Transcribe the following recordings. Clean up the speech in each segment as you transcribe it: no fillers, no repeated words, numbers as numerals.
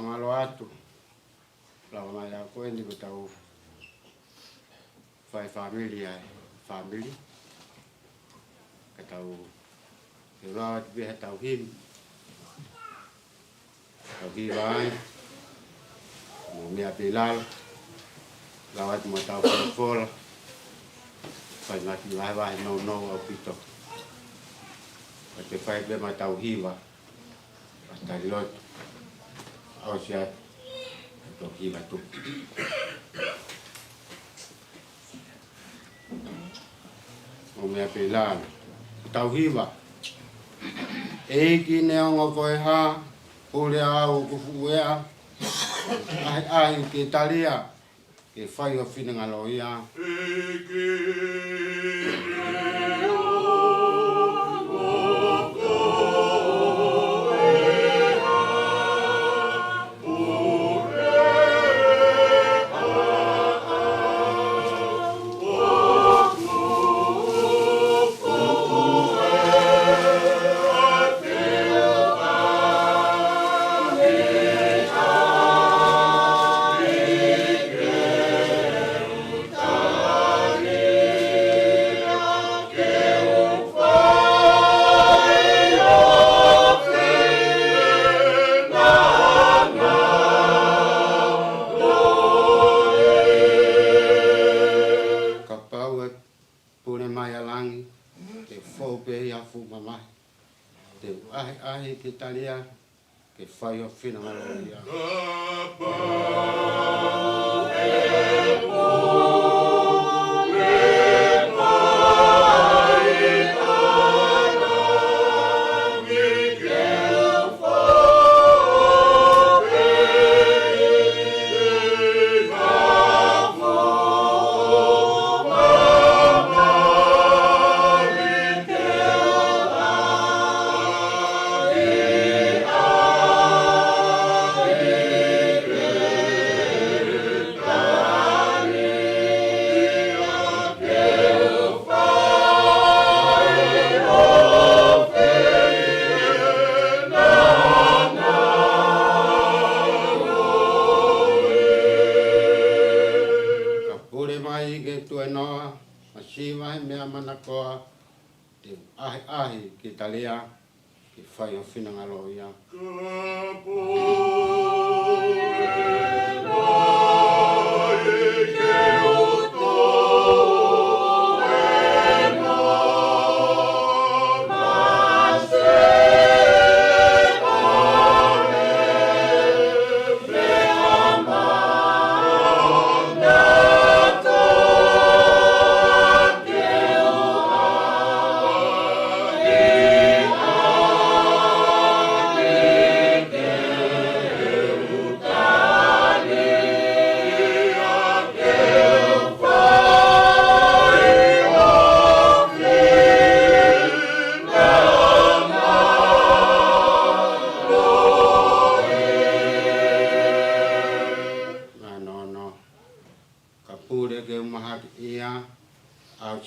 angalo atu la mai a ko ni ko tau fai family ka tau e la be tau him tau hi vai mo mi a pilal la wat mo tau fol fai na ki vai no au pito pa te fai be ma tau hi va hasta lot au sia to hi va tu o me pilal tau hi va e ki ne ngo foi ha o le au ku fuea ai ki talia ke fai o fina ngaloia ke talia ke fai o fina ngaloia ai ke talia ke fai o fina ngaloia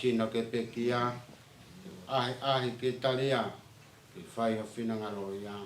China ke pekia ai ke talia ke fai o fina ngaloia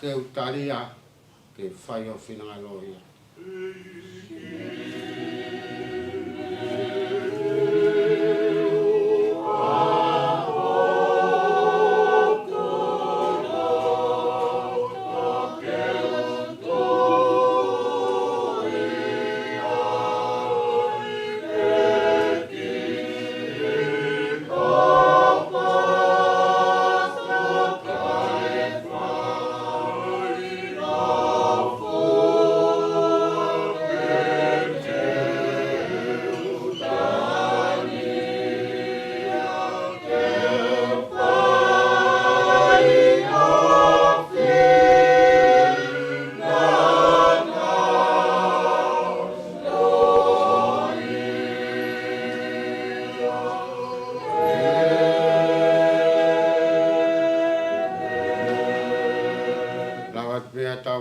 ke utaria ke fai o fina ngaloia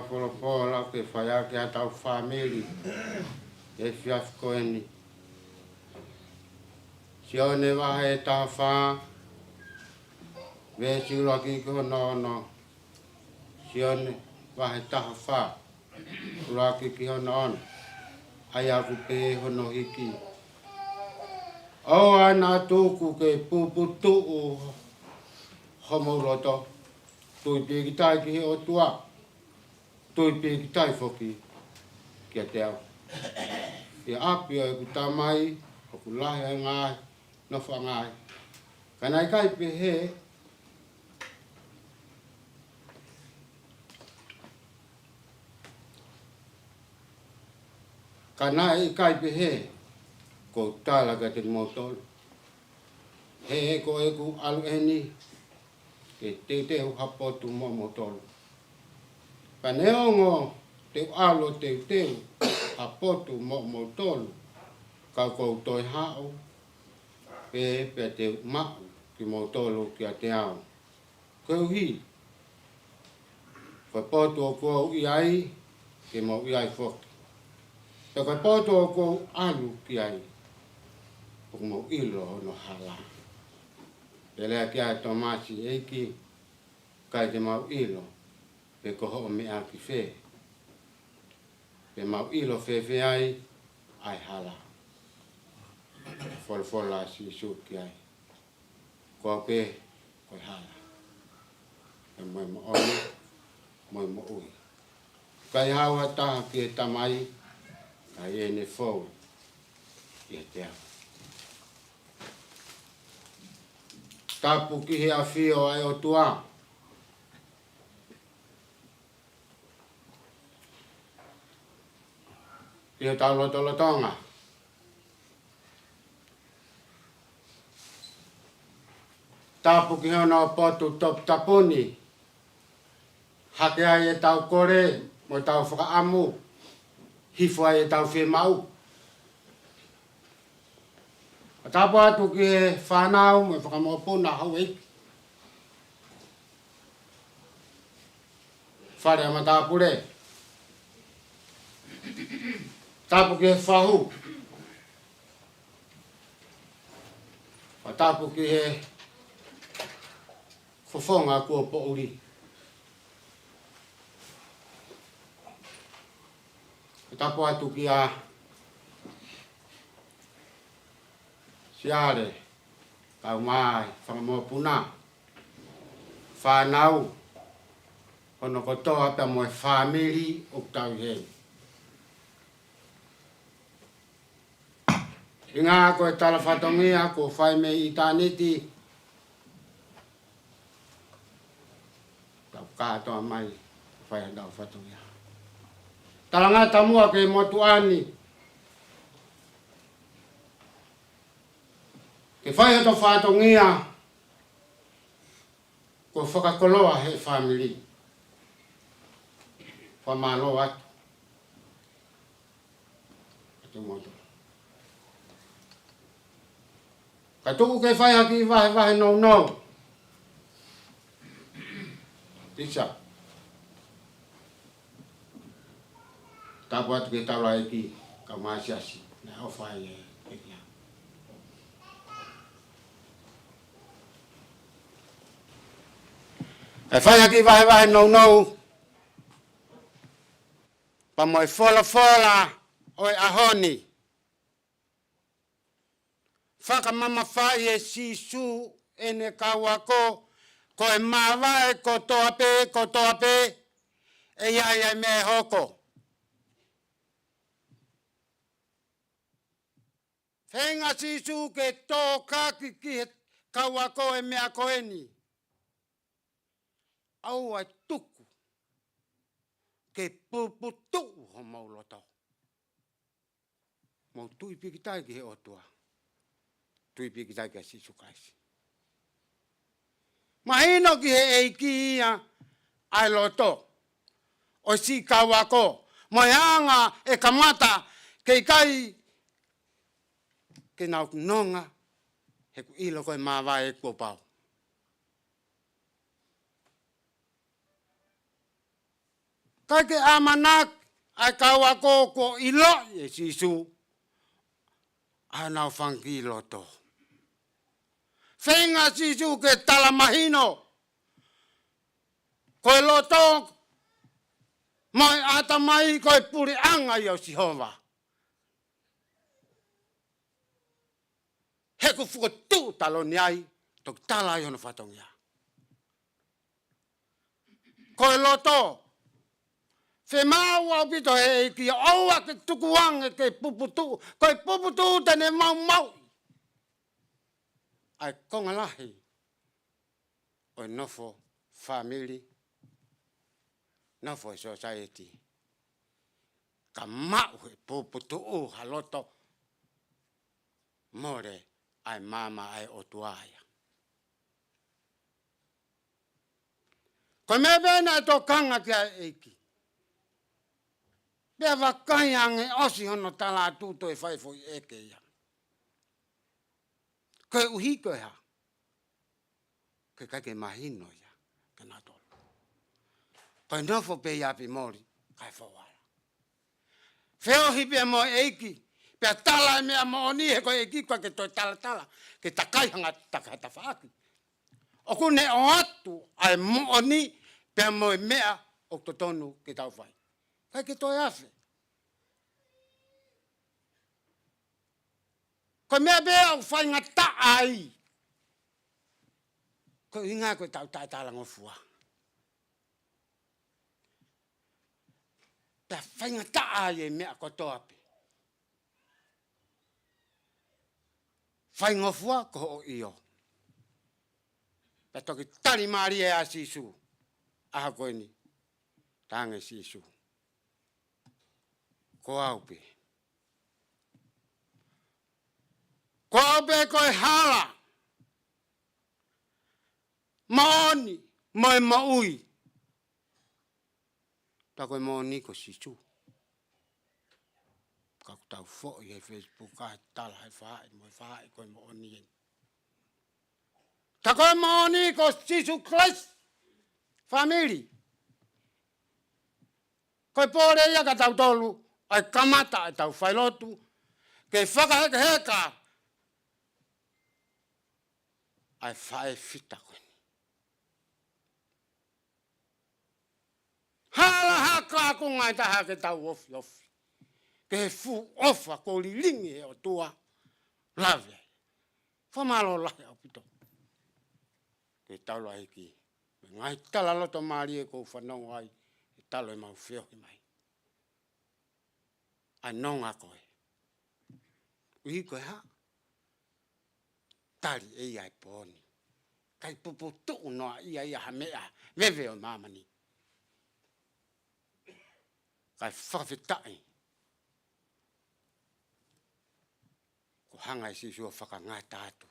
folofola ke whaia ke atau whamiri. E fiaf koeni. Sione waha e tā whā. Ve siula ki ko no. Sione waha e taha whā. Ula ki hono on. Ai aku pe hono hiki. O ana tūku ke puputu o homo roto. Tui pe ki tai ki he o tua. Tui pe ki tai whoki. Kia te au. Ia api o e ku tamai. O ku lahi ai ngai. No wha ngai. Kanai kai pe he. Kanai kai pe he. Ko tala ka te motol. He ko e ku alu eni. Ke te hapotu mo motol. Paneongo te alo te hapotu mo motol. Ka ko toi hao. Pe te mau ki motolo ki a te ao. Ko hi. Ko poto o ko iai. Ke mo iai foki. Te ko poto o ko alu ki ai. O mo ilo no hala. Te lea ki ai tomasi eiki. Kai te mau ilo. Pe ko ho mea ki whē. Pe mau ilo whē ai. Ai hala. Fola si suki ai. Ko pe. Ko hala. E moi mo oni. Moi mo ui. Kai hawa taha ki e tamai. Kai e ne fōu. I e te au. Tapu ki he a whio ai o tua. I o tau lotolotonga. Tapu ki hona o potu top tapuni. Hake ai e tau kore. Mo tau whakaamu. Hifo ai e tau whemau. Tapu atu ki e whanau. Mo whakamopuna hau eiki. Whare ama tapu re. Tapu ki e whahu. Tapu ki e whawhonga kua po uri. Tapu atu ki a siare. Kau mai. Whakamopuna. Whanau. Hono kotoa pe mo e family o tau hei. Inga ko e tala whatongia ko whai me i tāneti. Tau kātoa mai whai handau whatongia. Tala ngā tamua ke motuani. Ke whai hato whatongia ko whakakoloa he family. Whamalo atu. Atu motu. Ka tuku ke whai haki wahe no. Tisa. Tapu atu ke taula eki ka maasiasi. Na o whai eki. E whai haki wahe no. Pa moi fola oi ahoni. Whaka mama whai e sisu ene kawako. Ko e mawae ko toa pe. E iai me hoko. Whenga sisu ke tō kaki ki he kawako e mea koeni. Au ai tuku. Ke puputu ho mauloto. Mau tui pikitai ki he otua. Tui pikitai ki sisu kaisi. Mahino ki he eiki ia ai loto. O si kawako. Moi anga e kamata ke kai ke nau nonga. He ku ilo koe mawai e kua pau. Kai ke amanak ai kawa ko ilo e sisu. Anau fangi loto. Whenga sisu ke talamahino. Koe loto. Moi atamai koe puri anga i o Sihova. Heku fuko tu talo ni ai. Tok tala i ono whatongia. Koe loto. Whe mau au pito he ki aua ke tukuang ke puputu. Koe puputu tene mau mau. Ai konga lahi. Oi nofo family. Nofo society. Ka mau he puputu haloto. More ai mama ai otuaya. Koe me bena e tō kanga ki ai eiki. Pea wakai ange osi hono tala tuto e whaifo i eke ia. Koe uhi koe ha. Koe kake mahino ia. Ke nā tolo. Koe nofo pe ia pi mori. Kai whawara. Whiohi pia mo eiki. Pea tala e mea mo oni he koe eiki koe ke toi tala tala. Ke takai hanga takata whaaki. Oku ne o atu ai mo oni. Pea mo e mea o totonu ke tau whai. Kai ke toi afe. Koe mea bea o whai ngā ta ai. Koe inga koe tau tai tala ngofua. Pea whai ngā ta ai e mea koto ape. Whai ngofua ko o io. Pea toki tari maari e a sisu. Aha koe ni. Tange sisu. Ko aupe. Ko aupe koe hala. Maoni. Moi maui. Ta koe maoni ko sisu. Kaku tau fo i he Facebook ka tala he whaai. Moi whaai koe maoni e. Ta koe maoni ko sisu Christ. Family. Koe pōre ia ka tau tolu. Ai kamata ai tau whailotu. Ke whakaheka heka. Ai whae fita koe. Hala haka ako ngai taha ke tau ofi ofi. Ke he fu ofa ko li lingi he o tua. Lave. Whamalo lahe au pito. Ke tau lahi ki. Ngai tala loto maari e kou whanongo ai. E talo e mau whiohi mai. Ai nonga koe. Uhi koe ha. Tari e iai pōni. Kai pupu tuu noa ia hamea. Wewe o mamani. Kai whawhetai. Ko hanga i sisu o whakangai tātu.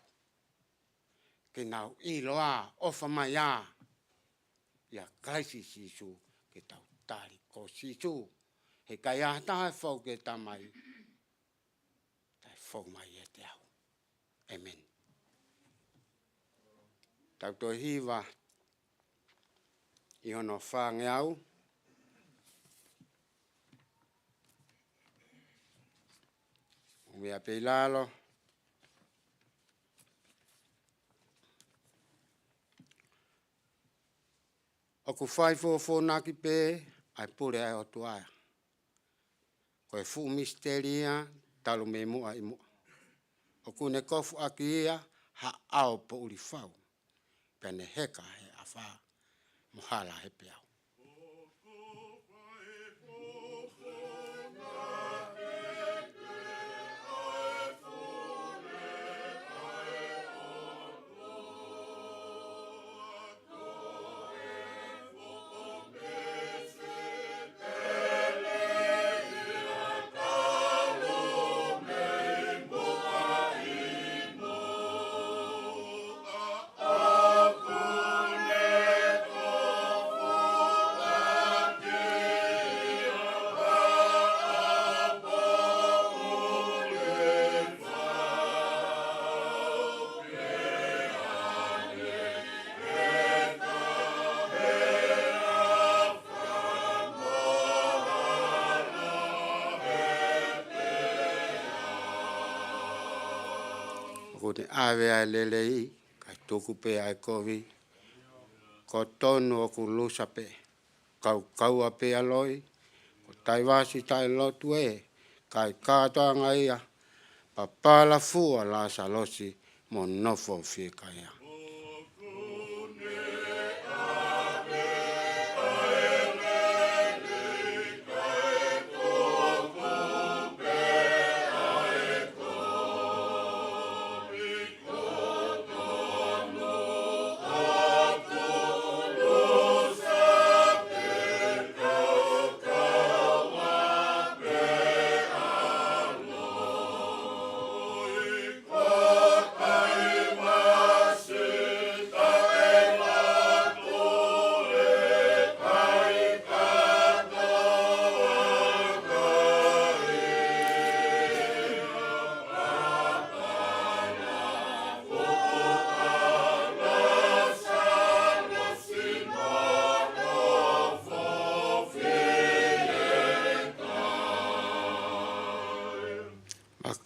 Ke nau i loa ofa mai a. Ia kaisi sisu ke tau tari ko sisu. He kai ahata e whau ke tamai. Tai whau mai e te au. Amen. Tau toi hiwa. I hono whange au. Mea peilalo. Oku whaifo naki pe. Ai pure ai o tuaia. Koe fu misteria. Talo me mua i mua. Oku ne kofu aki ia. Ha au po uri whau. Pene heka he a wha. Mohala he pe au. Oh, Ko te awe ai lelei, kai tuku pe ai kovi. Ko tonu o ku lusa pe. Kau pe aloi. Ko taiwasi tai lotu e. Kai katoa ngaia. Papala fua la salosi mo nofo fie kaya.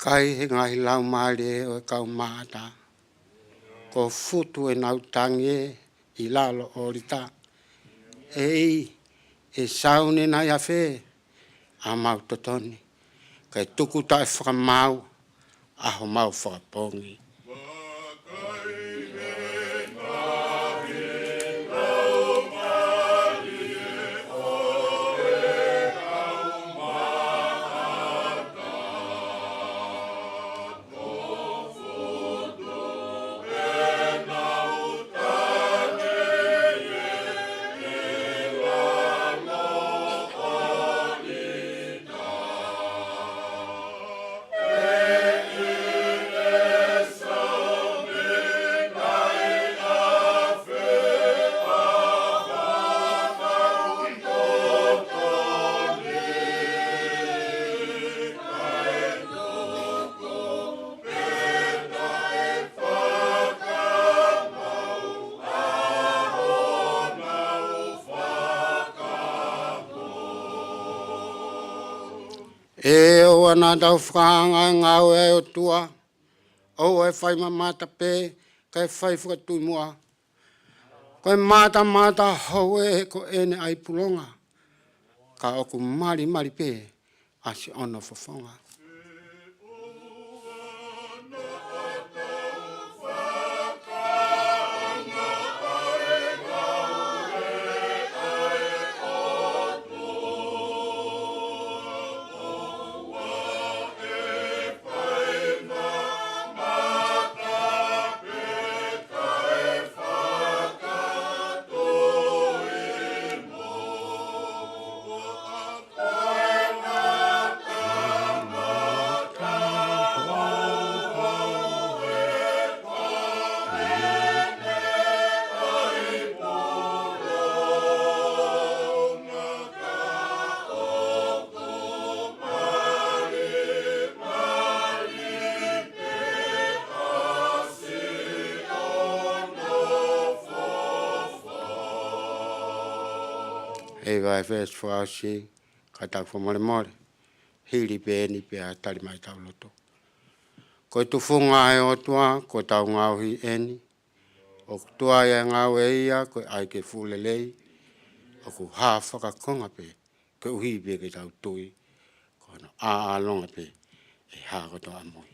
Kai he ngahi lau maari e o kau maata. Ko futu e nau tangi I lalo orita. E saune na ia fe. A mau totoni. Kai tuku tae whakamau. Aho mau whakapongi. E o ana tau whakanga ngau e o tua. O e whai mamata pe, kai whai whakatui mua. Koe mata hau e ko ene ai pulonga. Ka oku mari pe, asi ono whawhonga. E vai fes fasi kata fomole mole hili pe ni pe atali mai tau loto ko tu funga e o tua ko tau ngau hi eni o tua e ngau e ia ko ai ke fulelei o ku ha faka konga pe ko uhi pe ke tau tui ko no a longa pe e ha ko to amoi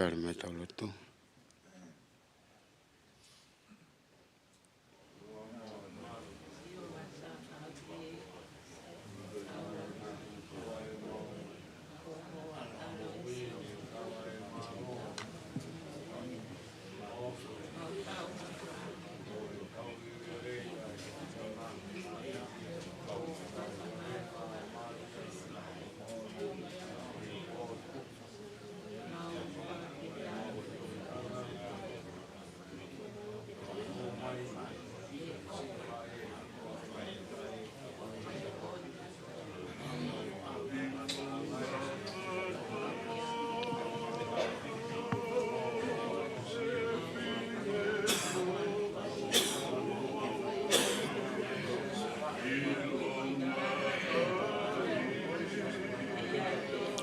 tari me tau lotu.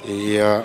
Ia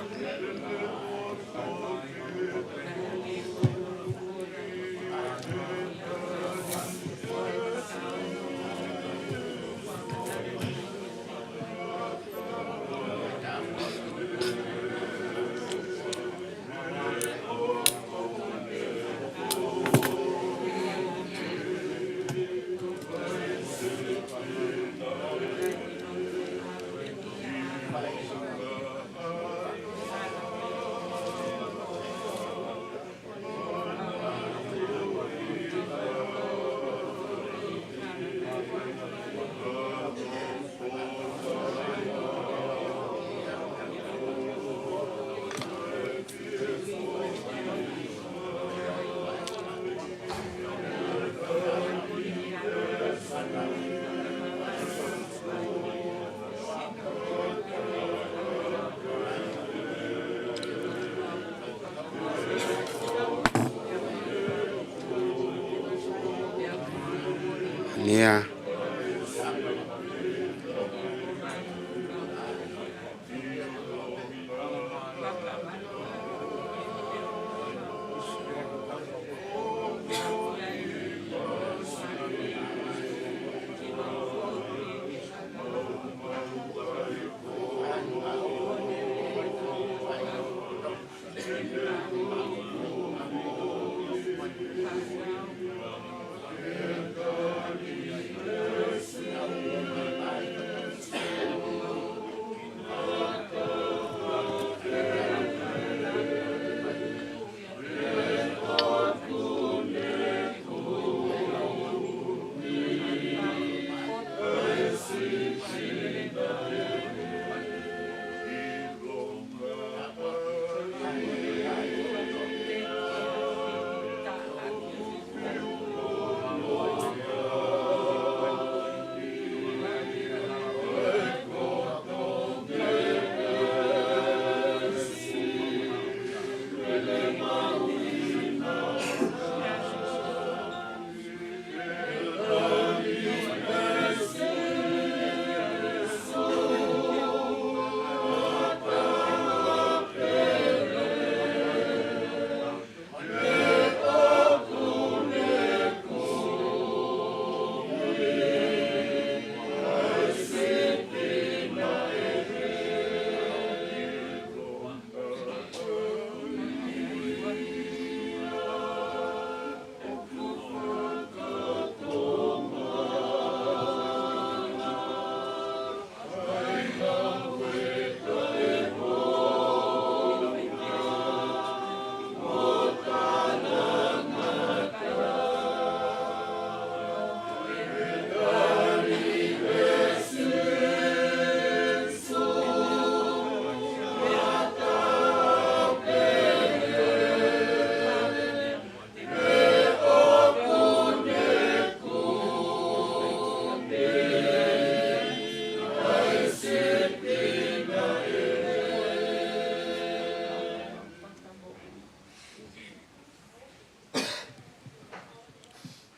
Nia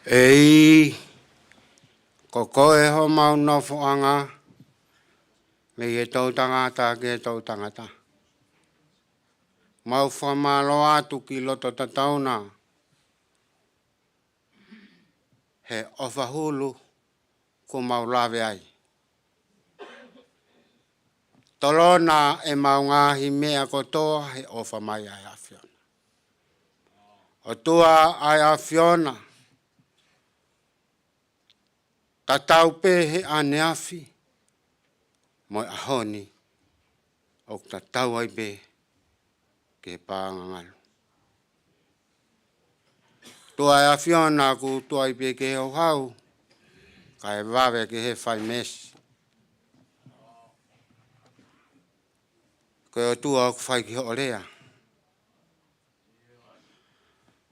Ei koko e ho mau no fuanga me e tau tangata ke tau tangata. Mau whamalo atu ki loto tatauna he ofahulu ko mau lawe ai. Tolona e mau ngahi mea kotoa he ofa mai ai awhiona. O tua ai a Fiona. Tatau pehe ane afi. Moi ahoni. O tatau ai be. Ke pāngangalu. Tua ai a Fiona ku tua ai be ke hau hau. Kai wawe ke he whai mesi. Koe o tua o whai ki ho lea.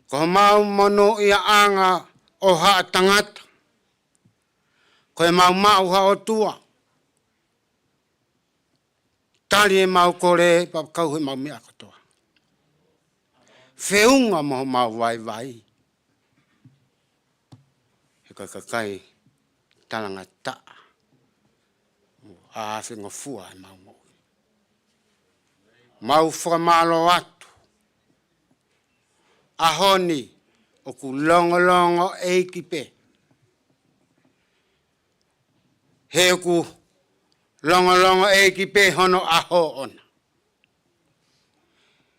Ko mau mono ia anga o haa tangata. Koe mau mau ha o tua. Tari e mau kore, papakau he mau mea katoa. Whiunga mo mau vai vai. He kakai talanga taa. Aafi ngofua e mau mo. Mau whakamalo atu. Ahoni o ku longo longo eikipe. He ku longo longo eikipe hono aho ona.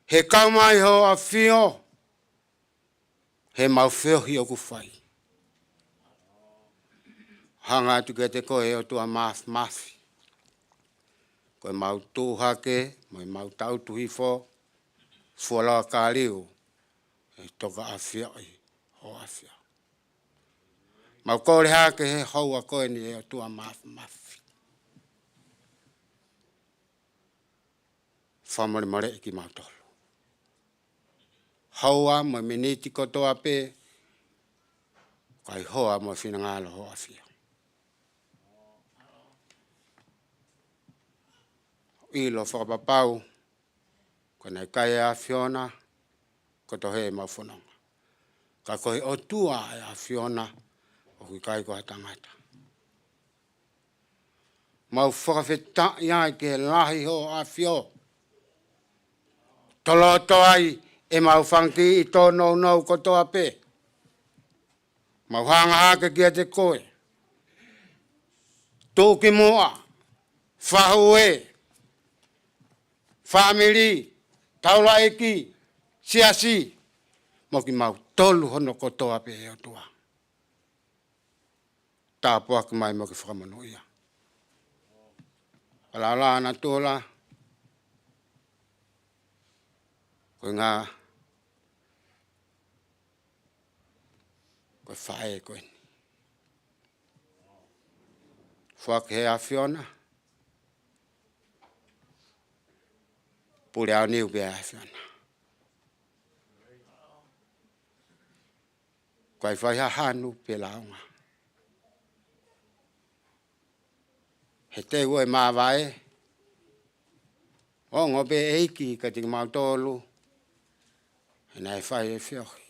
He kaumai ho a fio. He mau fio hi o ku whai. Hanga atu ke te koe o tua mafi. Koe mau tūhake, mau tau tuhi fo. Fualawa ka liu. E toka a fio i ho a fio. Mau kore hake he haua koe ni e o tua mafi. Whamare mare ki mau tolu. Haua mo miniti kotoa pe. Kai hoa mo whina ngalo ho a fio. Ilo whakapapau. Ko nei kai a Fiona. Ko to he mau whanonga. Ka koe o tua a Fiona. O kui kai ko hatangata. Mau whakawheta iai ke lahi ho a Fio. Toloto ai e mau whanki i tō nou ko toa pe. Mau hanga hake kia te koe. Tōki moa. Whahue. Family. Taula eki. Siasi. Moki mau tolu hono ko toa pe e o tua. Tāpua ki mai moki whakamanu ia. Alala ana tōla. Koe ngā. Koe whae koe ni. Whake he a Fiona. Pure au niu pe a Fiona. Koe whai ha hanu pe launga. He te ue mā vai. O ngope eiki ka tiki mau tōlu. He nei whai e whiohi.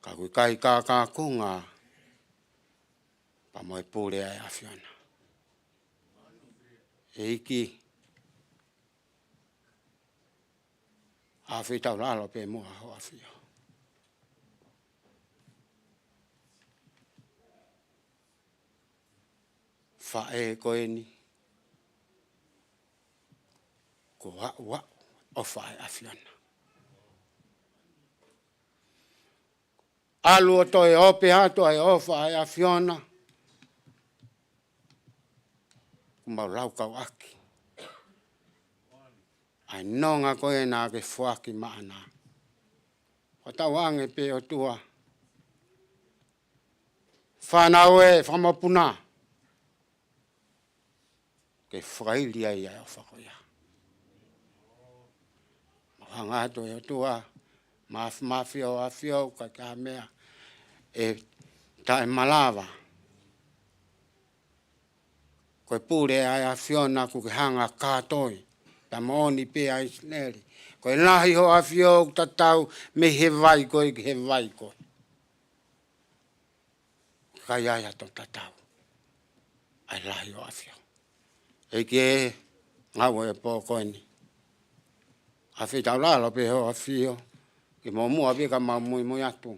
Ka kui kai kā kunga. Pa moe pūre ai a Fiona. Eiki. A whitau lalo pe mua ho a Fio. Whae koe ni. Ko wa o whae a Fiona. Alu o toi ope hato ai o whae a Fiona. Kumau lau kau aki. Ai nonga koe nā ke whaki maana. O tau ange pe o tua. Whanau e whamapuna. Ke whakaili ai ai o whakoia. Mahanga ato e o tua. Mafi o a Fio ka ka mea. E tae malawa. Koe pūre ai a Fiona ku ke hanga kātoi. Ta mooni pe ai sneri. Koe lahi ho a Fio tatau me he vai koe ki he vai koe. Kai ai ato tatau. Ai lahi ho a Fio. Eki e ngau e pō koe ni. A whitau lalo pe ho a Fio. Ki mō mua pika mau mui atu.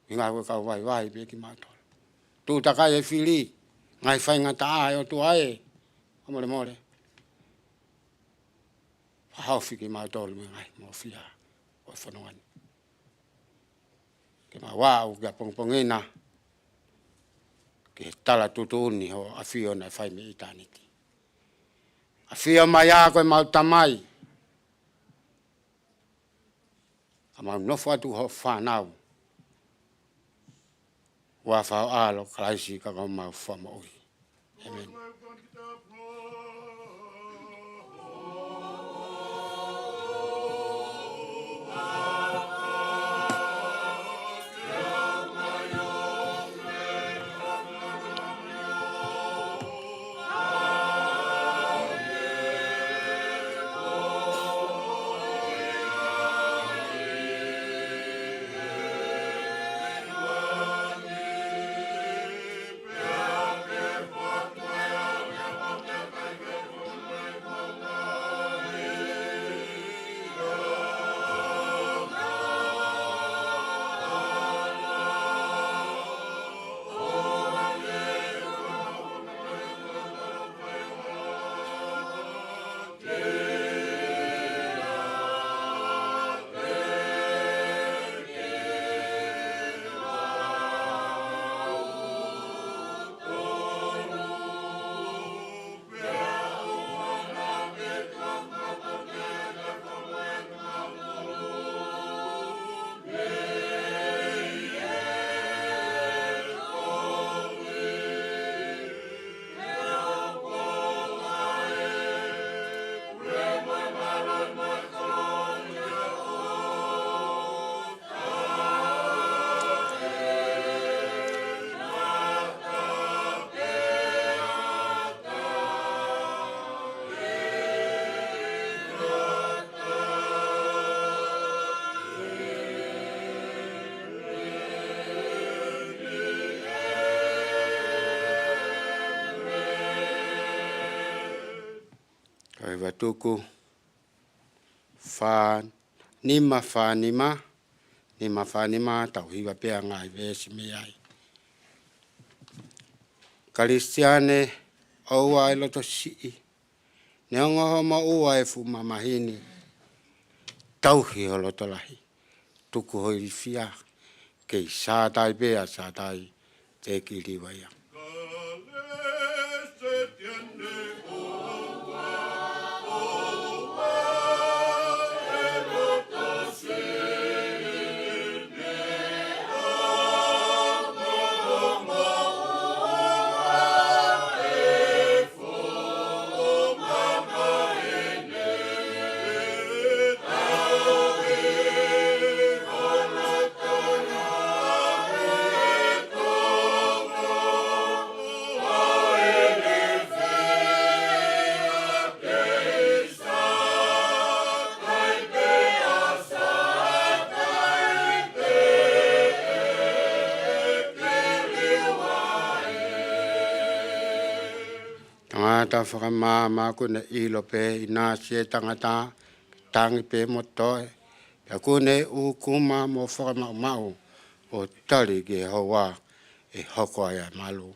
I ngā koe kau vai pe ki mātoro. Tū takai e whili. Ngai whainga ta ai o tu ai. Amore more. haufi ki mātolu me ngai mo fia o whanongan. Ke ma wāu kia pongpongina ke tala tutuuni ho a whio na whai me i tāniti. A whio mai a koe mau tamai. A mau nofo atu ho whanau. Wa whao alo kalaisi ka kau mau whamoi. Amen. Kai watuku nima tau hiwa pea ngai vesi me ai. Kalistiane au ai loto sii. Ne ongo homa ua e fu mamahini. Tauhi o loto lahi. Tuku hoi fia. Kei sātai pea sātai te kiriwaya. Tangata whakamāma kune ilo pe i nāsie tangata tangi pe motoe. Pea kune ukuma mo whakamau o tari ke hawa e hoko ai a malu.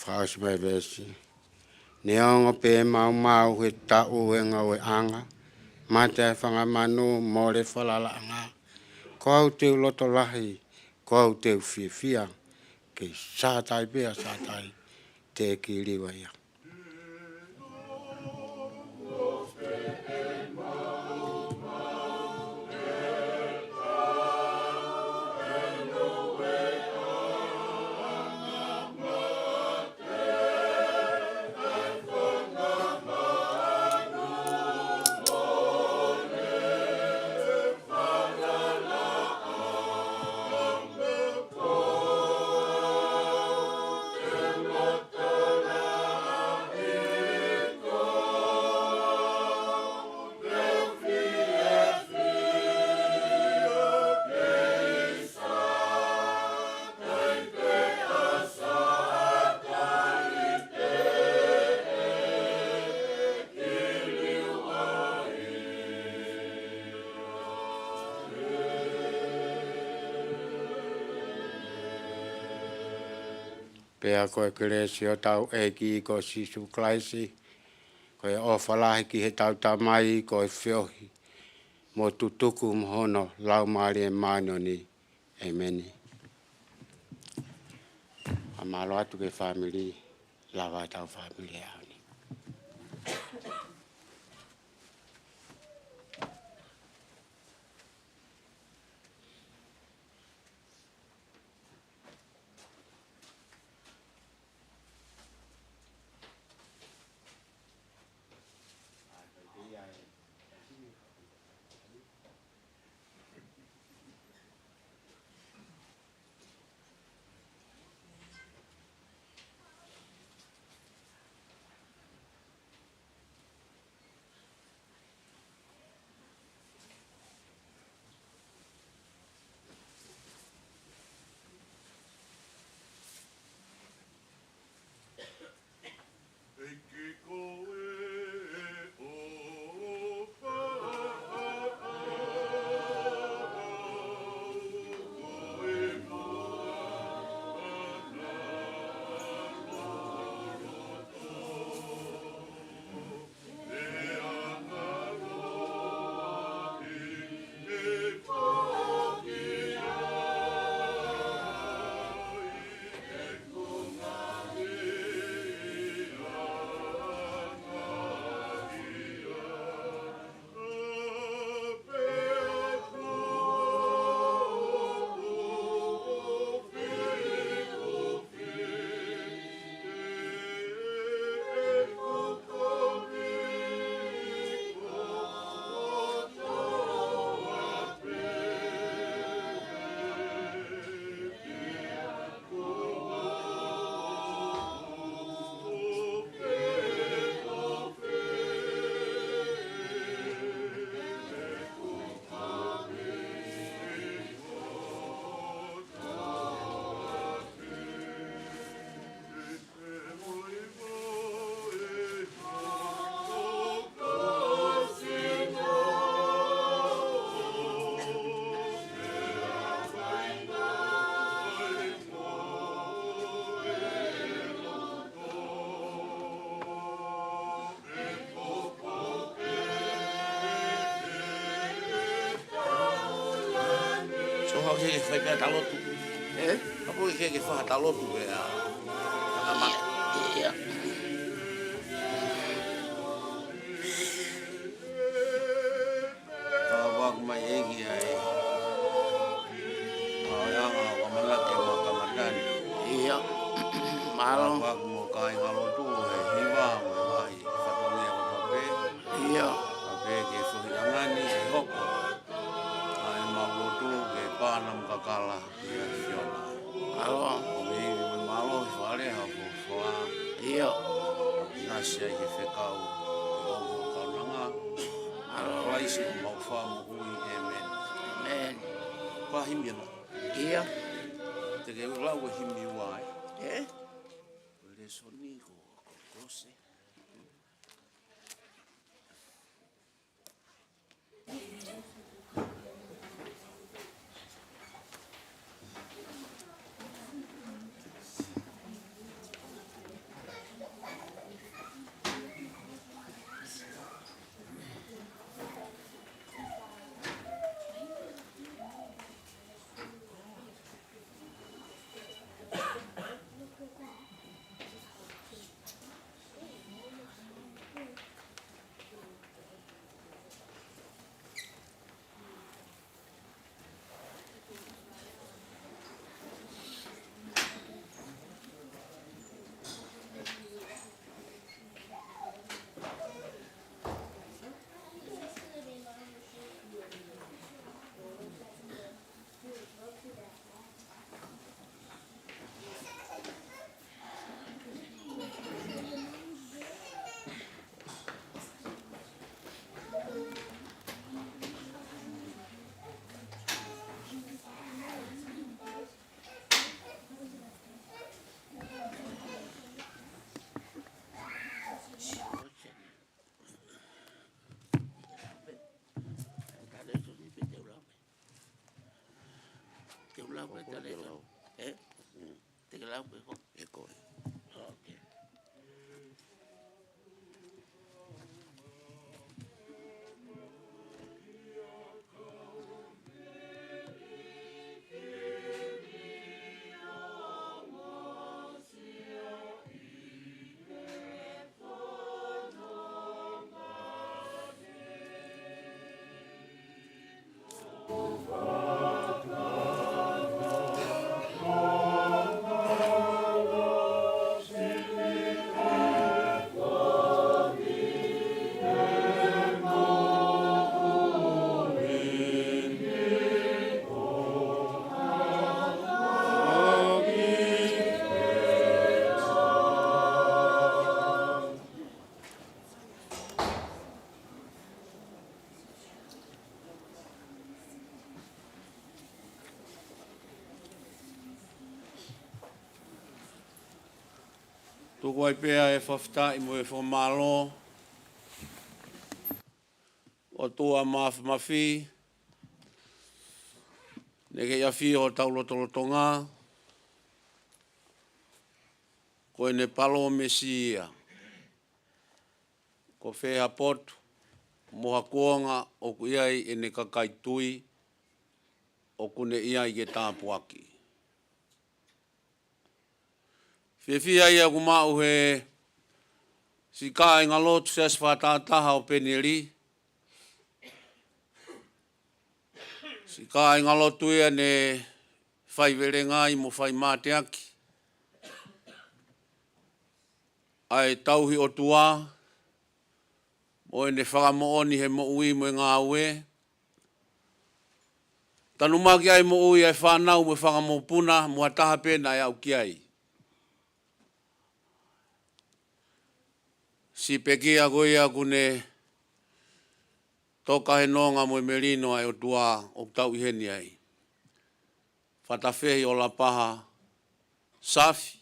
Whaasi mai vesi. Ne ongo pe mau he tau e ngau e anga. Mate e whangamanu more whalala anga. Ko au teu loto lahi, ko au teu fia. Kei sātai pea sātai te kiriwaya. Pea koe keresi o tau ki ko sisu klaisi. Koe o whalahi ki he tau tamai ko e whiohi. Mo tutuku mhono lau maari e mano ni. Amen. Amalo atu ke family. Lava tau family au ni. Ako ke whaipea talotu. Ako ke whaha talotu e a amane. Ia. Wak mai egi ai. Aoyanga o kamalake ma kamatani. Ia. Malo. Wak mo kai ngalotu e hiwa mo mai. Whatungia ko pape. Ia. Pape ke whuhirangani e hoko. Ai maulotu ke pānam kakala ia fiona. Malo. O me malo i whare hako whaa. Ia. Nasi ai ke whekau. Ongo kaunanga. Raisi o mau whaa mo hui amen. Amen. Kwa himi ana. Ia. Te ke ulau e himi uai. Le soni ko kose. Te ulau e tale. Te ulau e ho. E koe. Tuku ai pea e whawhita i mo e whamalo. O tua mafi. Neke ia fi o taulotolotonga. Ko ne palo mesia. Ko whea potu. Moha kuonga o ku iai e ne kakaitui. O kune iai ke tāpuaki. Whiawhia ia ku mau he si ka inga lotu ses whātātaha o peneri. Si ka inga lotu ia ne whaiverenga i mo whai māteaki. Ai tauhi o tua. O ne whakamooni he mo ui mo ngā ue. Tanu maki ai mo ui ai whanau mo whakamopuna mo ataha pena ai au ki ai. Si peki a koe a kune toka he nonga mo merino ai o tua o tau iheni ai. Whatawhehi o la paha safi.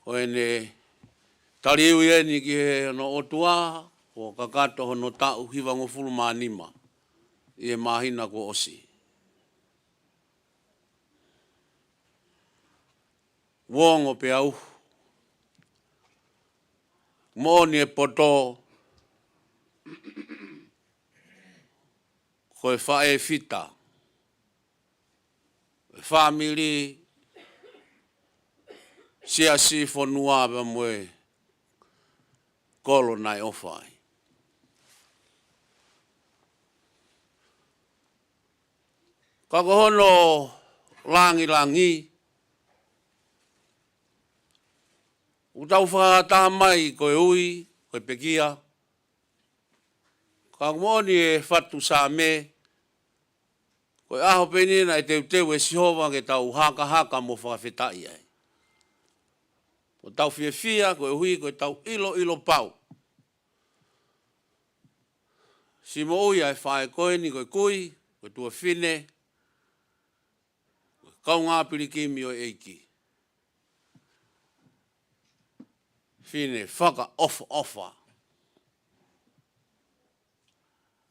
O ene tariu iheni ki he no o tua o kakato hono tau hiwango fulu manima. I e mahina ko osi. Wongo pe au. Moni e poto. Koe whae fita. Family. Sia si fonua ba moe. Kolo nai ofai. Kako hono langi. Utau whakataha mai koe ui, koe pekia. Kako moni e whatu sa me. Koe aho penina e teu e sihova ke tau haka mo whakawhetai ai. Ko tau whiawhia, koe hui, koe tau ilo pau. Si mo ui ai whae koe ni koe kui, koe tua whine. Kau ngā pirikimi o eiki. Whine whaka ofa.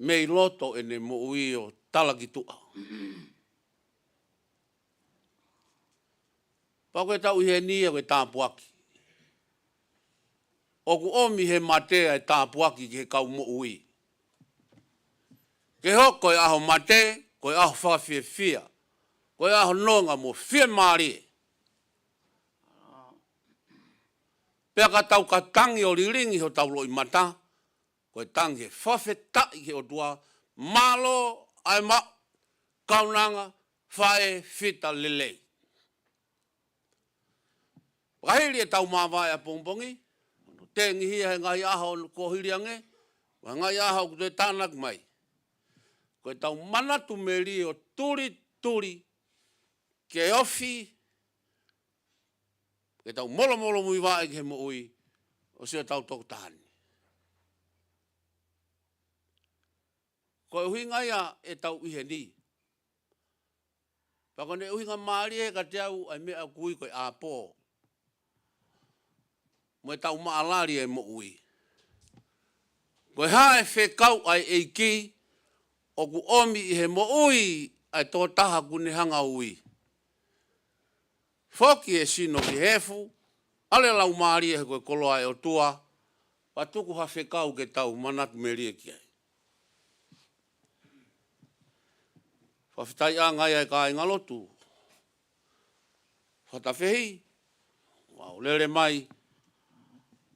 Mei loto ene mo ui o talaki tua. Pau koe tau ihe nia koe tāpuaki. Oku omi he matea e tāpuaki ki he kau mo ui. Ke ho koe aho mate, koe aho whawhiawhia. Koe aho nonga mo whia maari. Pea ka tau ka tangi o riringi ho tau loi mata. Koe tangi he whawhetai ke o tua. Malo ai ma kaunanga whae fita lelei. Kahiri e tau mawai a pongpongi. Tengi hia he ngai aho ko hiriange. Wa ngai aho ku te tānak mai. Koe tau manatu meri o turi. Ke ofi. Ke tau molo mui wae ke he mo ui. O sia tau toku tahani. Koe uhinga ia e tau ihe ni. Pakone uhinga maari e ka te au ai mea kui koe a pō. Mo e tau maalari e mo ui. Koe hae whekau ai eiki. Oku omi i he mo ui ai tō taha kune hanga ui. Whoki e sino ki hefu. Ale lau maari e koe koloa e o tua. Patuku ha whekau ke tau manatu meri e ki ai. Whawhitai a ngai ai ka inga lotu. Whatawhehi. Wau lere mai.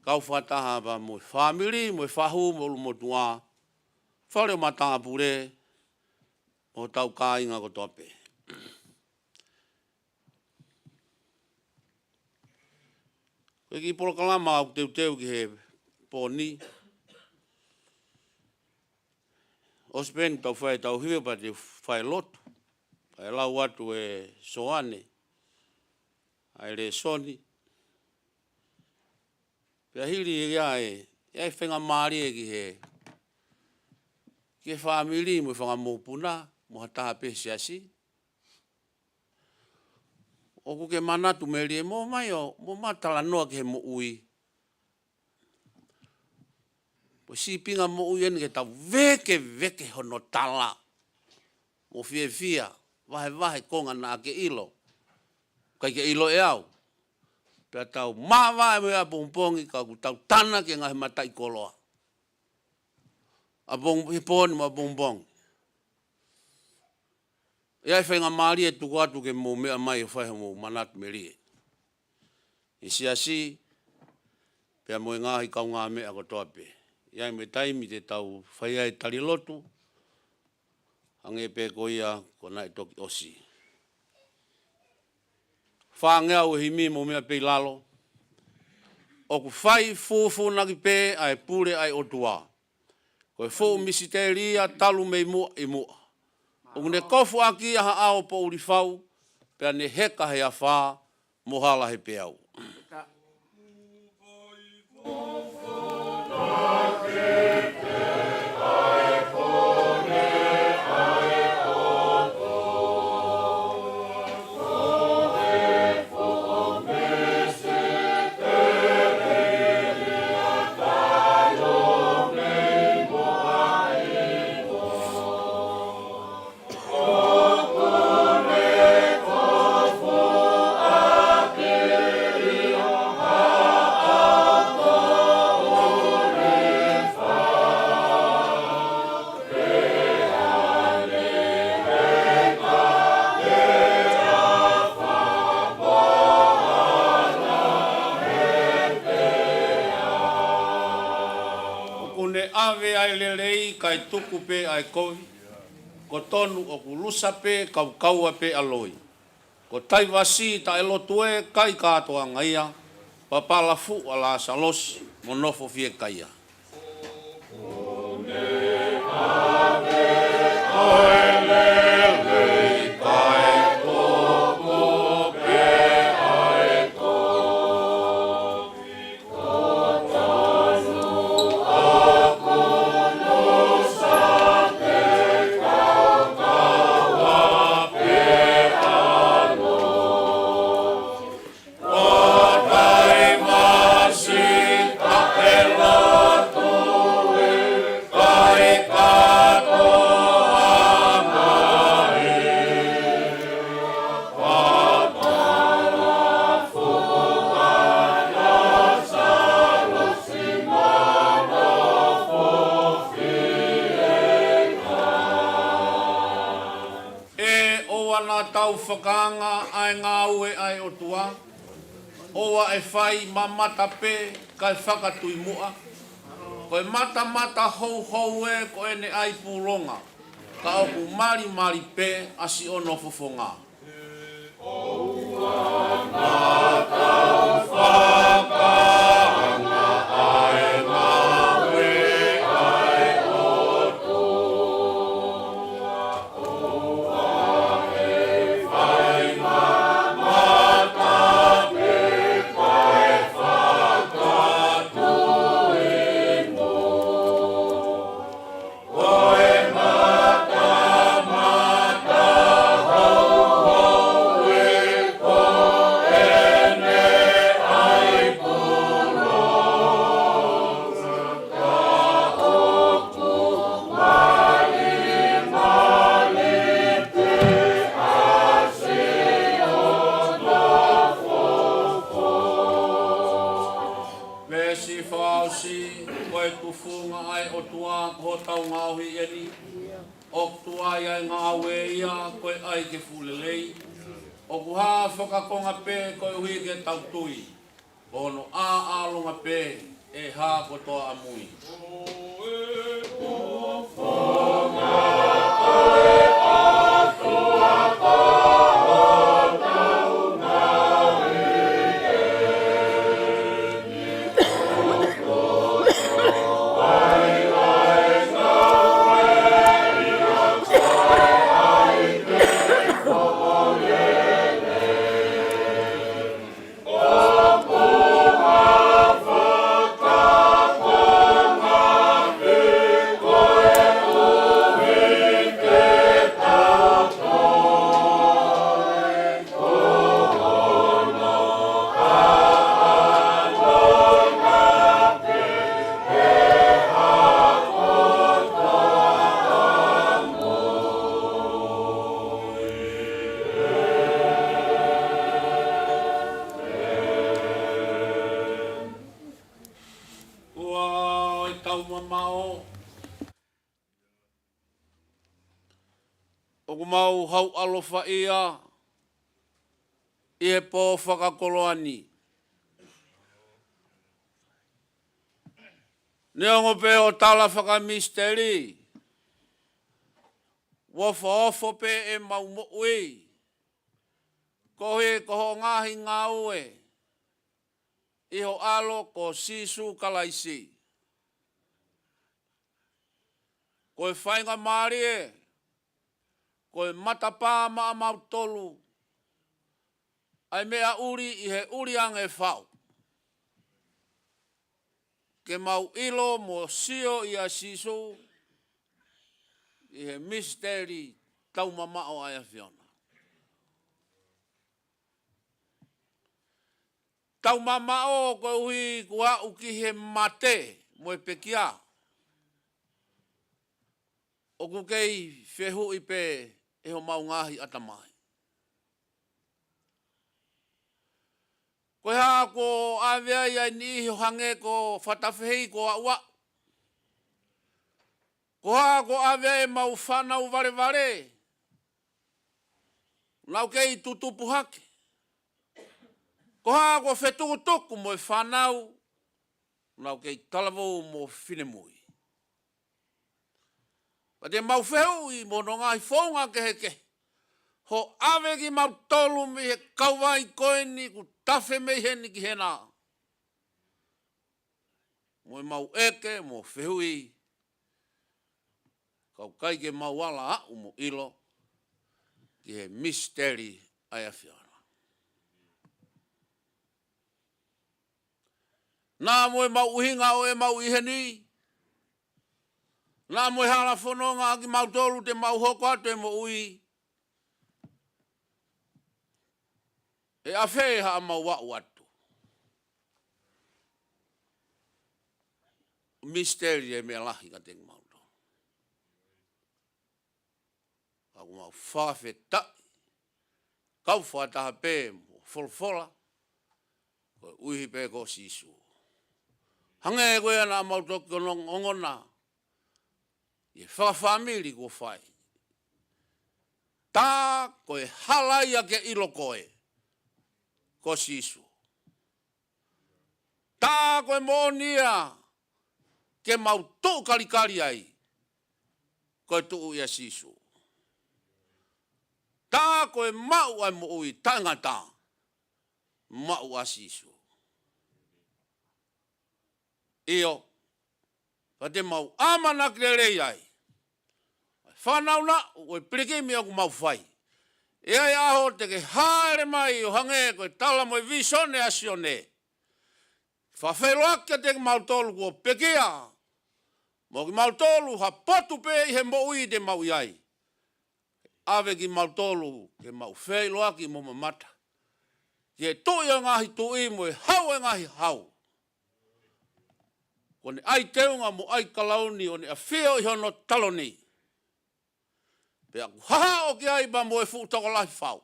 Kau whataha ba mo family, mo whahu, mo lumotua. Whare o mataa pure. O tau ka inga ko tope. Koe ki polo kalama au teu ki he pōni. O speni tau whae tau hiwe pa te whae lotu. Whae lau atu e soane. Ai re soni. Pea hiri e ia e whenga maari e ki he. Ki he whamiri mo whanga mōpuna. Mo hataha pesi asi. o ku ke manatu me lie mo mai o mo matala noa ke mo ui. Po si pinga mo ui eni ke tau veke hono tala. Mo fia, vahe konga na ke ilo. Kai ke ilo e au. Pea tau mawa e mea pongpongi ka ku tau tana ke ngahe matai koloa. A bong hiponi ma bongbong. Ia e whainga maari e tuku atu ke mo mea mai o whaiha mo manatu me rie. I si, pea mo e ngahi kau ngā mea ko toa pe. Ia me taimi te tau whaia e tari lotu, ange pe ko ia ko nai toki osi. Whangea o himi mo mea pei lalo, o ku whai fufu naki pe ai pure ai otua. Ko e fuu misiteria talu mei mua i mua. O ne kofu aki aha ao po uri whau, pea ne heka he a wha, mohala he pe au. Ave ai lelei kai tuku pe ai kovi, ko tonu o ku lusa pe kau kaua pe aloi. Ko tai wasi ta elotue kai katoa ngaia, papala fu ala salos monofo fie kaia. Tau whakaanga ai ngā ue ai o tua, oa e whai mamata pe kai whakatui mua, koe mata hou e ko ene ai pūronga, ka oku mari pe asi ono fofonga. Oua ngā tau whakaanga ai ngā ue ai o tua. O kuha whakakonga pe koe hui ke tau tui. Ono a alonga pe e ha kotoa amui. tau mamao. O mau hau alofa ia. I he pō whakakoloani. Neongo pe o tala whakamisteri. Wofa ofo pe e mau mo'ui. Kohe koho ngahi ngā ue. Iho alo ko sisu kalaisi. Koe whainga maarie. Koe matapā maa mau tolu. Ai mea uri i he uri ange whau. Ke mau ilo mo sio i a sisu. I he misteri tau mamao ai a whiona. Tau mamao koe hui kua uki he mate mo e pekia. O kukei whehu i pe e ho mau ngahi atamai. Koe haa ko awea iai ni ho hange ko whatawhei ko aua. Ko haa ko awea e mau whanau vare vare. Nau kei tutupu hake. Ko haa ko whetukutuku mo e whanau. Nau kei talavou mo whinemui. Pa te mau whehu i mono ngai whaunga keheke. Ho awe ki mau tolu mi he kauwai koe ni ku tawhe mei he ni ki hena. Mo e mau eke mo whehu i. Kau kai ke mau ala au mo ilo. Ki he misteri ai a whiana. Nā mo e mau uhinga o e mau iheni. Nā mo e hala whanonga ki mau tolu te mau hoko atu e mo ui. E a whee haa mau wau atu. Misteri e mea lahi ka tengu mau tolu. Aku mau whawhe tai. Kau whataha pē mo wholwhola. Koe uhi pē ko sisu. Hange e koe ana mau toki o ngona. I whawhamiri ko whai. Tā koe halaia ke ilo koe. Ko sisu. Tā koe moonia. Ke mau tō karikari ai. Koe tuu ia sisu. Tā koe mau ai mo ui tangata. Mau a sisu. Io. Pa te mau amana krerei ai. Whanau na, oi preke mi aku mau whai. E ai aho te ke haere mai o hange koe tala mo i visone asione. Whawheroakia te ke mau tolu ko pekea. Mo ki mau tolu ha potu pe i he mo ui te mau iai. Awe ki mau tolu ke mau wheiloaki mo mamata. Ke toi o ngahi tui mo e hau e ngahi hau. Kone ai teunga mo ai kalauni o ne a whio i hono taloni. Pe aku haha o ki aiba mo e fuutako lahi whau.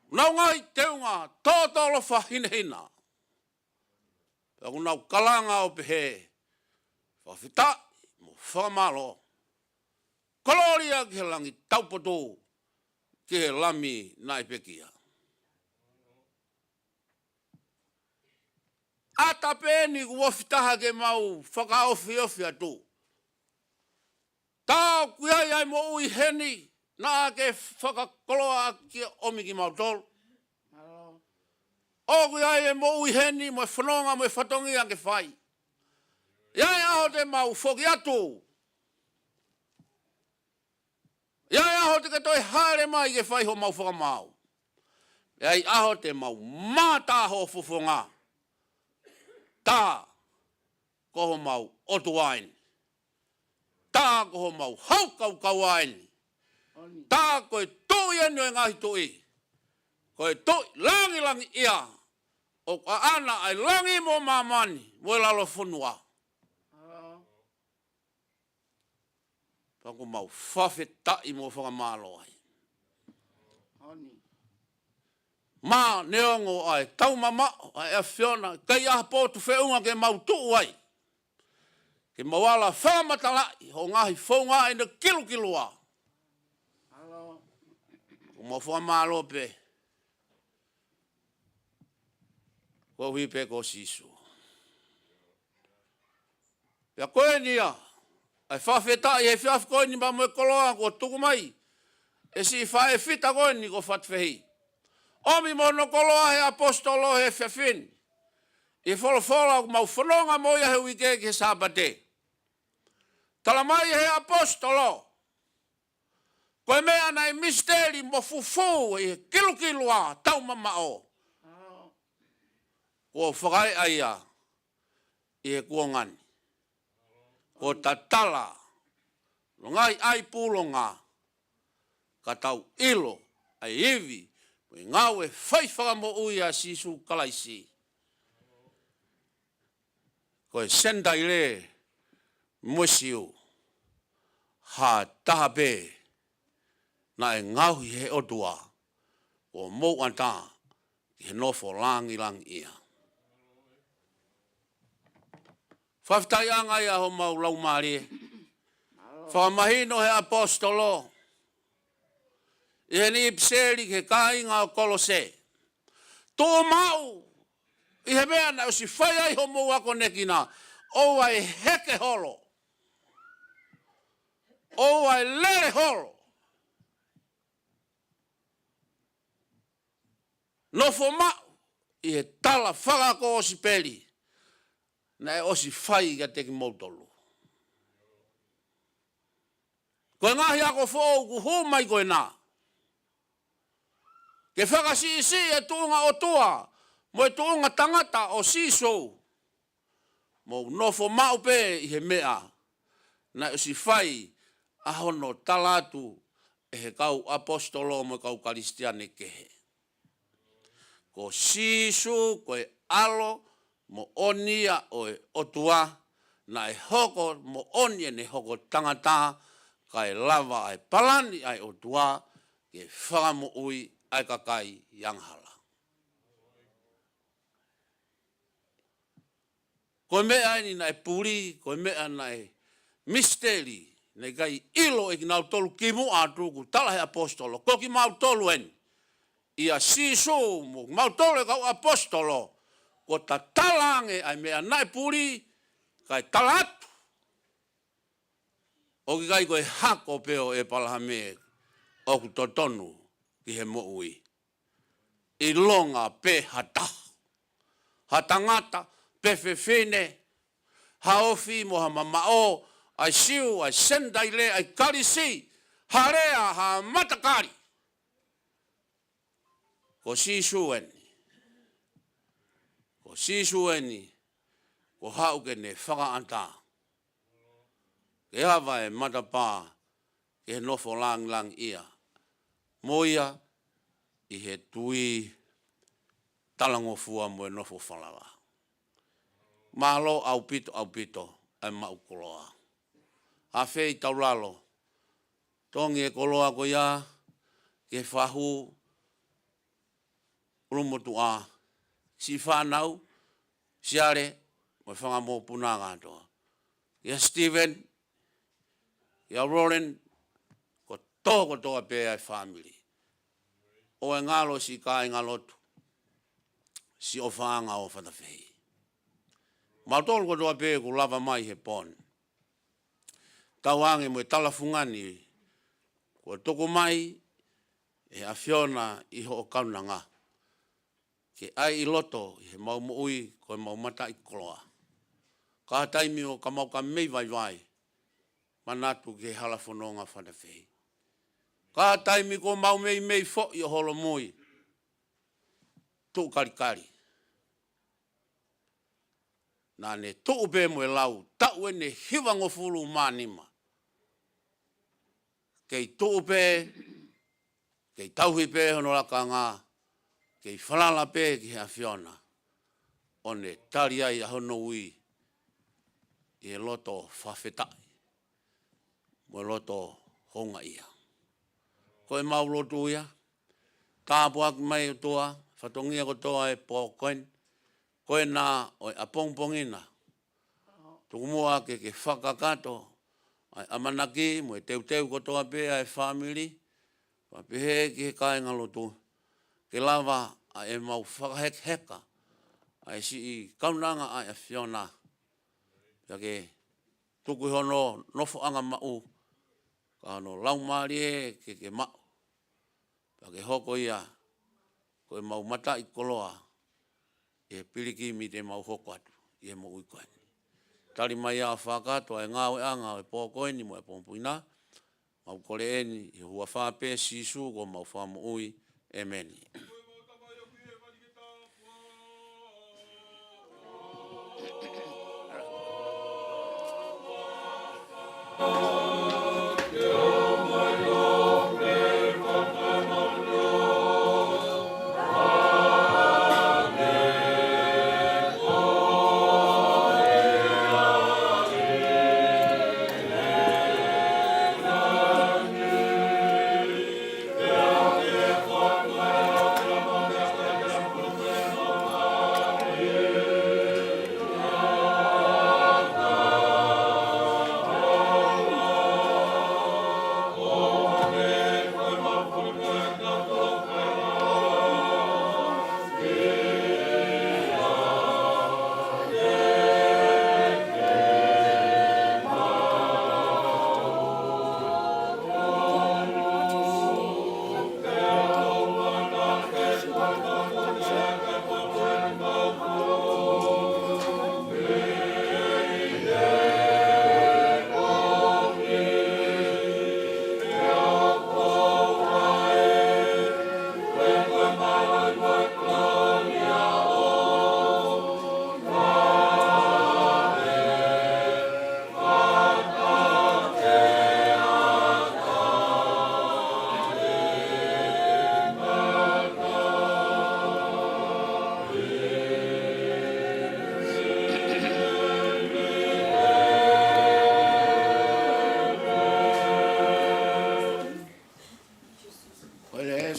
Nau ngai teunga tōtolo whahinehina. Pe aku nau kalanga o pehe. Whawhita mo whamalo. Koloria ki he langi taupoto ki he lami nai pekia. Ata pēni ku wafitaha ke mau whakaofi atu. Tā kuiai ai mo ui heni, nā ke whakakoloa ki omi ki mau tolu. O kuiai ai mo ui heni, mo e whanonga, mo e whatongi anke whai. Iai aho te mau whoki atu. Iai aho te katoi haere mai ke whai ho mau whakamau. Iai aho te mau mātā ho fufonga. Tā koho mau otuaini. Tā koho mau haukau kauaini. Tā koe tui enu e ngahi tui. Koe tui langi ia. O ka ana ai langi mo mamani. Mo lalo funua. Pako mau whawhetai mo whakamalo ai. Ma neongo ai tau mama ai afiona kai a po tu feunga ke mau tu ai. Ke mawala whamatala ho ngahi whaunga e na kilua. Alo. O ma whamalo pe. Ko hui pe ko sisu. Pea koe nia. Ai whawheta i he whiaf koe ni ma moe koloa ko tuku mai. E si whae fita koe ni ko whatwhehi. Omi mono koloa he apostolo he whiawhin. I wholofola o mau whanonga moia he wike ke sabate. Tala mai he apostolo. Koe mea nei misteri mo fufu e kilua tau mama o. Ko whakai aia i he kuongani. Ko tatala. Ngai ai pulonga. Ka tau ilo ai iwi. Koe ngau e whaiwhaka mo ui a sisu kalaisi. Koe sendai le mwesiu. Ha taha pe. Na e ngau he otua. O mou anta. Ki he nofo langi ia. Whaftai anga ia ho mau lau maari. Whamahino he apostolo. I he ni pseri ke kāinga o kolose. Tō mau. I he mea na usi whai ai ho mou ako nekina. O ai heke holo. O ai lere holo. Nofo mau. I he tala whakako o si peli. Na e osi whai ka teki mautolu. Koe ngahi ako whou ku hu mai koe nā. Ke whakasi e tuunga o tua. Mo e tuunga tangata o siso. Mo nofo mau pe i he mea. Na e osi whai ahono talatu e he kau apostolo mo kau karistiane kehe. Ko siso koe alo mo onia o e otua, na e hoko mo onia ne hoko tangata, ka e lava ai palani ai otua, ke whakamo ui ai kakai yanghala. Koe mea ni na e puri, koe mea na e misteri, na kai ilo e ki nau tolu kimu atuku, tala he apostolo, koki mau tolu en, ia sisu mo mau tolu e kau apostolo, ko ta talange ai mea nai puri kai talatu. O ki kai koe hako peo e palaha me o ku totonu ki he mo ui. I longa pe hata. Hatangata pe fefine. Haofi mo ha mamao. Ai siu, ai sendai le, ai karisi. Harea ha matakari. Ko sisu eni. Ko sisu eni. Ko hauke ne whakaanta. Ke hawa e matapā. Ke he nofo lang ia. Moia. I he tui. Talangofua mo e nofo whalawa. Malo au pito. Ai maukoloa. Hawhei taulalo. Tongi e koloa ko ia. Ke whahu. Rumotu a. Si whanau. Siare. Mo whangamō punanga toa. Ia Stephen. Ia Roland. Ko tōko toa pe ai family. O e ngalo si kai ngalotu. Si o whaanga o whanawhi. Mautolu ko toa pe ku lava mai he pon. Tauange mo e talafungani. Ko toko mai. E awhiona i ho o kaunanga. Ke ai i loto i he mau ui ko e mau mata i koloa. Ka taimi o ka mau ka mei vai. Manatu ke halafononga whanawhi. Ka taimi ko mau mei fo i o holo mui. Tu karikari. Nā ne tuu pe mo e lau, tau e ne hiwango fulu mānima. Kei tuu pe, kei tauhi pe hono laka ngā, kei whalala pe ki hea whiona. O ne tari ai a hono ui, i e loto whawhetai. Mo e loto honga ia. Ko e mau loto ia, tāpu aki mai o toa, whatongia kotoa e pōkoen, koe nā o e apongpongina. Tuku mua ke whakakato, ai amanaki, mo e teuteu kotoa pe ai family, papehe ki he kāinga lotu, ke lava a e mau whakahek-heka, ai si i kaunanga ai a whiona. Pia ke tuku hono nofo anga mau, ka no laumari e ke mau. Pia ke hoko ia, ko e mau mata i koloa, e piliki mi te mau hoko atu, i e mau ikoani. Tari mai a whakato e ngāwe anga e pōkoeni mo e pōmpuina, mau kore eni i hua whāpe sisu ko mau whamu ui, emeni.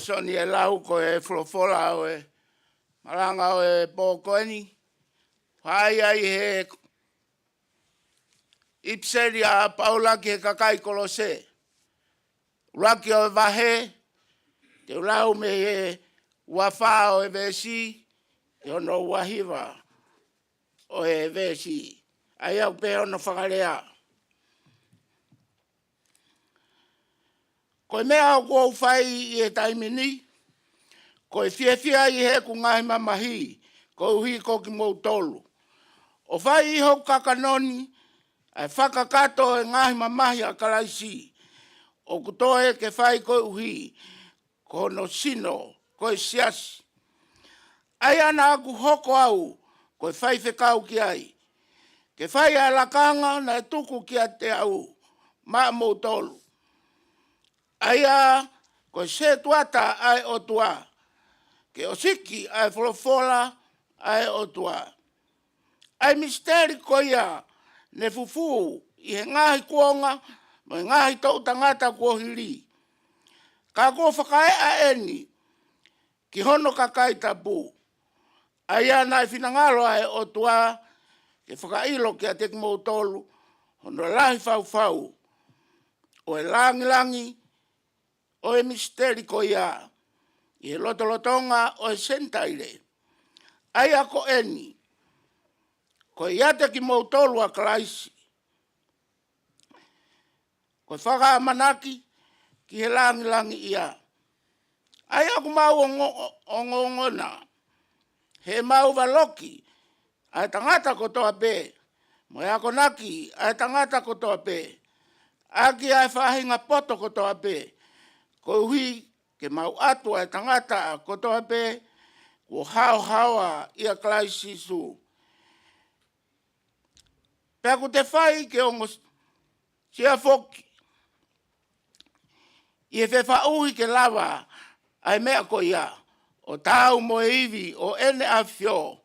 Soni e lau ko e wholofola o e maranga o e pōkoeni. Whai ai he ipseri a paulaki he kakai kolose. Uraki o e vahe, te ulau me he uawha o e vesi, te ono uahiva o e vesi. Ai au pe ono whakarea. Ko e mea o kua uwhai i e taimini, ko e whiawhia i he ku ngahi mamahi, ko uhi ko ki mou tolu. O whai i hok kakanoni, ai whakakato e ngahi mamahi a karaisi, o kutoe ke whai ko uhi, ko no sino, ko e siasi. Ai ana aku hoko au, ko e whai whekau ki ai. Ke whai a lakanga na e tuku ki a te au, maa mou tolu. Aia, ko se tuata ai o tua. Ke o siki ai wholofola ai o tua. Ai misteri ko ia ne fufu i he ngahi kuonga mo he ngahi tau tangata kua hiri. Ka kua whakae a eni ki hono kakai tapu. Aia nai whinangalo ai o tua ke whakailo ki a te mou tolu hono lahi fau. O e langi o e misteri ko ia, i he lotolotonga o e sentaire. Ai ako eni, ko ia te ki mou tolu a karaisi. Ko whaka manaki ki he langi ia. Ai ako mau ongona, he mau valoki, ai tangata ko toa pe, mo e ako naki, ai tangata ko toa pe, aki ai whahinga poto ko toa pe, ko hui ke mau atu ai tangata ko toa pe, ko hawa ia klaisi su. Pea ko te whai ke ongo sia foki. I e whewha uhi ke lava ai mea ko ia, o tau mo iwi o ene a whio,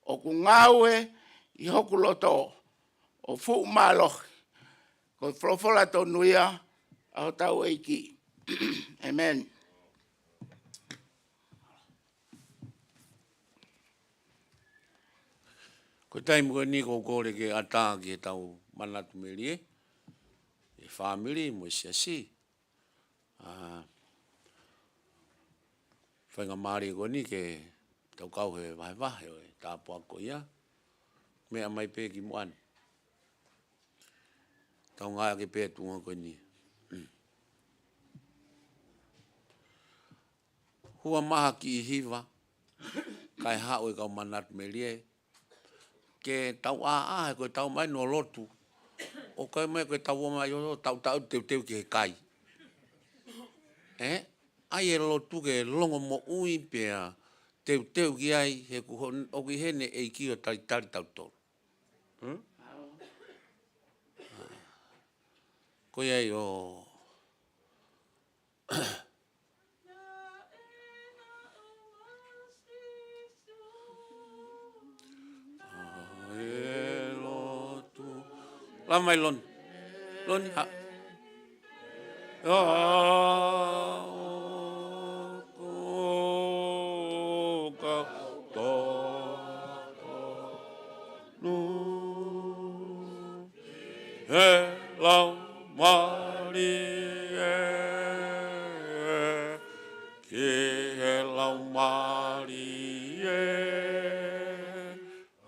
o ku ngaue i hoku loto, o fu malohi, ko wholofola to nuia, au tau eiki. Amen. Ko taimu ko ni ko kore ke ata ke tau manatu meri e family mo si. Whainga maari ko ni ke tau kau he vahe o e tāpua ko ia. Mea mai pē ki moan. Tau ngāia ke pē tunga ko ni. Hua maha ki i hiva. Kai hao e kau manatu meri e. Ke tau he koe tau mai no lotu. O kai mai koe tau mai o tau teu ki he kai. Ai e lotu ke longo mo ui pia teu ki ai he kuho o ki hene e ki o tari tau tolu. Koe ai o e lotu la mai lon ha Hello, Maria. Hello, Maria.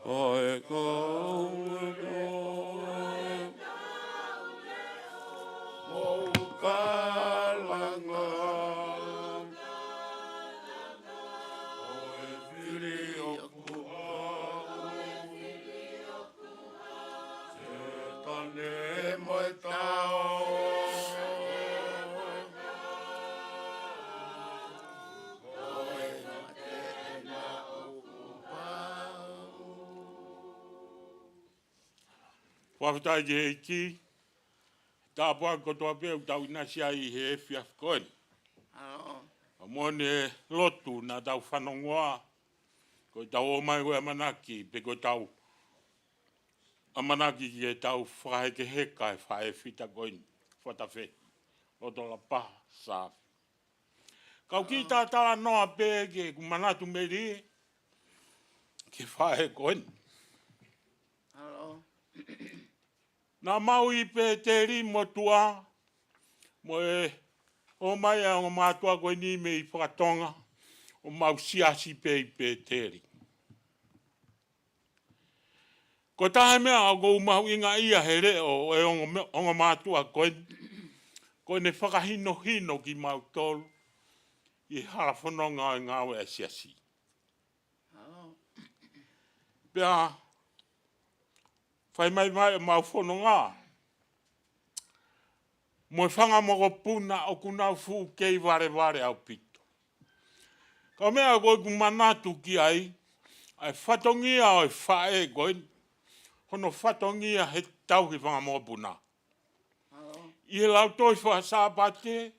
Oi, Whawhitai ki he ki, tāpua kotoa pēu tau inasia I he efi afkoen. A mone lotu na tau whanongoa, ko tau o mai koe amanaki, pe ko tau amanaki ki e tau whaheke heka e whae whita koen, whatawhe, loto la paha, sāwhi. Kau ki tātala noa pē ke kumanatu meri, ke whae koen. Nā mau I pē te ri mo tua, mo e o mai a o mātua koe ni me I whakatonga, o mau siasi pē I pē te ri. Ko tahe mea o kou mahu inga ia he reo e onga mātua koe, koe ne whakahino hino ki mau tolu, I harafononga e ngāwe e siasi. Pea, whai mai mau whono ngā. Mo whanga moko puna o kunau fu kei ware au pito. Ka mea koe ku manatu ki ai whatongia o whae koe, hono whatongia he tau ki whanga moko puna. I he lau toi whasāpate,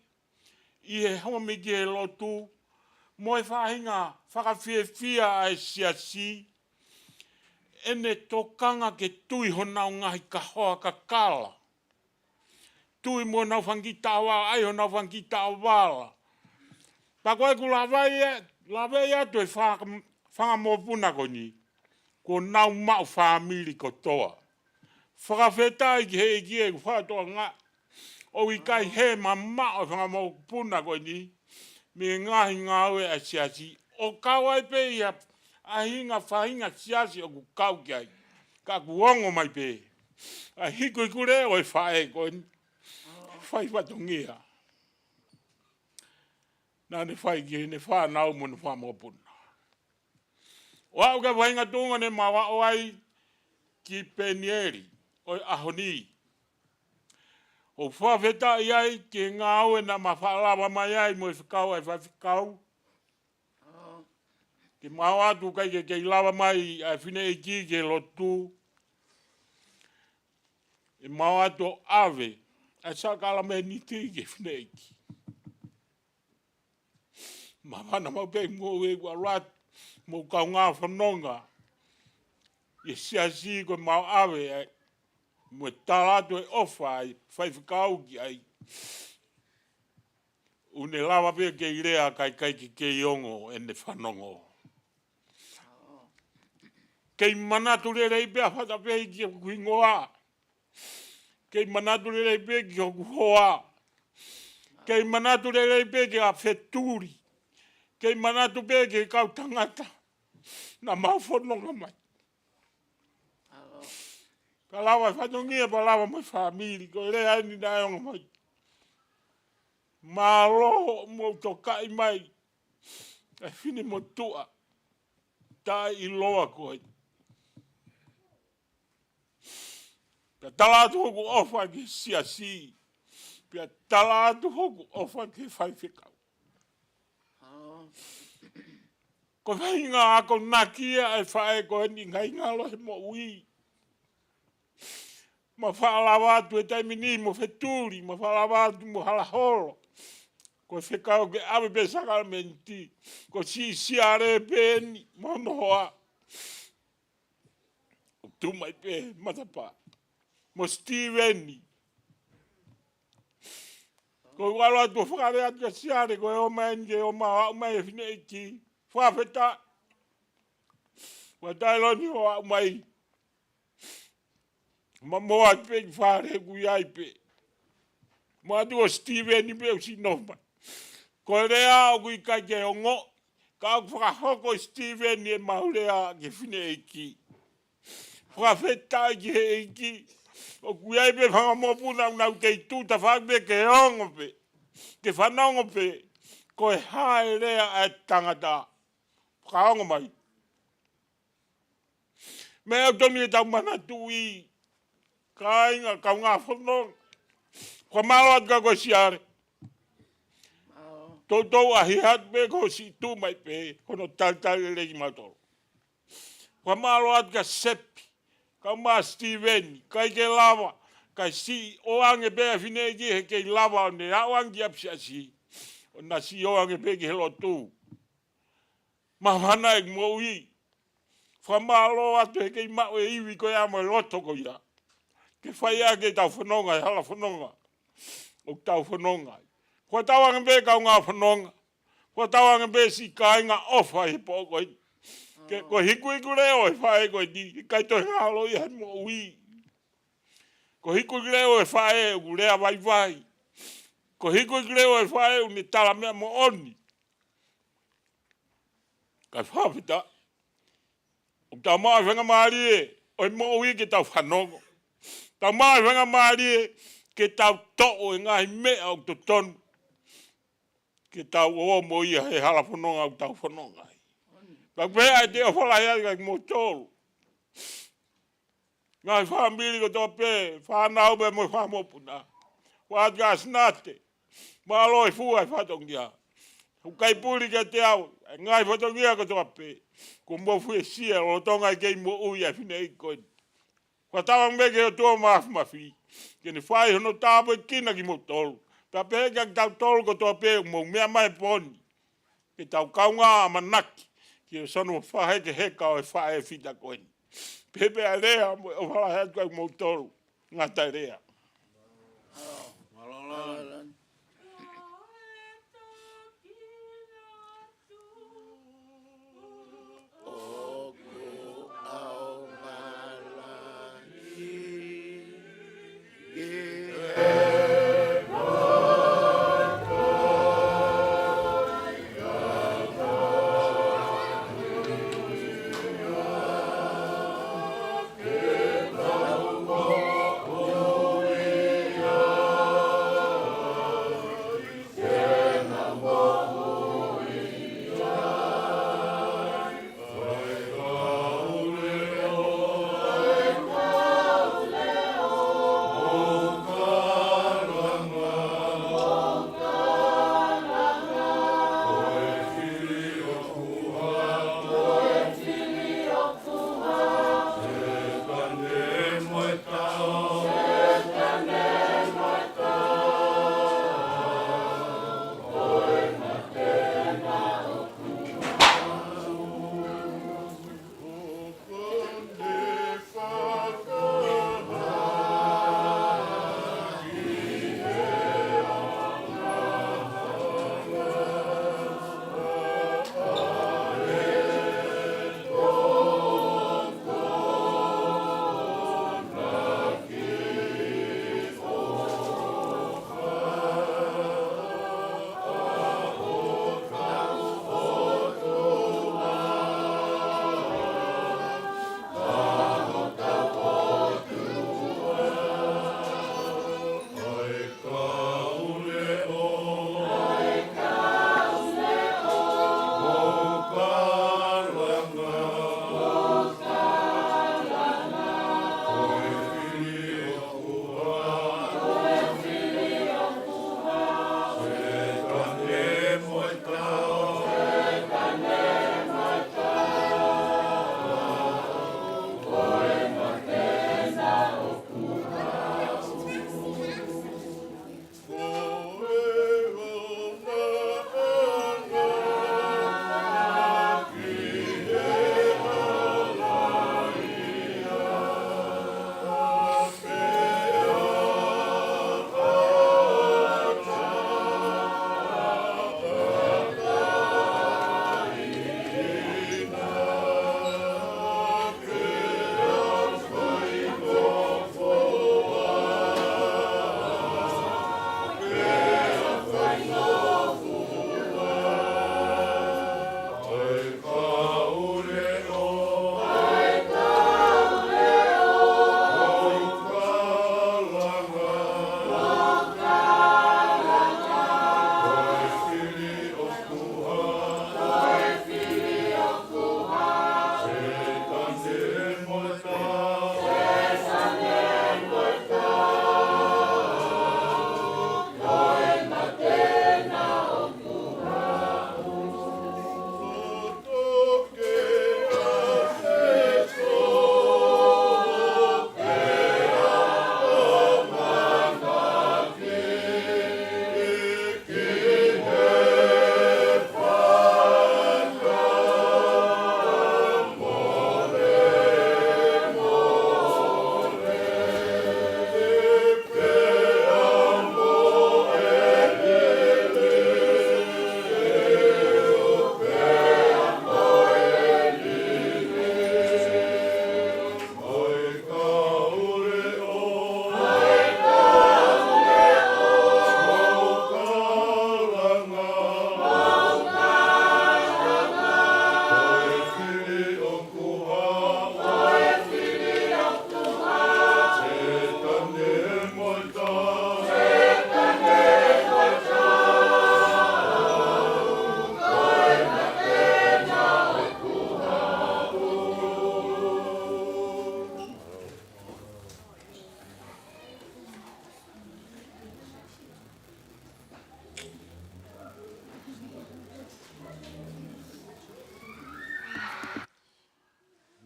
I he homi ki he lotu, mo e whahinga whakawhiawhia ai siasi, ene tokanga ke tui honau ngahi ka hoa ka kala. Tui mo nau whangita awa, ai ho nau whangita awala. Pa koe ku lawai atu e whanga mō puna ko ni, ko nau mau whamiri ko toa. Whakawhetai ki he ki e whatoa ngā, o I kai he mamma o whanga mō puna ko ni, me ngahi ngāwe a siasi, o kawai pe ia a hinga whahinga siasi o ku kau ki ai. Ka ku ongo mai pe. A hiku I kure o e whae koe. Whai watungia. Nā ne whai ki ne whanau mo ne whamopuna. O au ka wahinga tunga ne mawa o ai ki Penieri, o ahoni. O whawheta I ai ki ngā ue na mawhalawa mai ai mo e whikau ai whawhikau. Ke mau atu kai ke lawa mai a whine e ki ke lotu. E mau atu ave, a sakala me niti ke whine e ki. Ma mana mau pe mo e kua rat, mo kau ngā whanonga. E siasi ko mau ave, mo talatu e ofa ai, whaiwhikau ki ai. Une lawa pe ke irea kai ki ke iongo e ne whanongo. Kei manatu le rei pea whata pei ki o kuingoa. Kei manatu le rei pea ki o kuhoa. Kei manatu le rei pea ki a wheturi. Kei manatu pea ki kau tangata. Na mawhanonga mai. Palawa whatongia palawa mai whamiri. Ko rea ni naionga mai. Māroho mo tokai mai. E whini mo tua. Tai i loa koe. Pia talatu hoku ofa ki siasi. Pia talatu hoku ofa ki whaiwhikau. Ko whainga ako nakia e whae koe ni ngai ngalo he mo ui. Ma whaalawatu e taimini mo wheturi. Ma whaalawatu mo halahoro. Ko whekau ke awe pe sakaramenti. Ko si siare peni mono hoa. O tumai pe matapa. Mo Steveni. Ko walo atu whakare atu ka siare ko e o mai nge o maa o mai e whine eki. Whawheta. Watailoni hoa o mai. Ma moa pe ki whare kui ai pe. Ma atu o Steveni pe o si nofma. Ko rea o kui kai ke ongo. Ka au whakahoko Steveni e maurea ke whine eki. Whawheta ki he eki. O kui ai pe whangamopuna unau kei tūta whakpe ke ongo pe. Ke whanongo pe. Ko e hae rea e tangata. Whakaongo mai. Me au toni e tau mana tui. Ka inga kau ngā whanong. Ko malo atu ka koe siare. Tōtou ahi hatu pe ko si tū mai pe. Kono tautau e reki mautoro. Ko malo atu ka sepi. Kau maa Steveni. Kai ke lava. Kai si oange pe a whine ki he kei lava o ne awangi apsiasi. O na si oange pe ki helo tū. Ma hana e mo ui. Whamalo atu he kei mau e iwi koe amo e loto ko ia. Ke whai a ke tau whanonga e hala whanonga. O tau whanonga. Kua tau ange pe kau ngā whanonga. Kua tau ange pe si kāinga ofa he po koe. Ko hiku reo e whae koe ni. Kai toi ngālo i he mo ui. Ko hiku reo e whae u rea vai vai. Ko hiku reo e whae u ni tala mea mo oni. Kai whawhita. O tau maa whenga maari e. O mo ui ke tau whanongo. Tau maa whenga maari e. Ke tau to'o e ngahi mea o to tonu. Ke tau o mo ia he hala whanonga o tau whanonga. Ka pēa e te o whalai ai kai mo tōru. Ngai whamiri ko tō pē, whanau pe mo whamopuna. Wāt kā snate, māloi fua e whatongia. Hukai puri ke te au, ngai whatongia ko tō pē. Ko mo fue sia, o tonga i kei mo ui a whine i koe. Whatawang me ke o tō mafi. Kene whai hono tāpo i kina ki mo tōru. Ta pē kia tau tōru ko tō pē, mo mea mai poni. Ke tau kaunga a manaki. Ki o sanu whahe ke heka o e whae whita koe. Pepe a rea o whala hea koe mo toru. Ngā tai rea.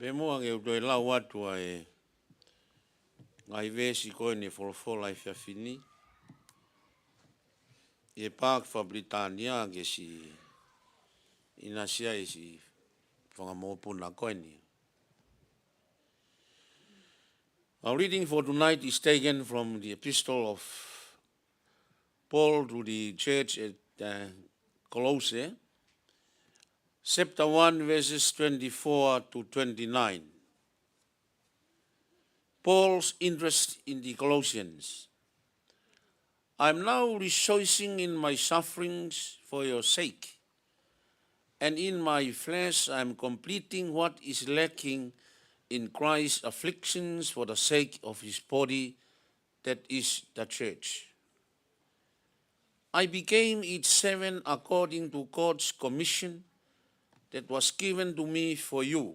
Me moa nge utoi lau atua e ngai vesi koe ne folofola i whiawhini. E Park for Britannia ge si ina sia i si whangamopuna koe ni. Our reading for tonight is taken from the epistle of Paul to the church at Colossae, chapter 1, verses 24 to 29. Paul's interest in the Colossians. I am now rejoicing in my sufferings for your sake, and in my flesh I am completing what is lacking in Christ's afflictions for the sake of his body, that is the church. I became its servant according to God's commission that was given to me for you,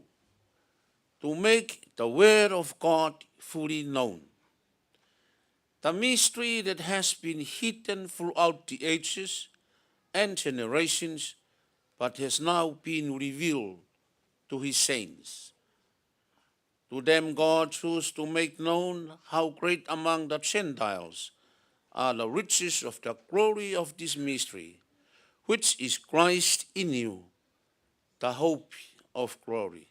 to make the word of God fully known. The mystery that has been hidden throughout the ages and generations, but has now been revealed to his saints. To them God chose to make known how great among the Gentiles are the riches of the glory of this mystery, which is Christ in you, the hope of glory.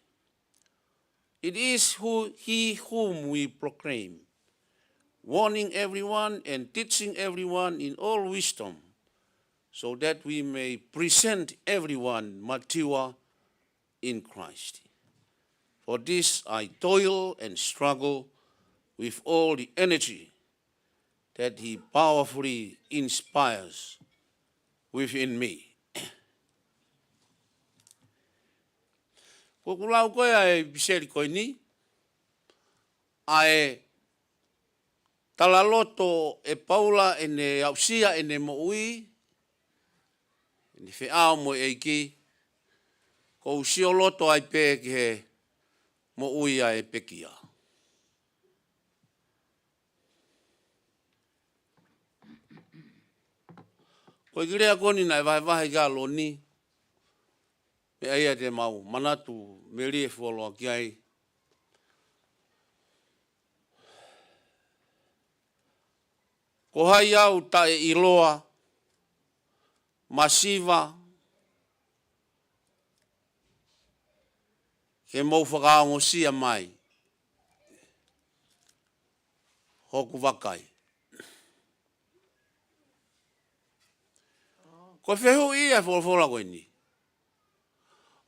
It is he whom we proclaim, warning everyone and teaching everyone in all wisdom, so that we may present everyone mature in Christ. For this I toil and struggle with all the energy that he powerfully inspires within me. Ko kulau koe ai biseri koe ni, ai talaloto e paula e ne ausia e ne moui, e ne whiao mo e ki, ko usio loto ai pē ki he moui ai pekia. Koe kirea koni nai vahe kia lo ni, me aia te mau manatu me rie fuoloa ki ai. Ko hai au ta e iloa, masiva, ke mau whakaongo sia mai, hoku wakai. Ko whehu ia wholofola koe ni.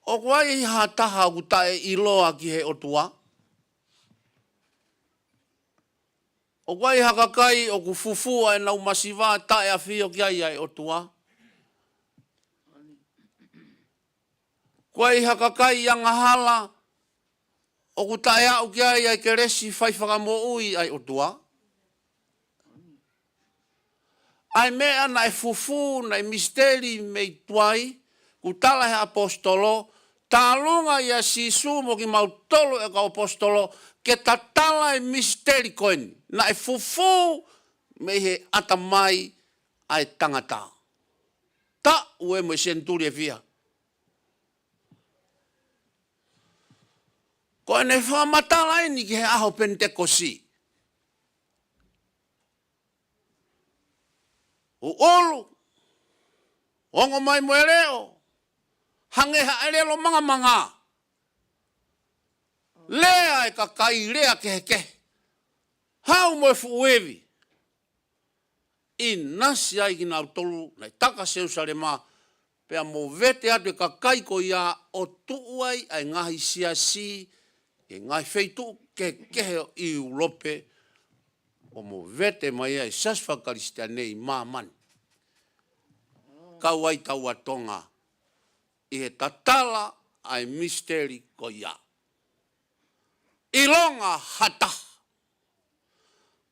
O kwa i hataha ku ta e iloa ki he otua. O kwa i hakakai o ku fufua e nau masiva ta e a whio ki ai ai otua. Kwa i hakakai i angahala o ku ta e au ki ai ai ke resi whaiwhaka mo ui ai otua. Ai mea na e fufu, na e misteri mei tuai, ku tala he apostolo, tā lunga ia sisu mo ki mau tolu e ka apostolo, ke ta tala e misteri koen, na e fufu mei he atamai ai tangata. Ta ue mo senturi e fia. Ko ene whamatala ni ki he aho Pentekosi. O olu, ongo mai mo ereo, hange ha erelo manga. Lea e kakai, lea keheke. Hau mo e fuevi. I nasi ai ki nau tolu, nei taka Jerusalema, pea mo vete atu e kakai ko ia o tuuai ai ngahi siasi, e ngahi feitu kehe i ulope, o mo vete mai ai sasfa karistia nei mamani. Kau ai tau atonga, i he tatala ai misteri ko ia. Ilonga hata.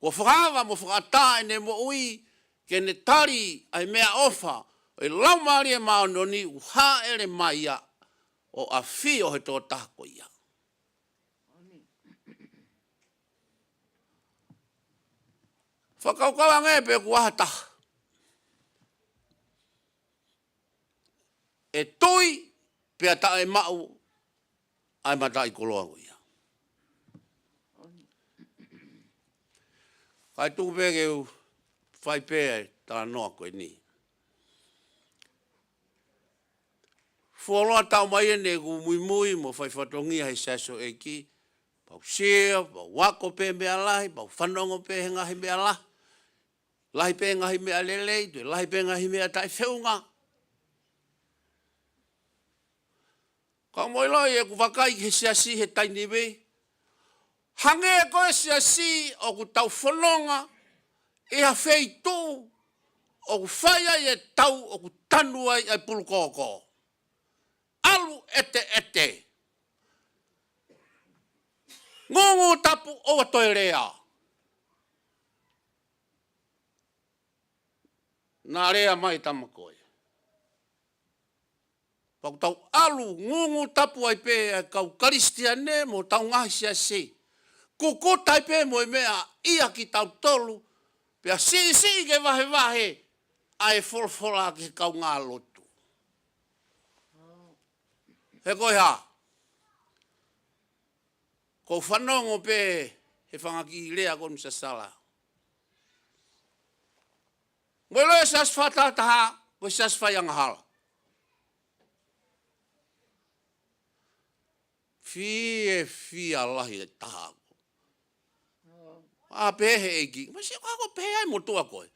Ko whakawa mo whakata e ne mo ui, ke ne tari ai mea ofa, e lau maari e maononi, uha ere mai ia, o a whio he tō tako ia. Whakaukawa ngepe ku ahata. E tui, pia ta e mau, ai mata i koloa ko ia. Kai tu pege u fai pe ta no ko ni. Foloa tau mai ne gu mui mo fai fatongi hai saso eki. Pau sia, pau wako pe me alahi, pau whanongo pe ngahi me alahi. Lahi pe ngahi me alelei, tu lahi pe ngahi me atai whiunga. Ka moi loi e ku wakai he siasi he taini wei. Hange e koe siasi o ku tau whanonga e ha whei tū o ku whaia e tau o ku tanu ai ai pulukoko. Alu ete. Ngongo tapu o atoe rea. Nā rea mai tamakoe. Pau tau alu ngongo tapu ai pe kau karistiane mo tau ngahi siasi. Ko tai pe mo mea ia ki tau tolu. Pea si ke vahe ai folfola ki kau ngā lotu. He koe ha. Ko whanongo pe he whangaki lea konu sa sala. Ngoi loe sas whatataha, koe sas whaiangahala. Fia lahi e taha. Pehe eki. Ma si kako pehe ai motua koe.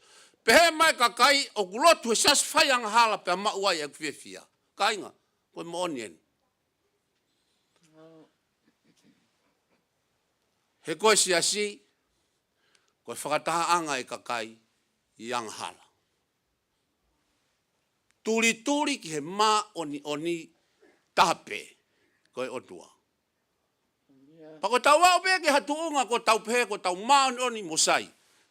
Pehe mai kakai o kulotu e sas whaiangahala pe mauai e fia. Kainga, koe moonien. He koe siasi, koe whakataha anga e kakai i anghala. Turi ki he mā oni tape, koe otua. Pako tau wau pe ke hatu unga ko tau pe ko tau mā oni mosai.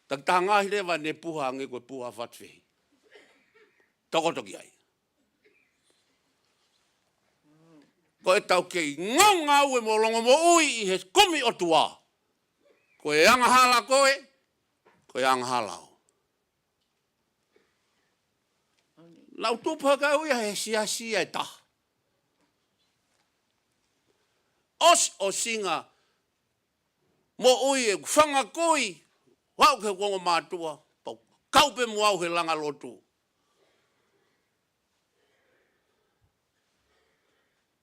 Tak taha ngahi lewa ne puha nge koe puha whatwhi. Tokotoki ai. Koe tau kei ngonga ue mo longo mo ui i he komi otua. Koe angahala koe angahala o. Lau tupa ka ui he siasi e taha. O singa mo ui e whanga koi wau ke kongo mātua pau kaupe mo au he langa lotu.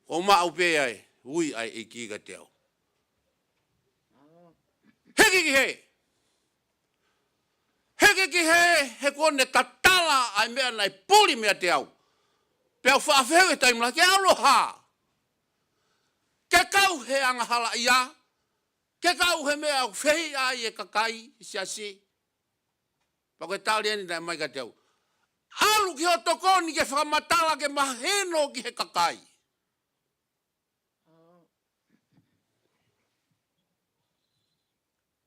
O mau pe ai ui ai e kiga te au. Heki ki he kone tatala ai mea nai puli mea te au. Pea whaafehu e taimla ke aloha. Ke kau he angahala ia. Ke kau he mea au whehi ai e kakai siasi. Pako e tauri eni nai mai ka te au. Alu ki ho tokoni ke whakamatala ke maheno ki he kakai.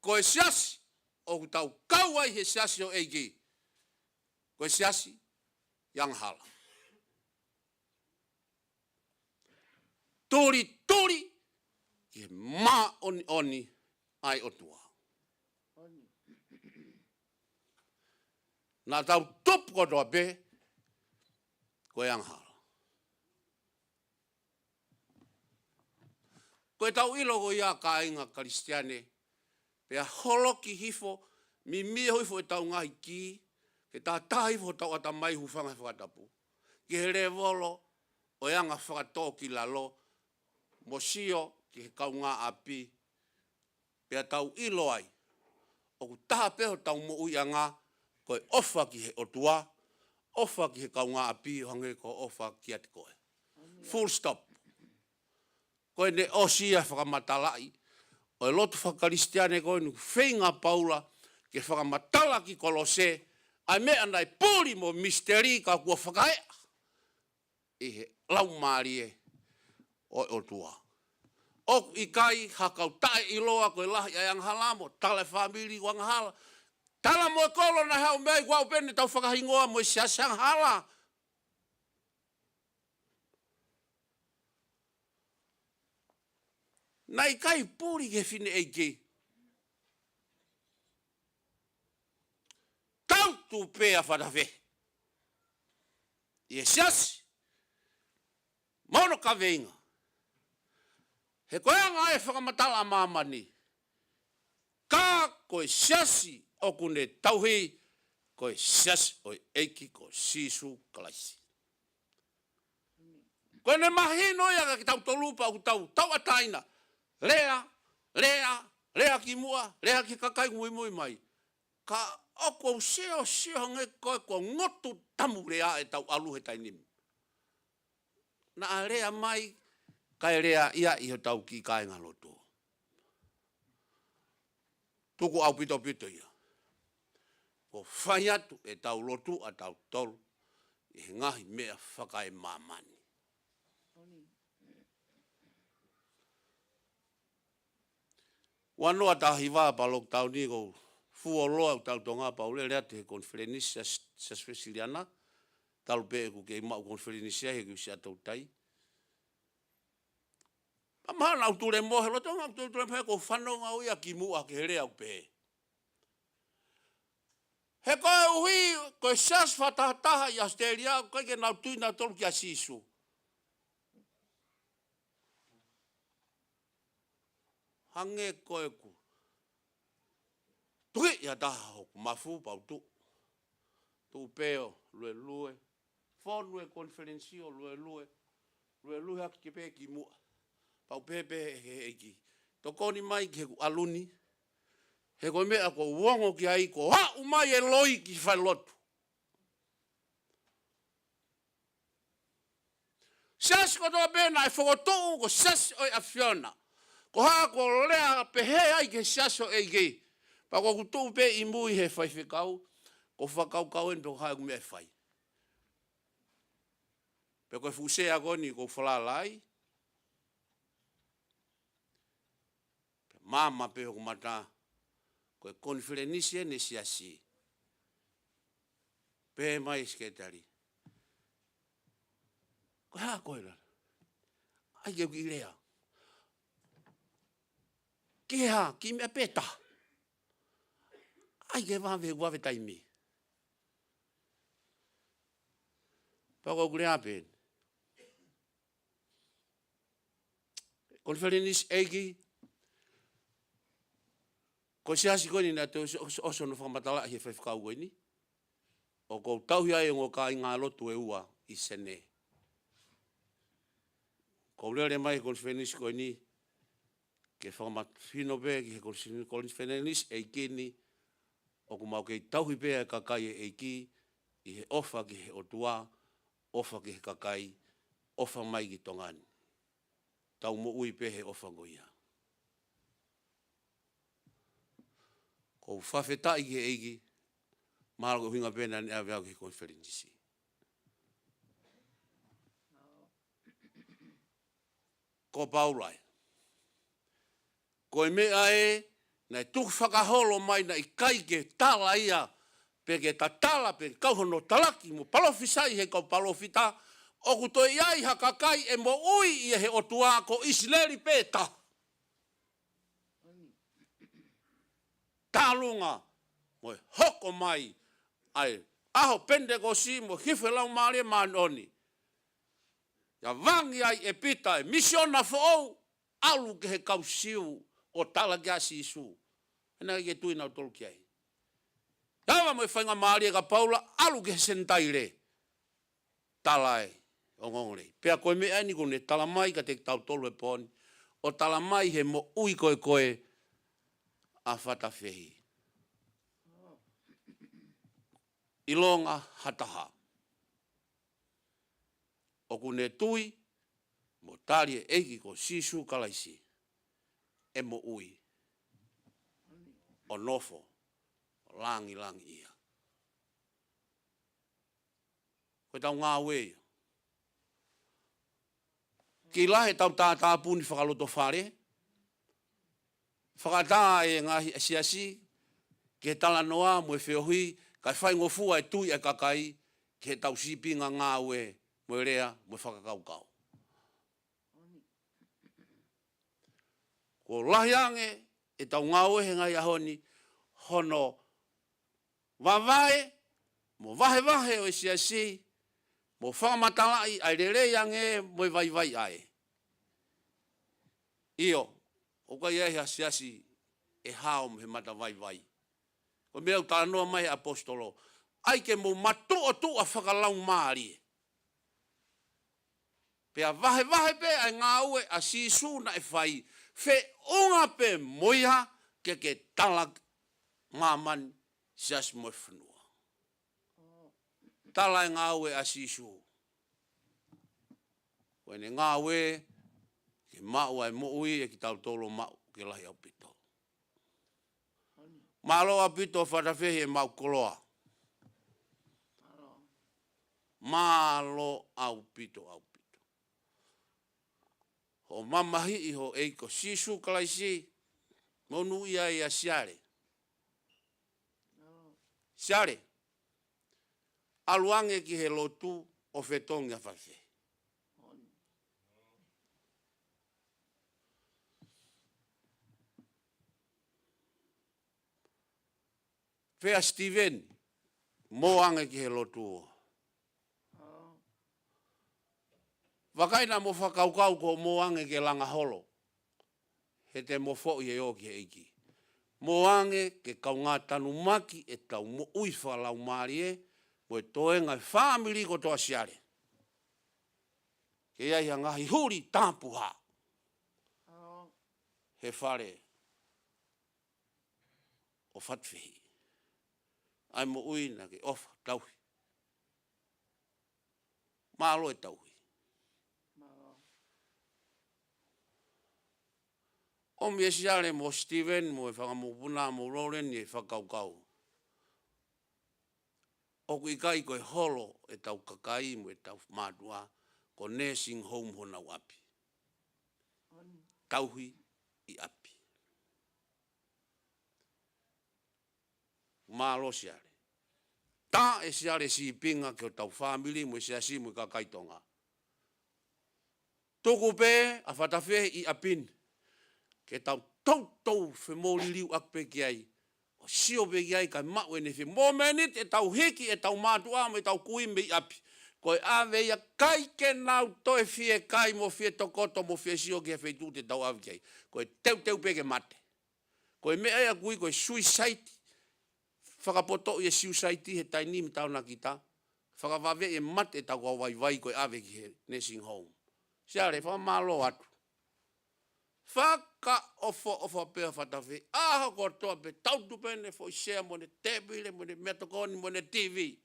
Koe siasi, o tau kau ai he siasi o eiki. Koe siasi, yang hala. Tori, i he mā oni ai otua. Nā tau tupu kotoa pe, koe yang hala. Koe tau ilo ko ia ka inga karistiane, pea holoki hifo, mi hifo e tau ngahi ki, ke tā hifo tau ata mai hufanga whakatapu. Ki he re volo, o ianga whakatō ki lalo, mo sio ki he kau ngā api, pea tau ilo ai, o ku taha peho tau mo ui anga, koe ofa ki he otua, ofa ki he kau ngā api, hange ko ofa ki ati koe. Full stop. Koe ne osia whakamatalai, o e lotu whakaristiane koe nuku whenga paula, ke whakamatala ki kolose, ai mea nai pūri mo misteri ka kua whakaea. I he laumārie o otua. O i kai hakau tae iloa koe lahi ai anghalamo, tale whamiri o anghala. Tala mo e kolo na hau mei guau pene tau whakahingoa mo i siasi anghala. Nai kai pūri ke whine eiki. Tau tu pēa whatawe. I e siasi. Mono ka veinga. He koeanga e whakamatala mamani. Ka koe siasi o kune tauhi ko sias o eiki ko sisu kalaisi. Ko ne mahino ya ki tau tolupa o tau ataina. Lea ki mua, lea ki kakai mui mai. Ka oko seo nge ko ngotu tamu lea e tau alu he tainim. Na lea mai kai lea ia i ho tau ki kai ngaloto. Tuku au pito ia. Ko whai atu e tau lotu a tau tolu i he ngahi mea whakai mamani. Wanoa tahi wā palok tau ni ko fuo loa tau tonga pa ule lea te konferenisia sa spesiliana. Tau pe ku ke mau konferenisia he ku si atau tai. Pamahan au ture mohe lo tonga au ture mohe ko whanonga ui a ki mua ke here au pe. He koe uhi koe sas whatataha i Australia koe ke nau tui nau tolu ki a sisu. Hange koe ku. Tuki ia taha hoku mafu pau tu. Tu peo lue. Fonu e konferensio lue haki ke pe ki mua. Pau pepe he eki. Tokoni mai ki he ku aluni. He koe mea ko uongo ki ai ko ha umai e loi ki whai lotu. Sias ko toa pena e whakotou ko sias oi a Fiona. Ko haa ko lea pehe ai ke sias o eiki. Pa ko kutou pe i mui he whai whikau. Ko whakau en pe ko haa kumea e whai. Pe koe fusea koni ko whalalai. Pe mama pe ko mata. Koe konferenisia ne siasi. Pe mai sketari. Ko haa koe la. Ai keu ki lea. Ki haa, ki mea peta. Ai ke wawe taimi. Pako kulea pen. Konferenis eiki. Ko siasi koni na te oso no whamatala he whaiwhakau koini. O kou tauhia e ngō ka inga lotu e ua i sene. Ko lere mai konferenis koini. Ke whakamat whino pe ki he konferenis eiki ni. O kumau kei tauhi pe e kakai e eiki. I he ofa ki he otua. Ofa ki he kakai. Ofa mai ki tongani. Tau mo ui pe he ofa ngoia. Ko whawheta i ke eiki, mahalo ko hinga pēna ni aweau ki konferenisi. Ko paurai. Ko e mea e, na e tuk whakaholo mai na i kai ke tala ia, pe ke ta tala pe kauhono talaki, mo palofisai he kau palofita, o kuto iai hakakai e mo ui i he otua ko Israeli pēta. Talunga, mo hoko mai, ai aho pentekosi mo hifelau maare manoni. Ya vangi ai e pita e misiona fo'ou, alu ke he kausiu o tala kia sisu. Hena ke tui nau tolu kiai. Tawa mo e whainga maare ka paula, alu ke he sentaire. Talae, o ngongre. Pea koe mea ni kone tala mai ka te tau tolu e poni. O tala mai he mo ui koe a whata whehi. Ilonga hataha. O kune tui, mo tari e eiki ko sisu kalaisi. E mo ui. O nofo. O langi ia. Koe tau ngā wei. Ki lahe tau tā puni whakaloto whare. Whakatā e ngahi asiasi, ke tala noa mo e whiohui, kai whai ngofua e tui e kakai, ke tau sipinga ngā ue, mo e rea, mo e whakakaukau. Ko lahiange, e tau ngā ue he ngai ahoni, hono wawae, mo wahe o e siasi, mo whakamatalai, ai rereiange, mo e vai ai. Io, o kai e asiasi e hao he mata vai. O mea uta anoa mai apostolo. Ai ke mo matu o tu a whakalau maari. Pea vahe pe ai ngā ue a sisu na e whai. Fe unga pe moiha ke talak mamani sias mo whanua. Tala e ngā ue a sisu. Wene ngā ue ke mau ai mo ui e ki tau tolo mau ke lahi au pito. Malo a pito whatawhehi e mau koloa. Malo au pito. Ho mamahi i ho eiko sisu kalaisi. Monu ia ia siare. Siare. Aluange ki he lotu o whetongi a whawhe. Whea Steven, moange ki he lotu o. Wakaina mo whakaukau ko moange ke langa holo. He te mo fo i e o ki he iki. Moange ke kaunga tanu maki e tau mo ui whalau maari e, mo e toenga whamiri ko toa siare. Ke iai ngahi huri tāpuha. He whare o whatwhihi. Ai mo ui na ke ofa tauhi. Malo e tauhi. O mi e siare mo Steven, mo e whakamupuna, mo Roland, e whakaukau. O ku ikai ko e holo e tau kakai, mo e tau mātua, ko nursing home hona api. Tauhi i api. Malo siare. Ta e siare si pinga ke o tau family, mo e siasi mo i kakaitonga. Tuku pe, a whatawhe i apin. Ke tau tau whemori liu akpe ki ai. O sio pe ki ai kai mau e ne whi. Mo menit e tau hiki e tau mātua me tau kui me i api. Ko e ave ia kai ke nau toe fie kai mo fie tokoto mo fie sio ki e wheitu te tau avi kai. Ko e teu pe ke mate. Ko e mea ia kui ko e suicide. Whakapoto i e suicide he taini mi tau na kita. Whakawave e mate e tau kawai vai ko e ave ki he nursing home. Siare, whamalo atu. Whaka ofo pēha whatawhi. Aha ko toa pe tautu pene fo i share mo ne tebile, mo ne metokoni, mo ne TV.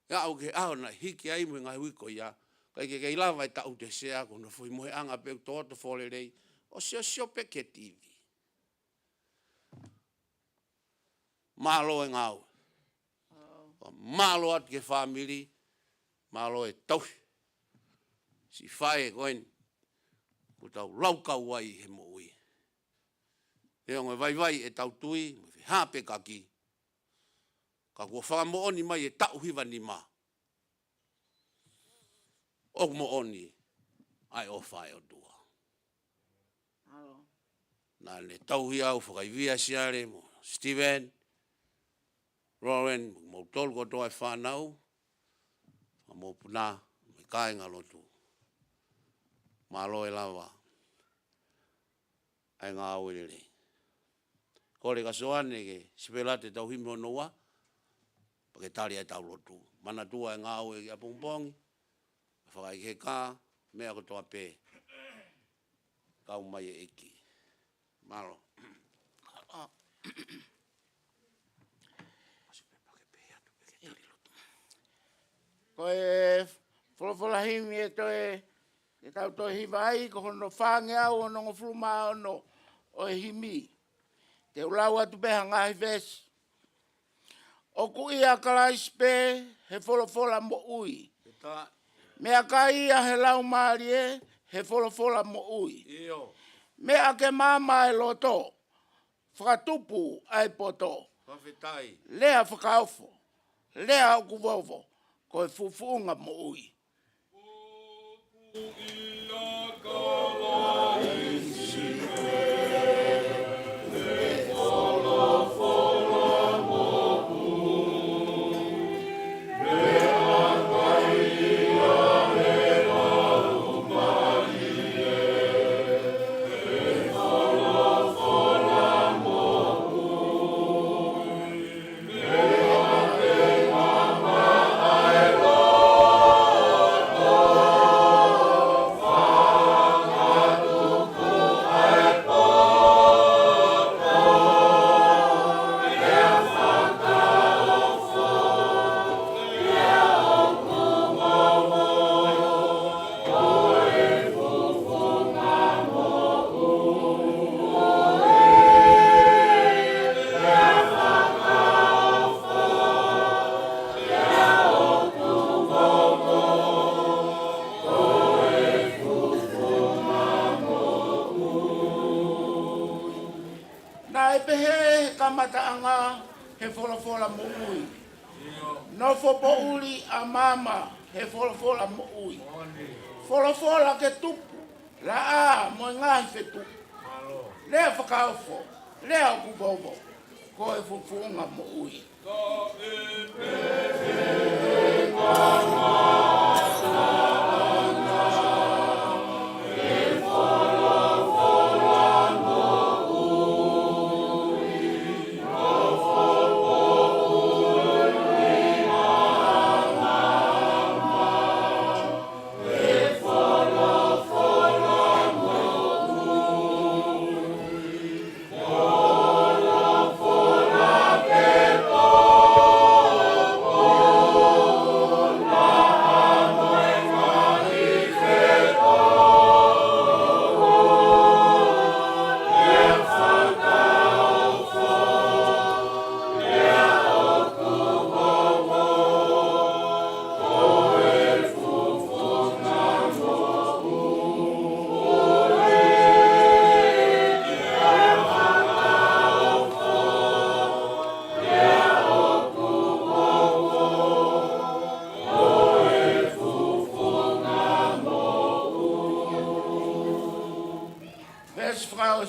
Ia au ke aho na hiki ai mo ngai wiko ia. Kai ke kei lawa i tau te share ko na fui mohe anga pe toa fole rei. O sio pe ke TV. Malo e ngau. Malo at ke family. Malo e tauhi. Si whae koen, ko tau laukau wai he mo ui. E onge vai e tau tui, mo fi hape kaki. Ka kua whamo oni mai e tau hiwa ni ma. O mo oni, ai o whae o tua. Nā ne tau hi au whakaivia siare, mo Steven, Rowan, mo tolu ko toa e whanau, mo puna, me kāinga lotu. Malo e lava. Ai ngā uirere. Kore ka soane ke sipelate tau himo noa. Pake tari ai tau lotu. Mana tua e ngā ue ki a pongpongi. Whakai ke kā. Mea ko toa pē. Kau mai e eki. Malo. Ko e wholofola himi e toe. E tau toi hiwa ai, ko hono whange au, hono ngofluma ono o e himi. Te ulau atu peha ngahi vesi. O ku ia kalais pe, he wholofola mo ui. Mea ka ia he lau maari e, he wholofola mo ui. Mea ke mama e loto, whakatupu ai poto. Lea whakaofo, lea au kuvovo, ko e fufunga mo ui. Mo mata anga he fola mo ui. No fopo uli a mama he fola mo ui. Fola ke tupu la a mo ngai fe tupu. Lea whakaofo, lea kubobo, ko e fufunga mo ui.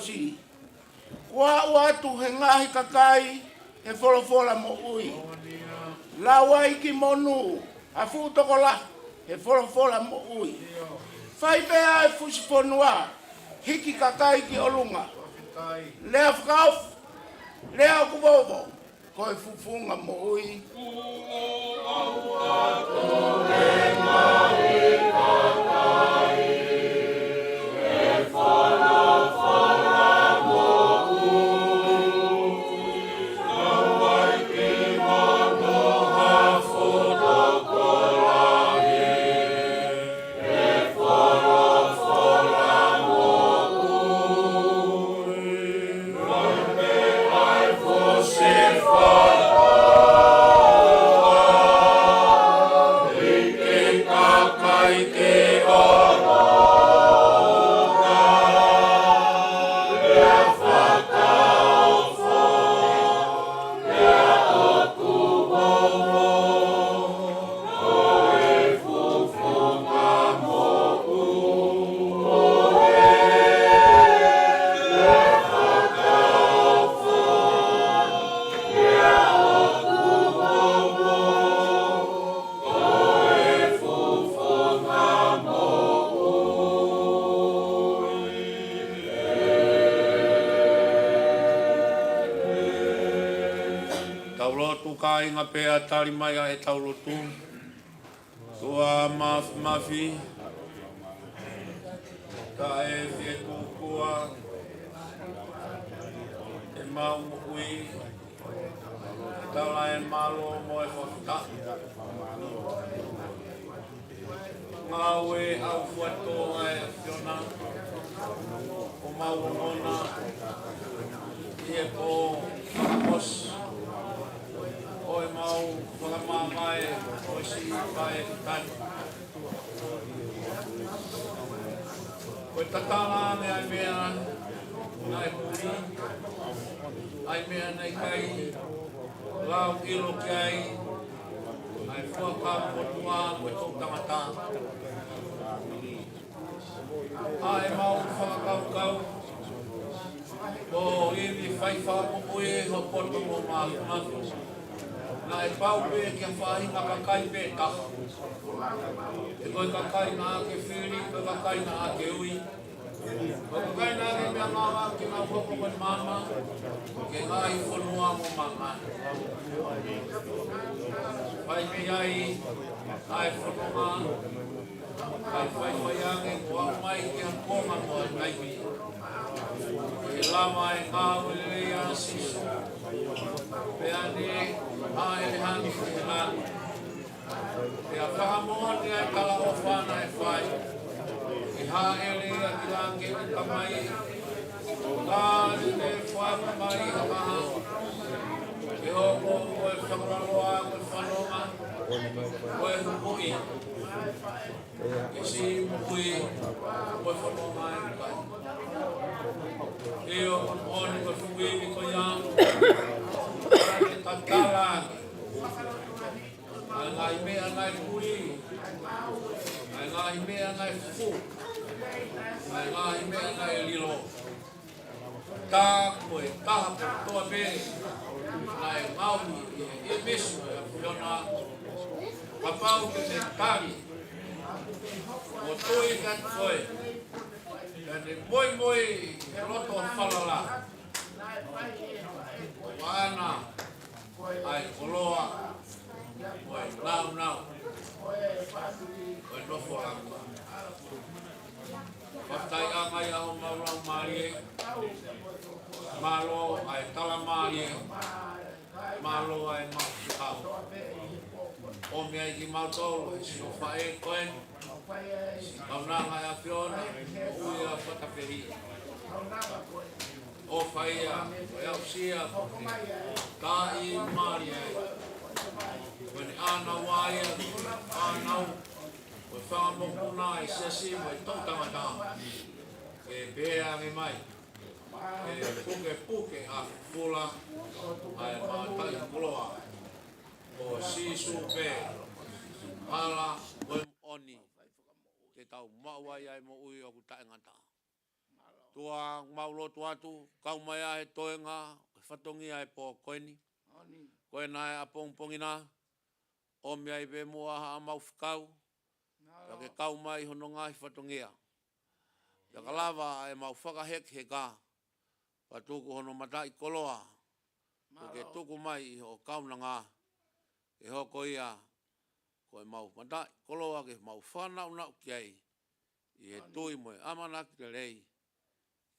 Si. Kua watu he ngahi kakai he fola mo ui. La wai ki monu a futokola he fola mo ui. Fai bea e fusifonua hiki kakai ki olunga. Lea whakauf, lea kubobo ko e fufunga mo ui. Taulotu ka inga pea tari mai a e taulotu. Tua mafi. Ka e fie kukua. E mau ui. Tala e malo mo e fota. Ngau e au fuato e fiona. O mau nona. Ie po mos. Oi mau whakamamae, oi si kai tai. Oi tatala me ai mea nai puri, ai mea nei kai, lau ilo kai, ai whaka potua koe tō tangata. Ai mau whakakaukau, ko iwi whaiwha mopue ho poto mo mahu. Na e pau pe ki a whahinga kakai pe taha. E koe kakai na ake whiri, koe kakai na ake ui. Koe kakai na ake mea ngawa ki ngā whoko koe mama, ke ngai whanua mo mama. Whai me ai, ai whanua, ai whai whai ange, kua mai ki a konga mo e naiwi. Ke lama e ngā ulea sisu. Pea ne, ai le hangi ki ngā. Pea whakamoni ai kala o whana e whai. I ha elea ki lange o kamai. Kāre ne whai kamai ha maha. Ke hoko koe whakaraloa koe whanonga. Koe hupui. Ke si hupui koe whanonga e kai. Eo, oni koe hupui koe iau. ngahi mea ngai pui, ai ngahi mea ngai fu, ai ngahi mea ngai lilo. Tā koe taha pe toa pe, nai ngauni e mesu e whiona, kapau ke te tari, o tui kat koe, ka te moi moi e roto whalala, Wana, ai koloa, oi nau nau, oi nofo aku. Patai angai aho maulau marie, malo ai tala marie, malo ai mausukau. Omi ai ki mautolo, si o whae koen, si kaunanga e a whiona, ui a whatapehi. O whaia, e au sia, ka i marie ai. Wene ana waia, anau, o whamokuna i sesi, o tautangata, e bea me mai, e puke a fula, ai mātai kuloa, o sisu pe, ala, o oni, te tau mauai ai mo ui o ku taengata. Tua maulotu atu, kaumai a he toenga, whatongi ai po koeni, koe nai a pongpongina, o mea i be mua ha mau whikau, ka ke kau mai hono ngai whatongia. Ka ka lava e mau whakahek he ka, pa tuku hono mata i koloa, ko ke tuku mai i ho kauna ngā, e hoko ia, ko e mau mata i koloa ke mau whanau nau ki ai, i he tui moe amanak te rei,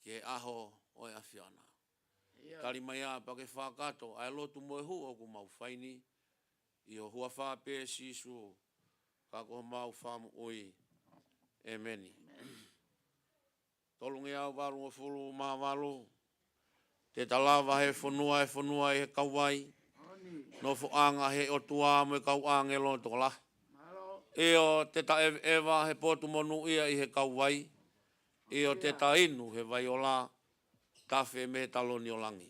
ke aho o e awhiana. Kari mai a pa ke whakato, ai lotu moe hu o ku mau whaini, i o hua whape sisu, ka ko mau whamu ui, e meni. Tolungi au waru o fulu maa walu, te talawa he whanua e he kauai, no fu anga he o tua mo e kau angelo tola. E o te ta ewa he potu monu ia i he kauai, e o te ta inu he vai ola, tawhe me taloni o langi.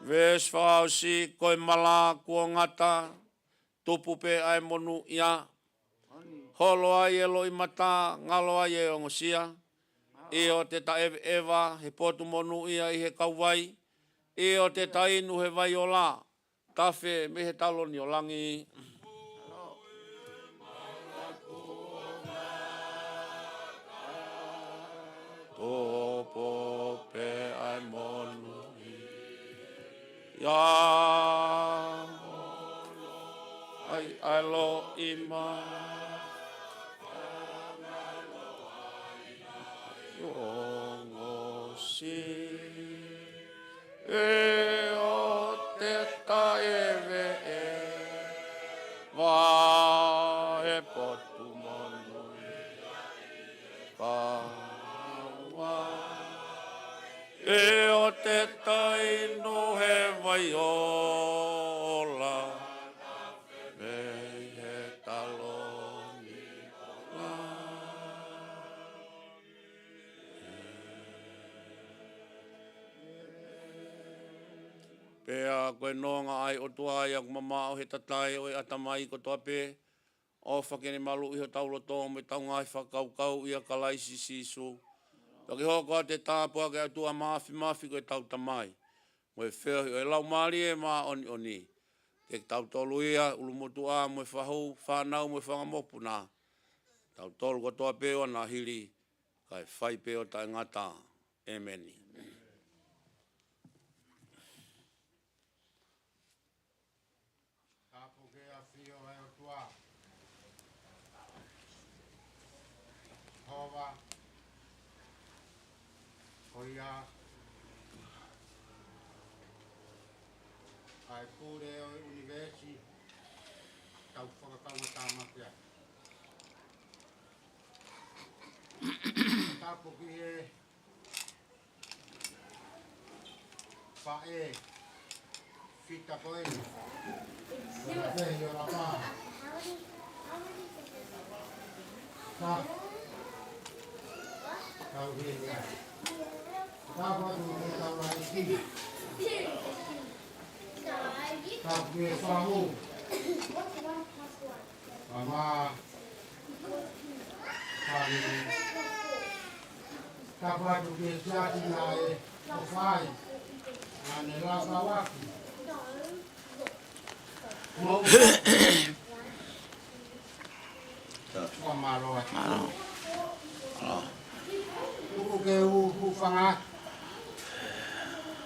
Ves whao si koe mala kua ngata, tupu pe ai monu ia, holo ai e loi mata, ngalo ai e ongosia, e o te ta ewa he potu monu ia i he kauai, e o te ta inu he vai o la, tawhe me he taloni o langi. Topo pe ai monu ia, ai lo ima, ongo si, e o te ta ewe e, va e potu monu kawa, e o te ta inu he vai ola, me he taloni la. Pea koe noanga ai o tua ai aku mama o he tatai o e atamai ko toa pe, o whakene malu iho taulo tō me tau ngai whakaukau ia kalaisi sisu. Toki hoko te tāpua ke atua mafi koe tau tamai. Moe wheo e lau maari e maa oni oni. Ke tau tolu ia ulumotu a moe whahou, whanau moe whangamopu nā. Tau tolu ko toa peo na hiri, kai whai peo tai ngata. Emeni. Fio e o tua. Hova. Koia. Ai pure o universi. Tau whakakaunga kia. Tapo ki e whae fita koe ora vehi ora pā tau hei ea tapo atu me tau lai ki tau ki e whahu mama tapo atu ki e tiati na e o whai ane laka waki. Mo Wa malo. Uku ke u whanga.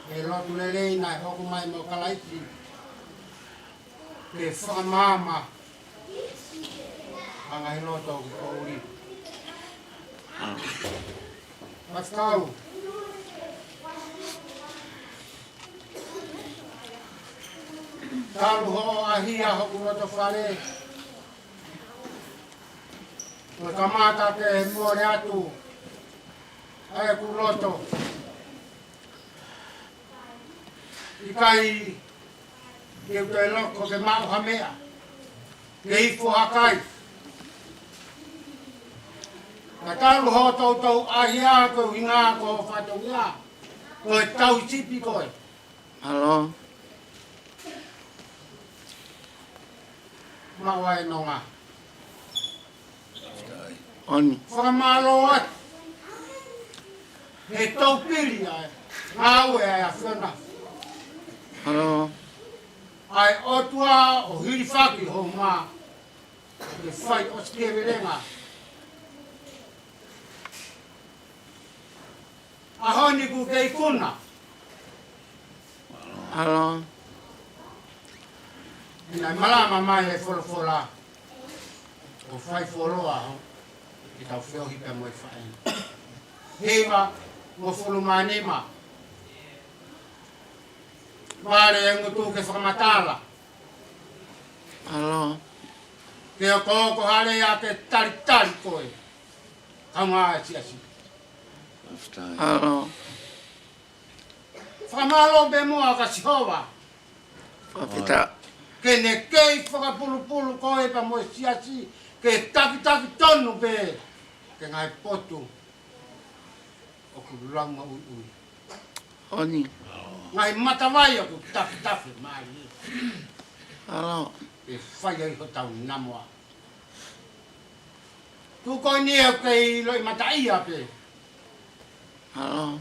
E lotu lelei nai hoku mai mo kalaiti. Ke whakamama. Anga he loto o uri. Maskau. Talu ho ahia hoku roto whare. O kamata te muore atu. Ai ku roto. I kai ke te loko ke mau hamea. Ke ifo hakai. Ka talu ho tau ahia ko hinga ko whatongia. Ko e tau sipi koe. Alo. Mawai nonga. Oni. Whakamalo at. He tau piri ai. Ngau e ai a whiona. Alo. Ai otua o hirifaki ho mā. Ke whai o skewerenga. Ahoni ku kei kuna. Alo. Ina malama mai e wholofola. O whai wholoa ho. I tau whio hipe mo e whae. Hewa mo wholomanema. Mare e ngutu ke whakamatala. Alo. Ke o koko hare a ke tari koe. Kaunga e siasi. Alo. Whamalo be mua ka sihowa. Whapita. Ke ne kei whakapulupulu koe pa mo e siasi. Ke taki tonu be. Ke ngai potu. O kululanga ui. Oni. Ngai matawai o ku taki mai. Alo. E whai ai ho tau namoa. Tu koe ni e kei loi matai a pe. Alo.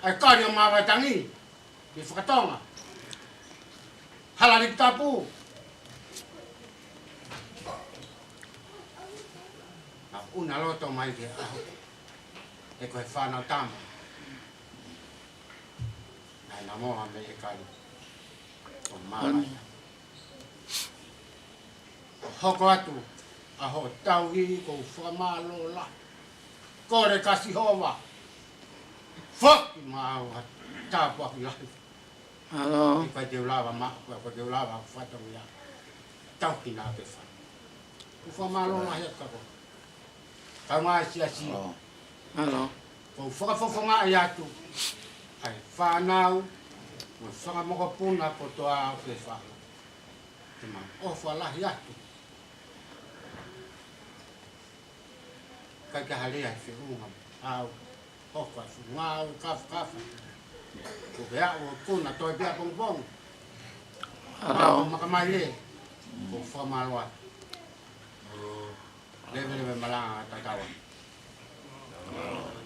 Ai kari o mawatangi. Ke whakatonga. Halari tapu. A una loto mai ke aho. E koe whanau tama. Nai na moha me e kari. O mawai. Hoko atu. Aho tauhi ko whamalo la. Kore kasi hoa. Whaki mau ha tāpua ki lahi. Alo. I kai te ulawa maa, ko te ulawa whatongi a. Tauki nā te wha. Ku whamalo lahi a kako. Kau ngā si. Alo. Ko whakafofonga i atu. Ai whanau. Mo whakamokopuna ko toa au te wha. Te ma ofa lahi atu. Kai ka halea i whiunga. Au. Hoka ngau kafa. Ko bea o kuna toi bea bongbong. Alo. Makamai le. Ko whamaloa. Leve malanga tatawa.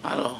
Alo.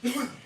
Thank you.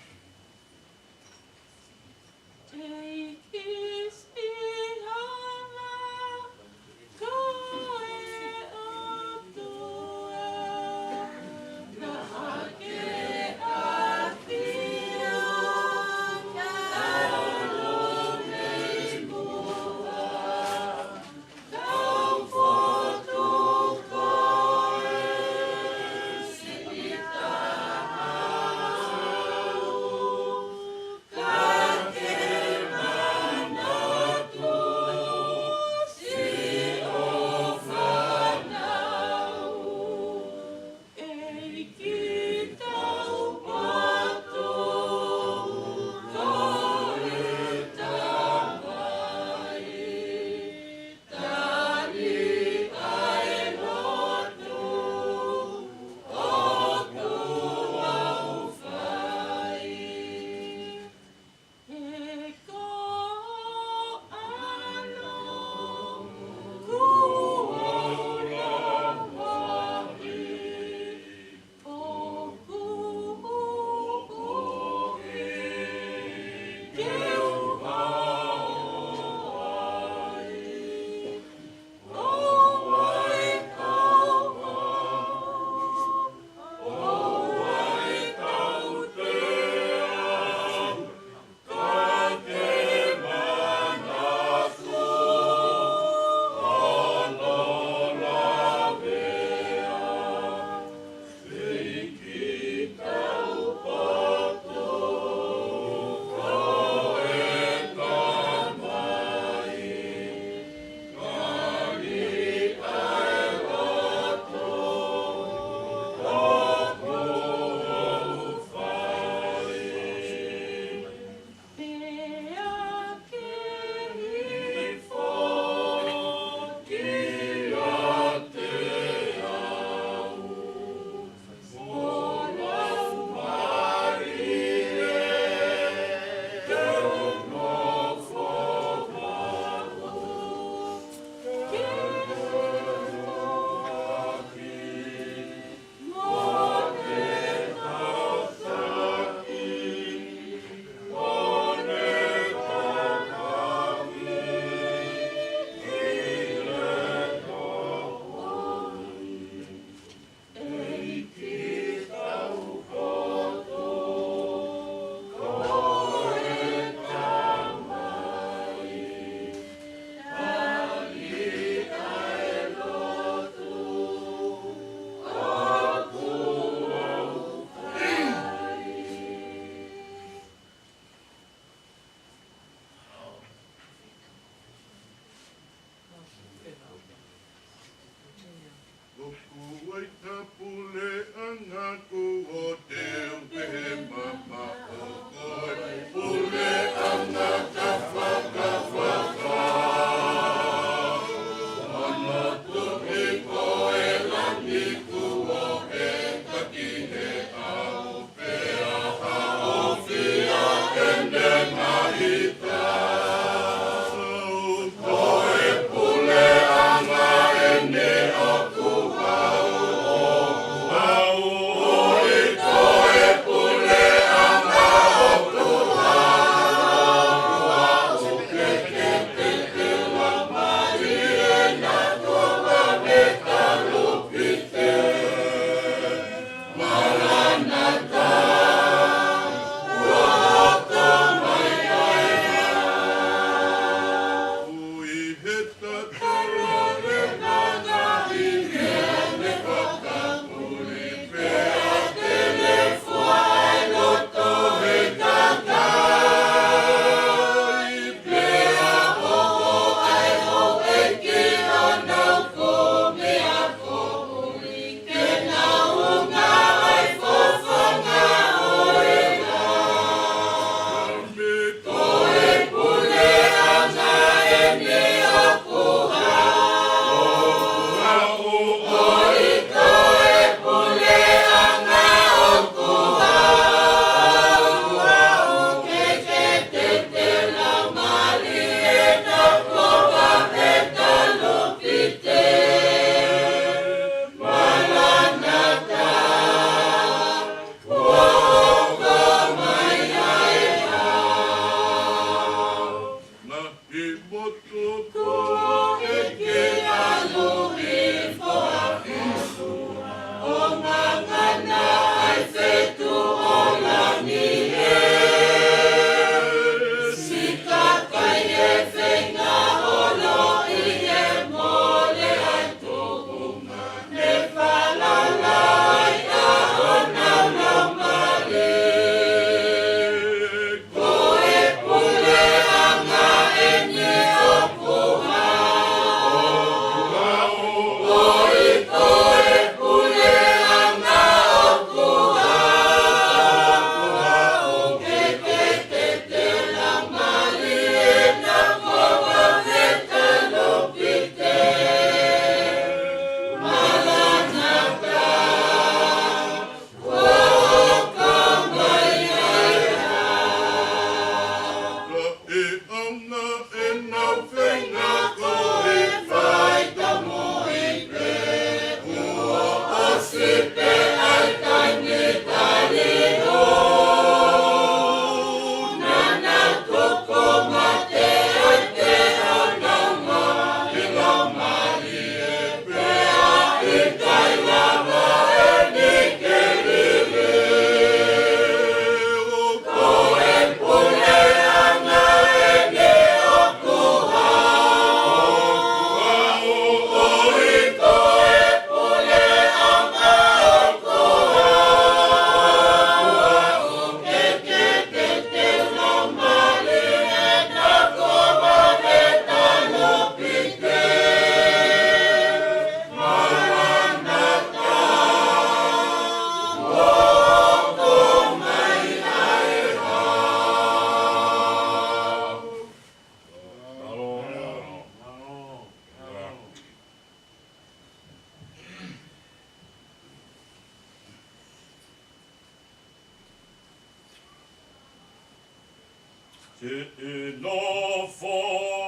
Fono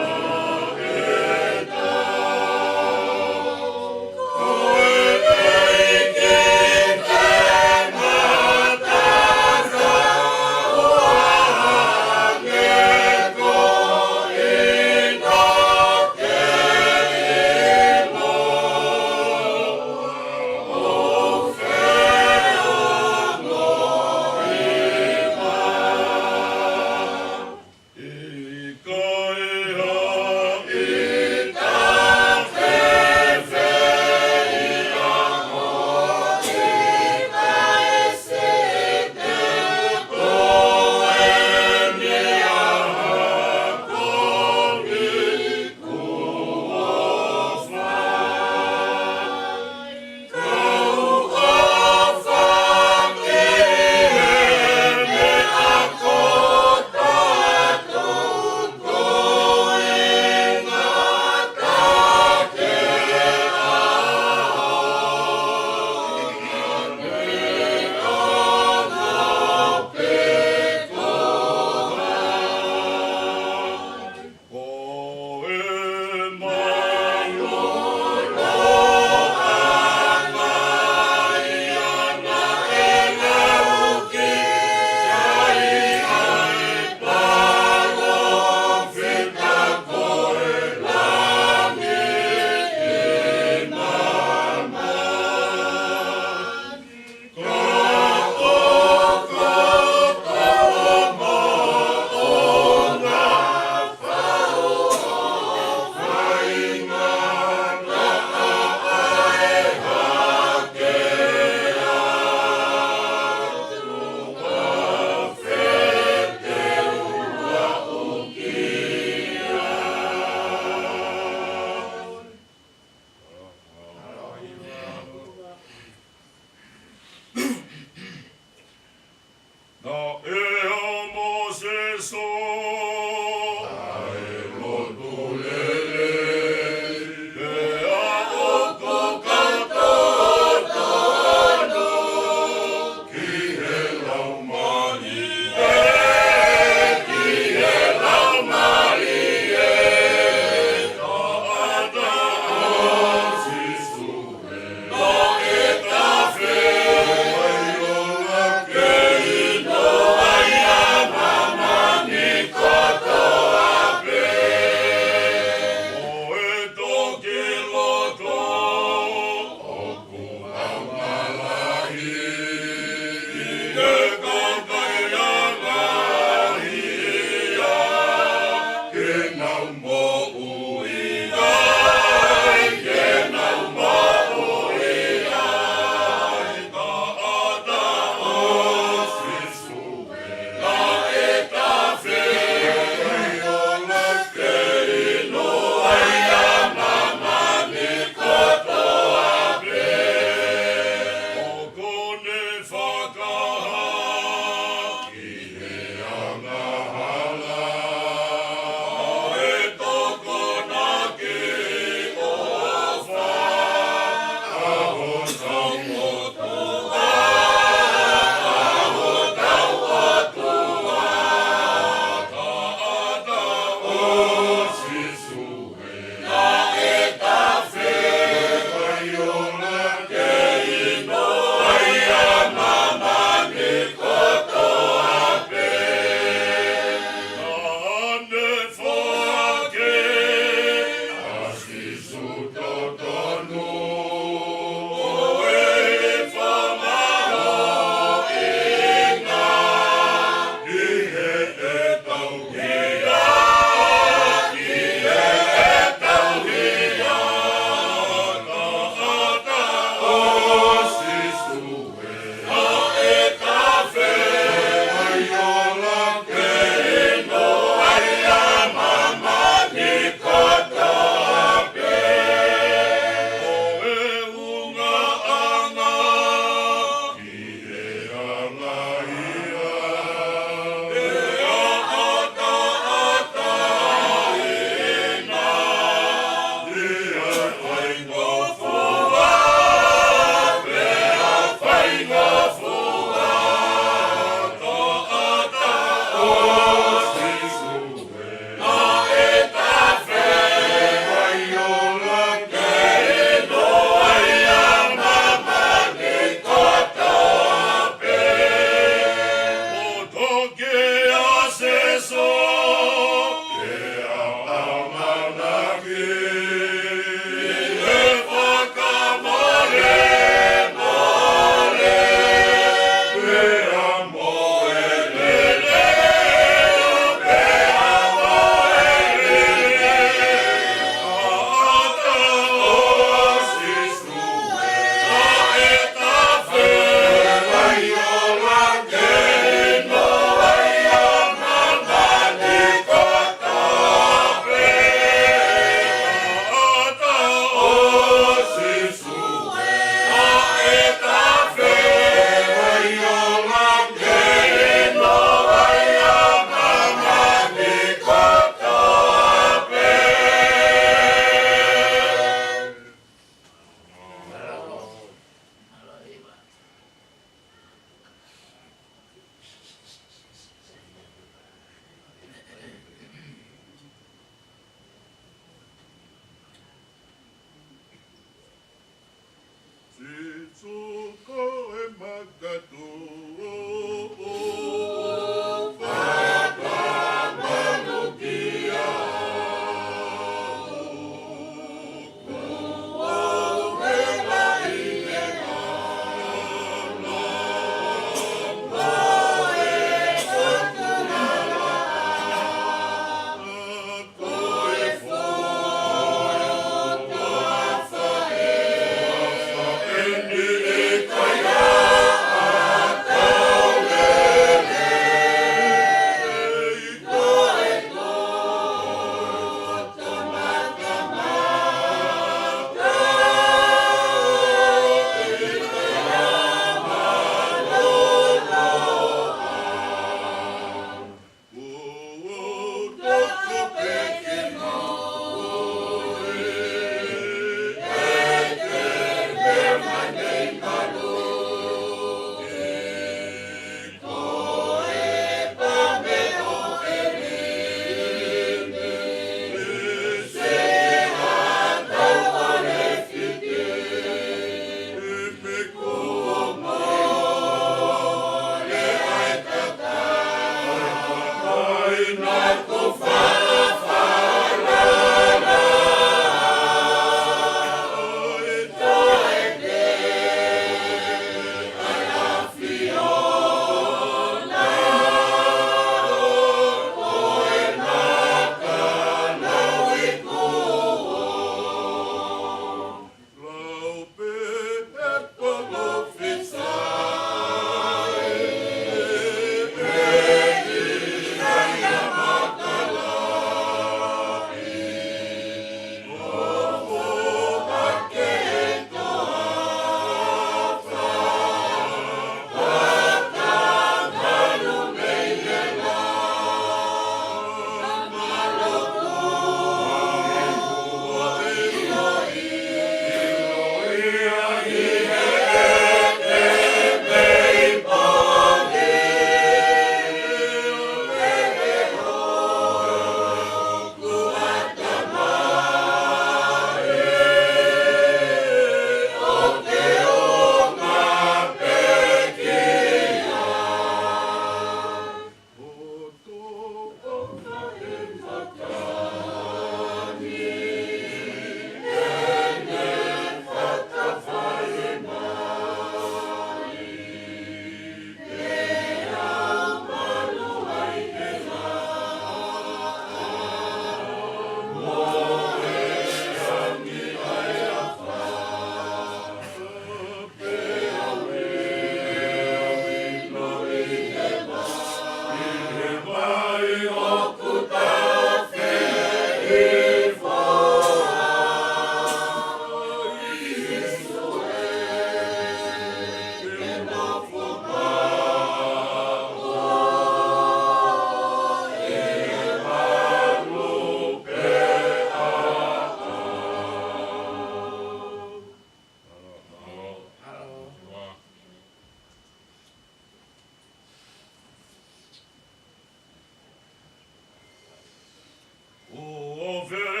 Yeah.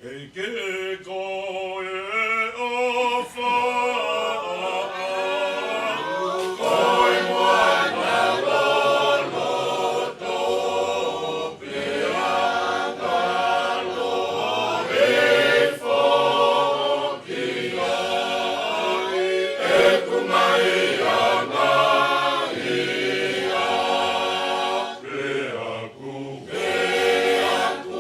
E ke koe o wha koe moana lono tō pia kalo e whoki ai e kumai ana ia pe aku o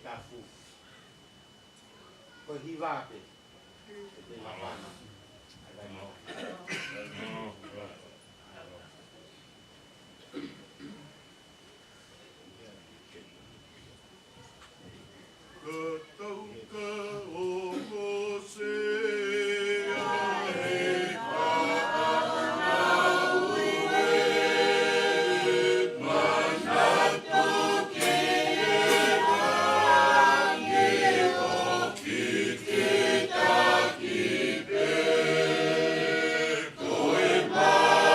tafu. Ko hiwake. Te lapana. Koe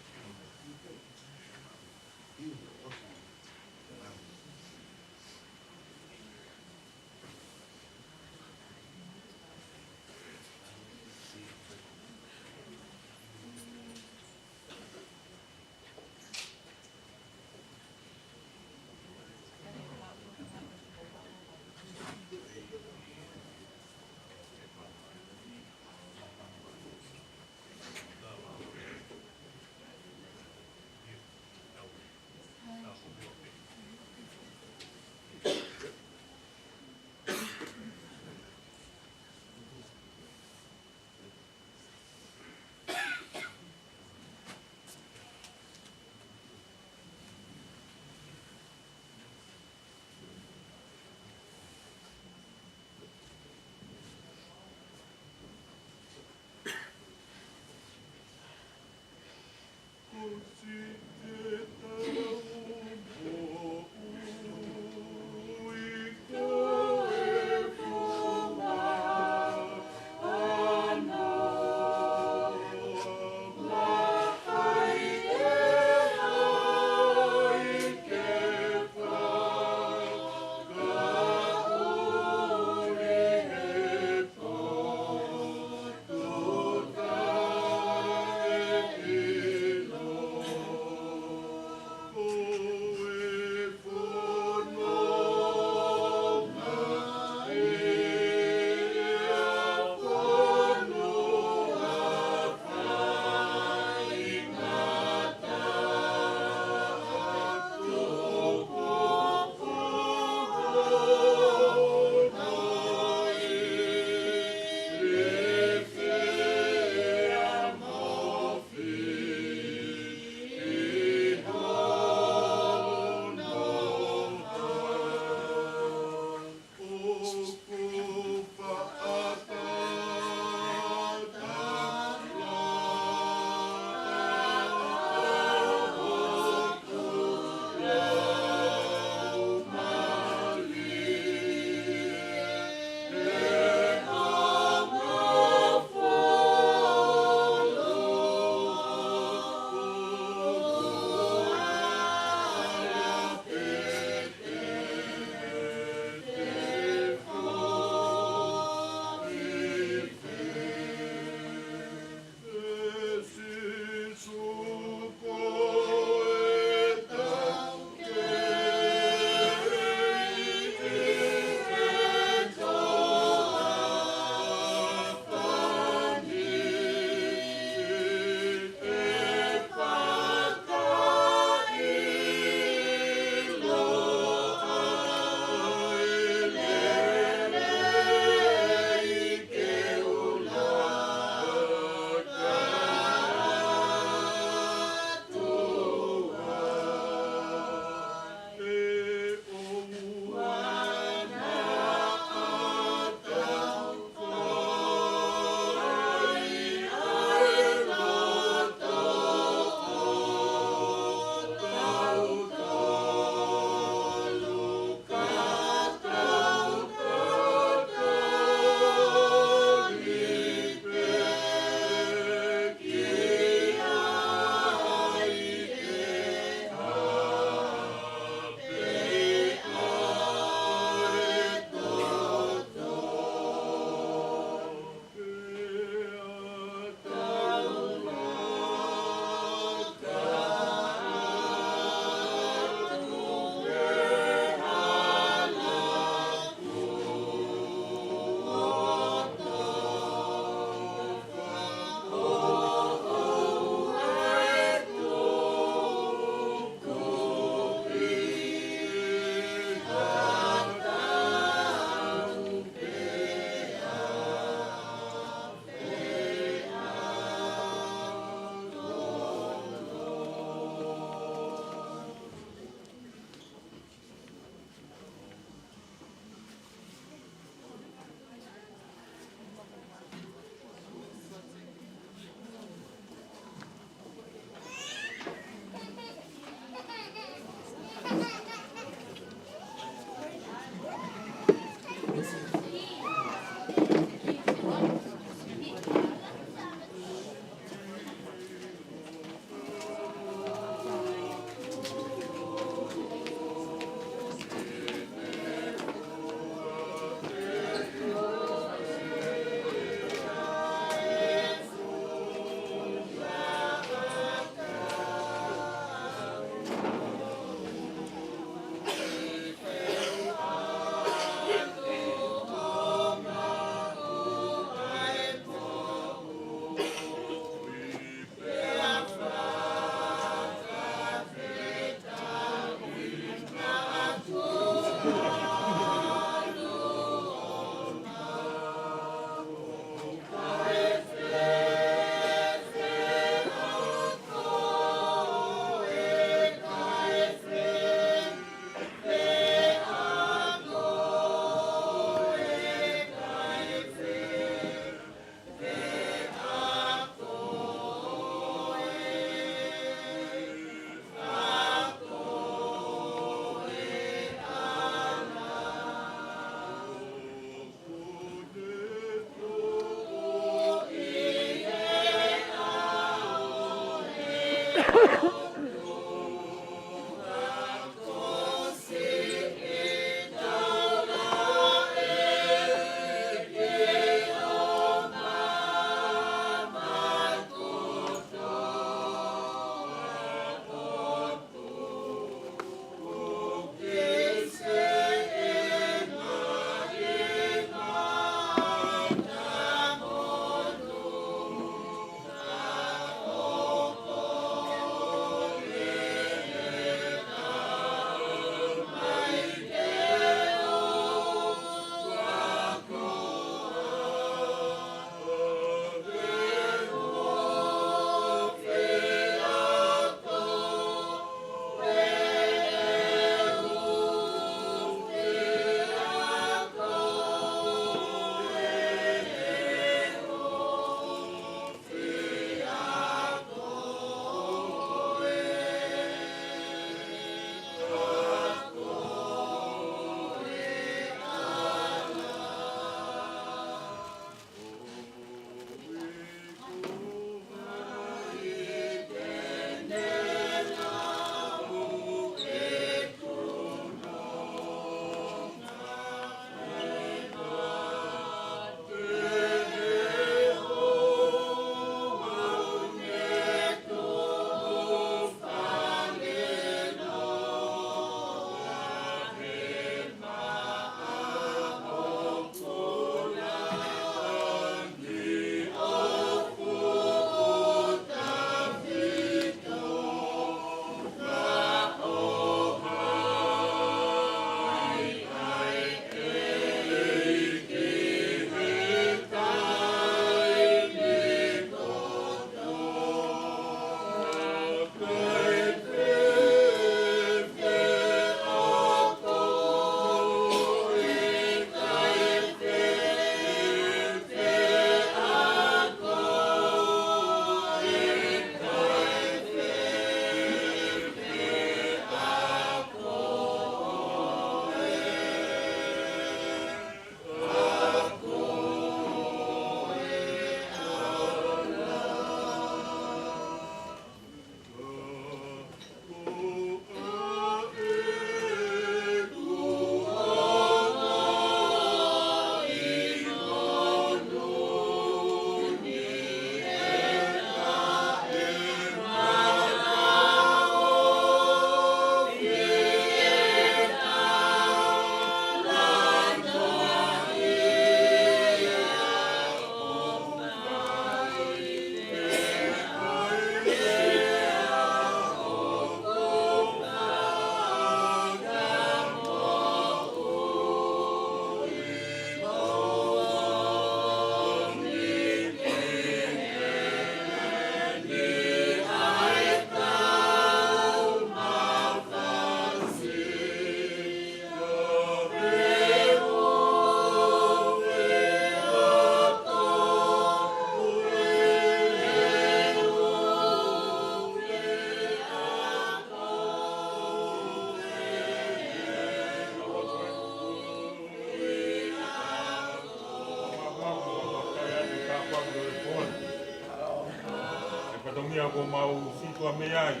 whatongia ko mau situa me ai.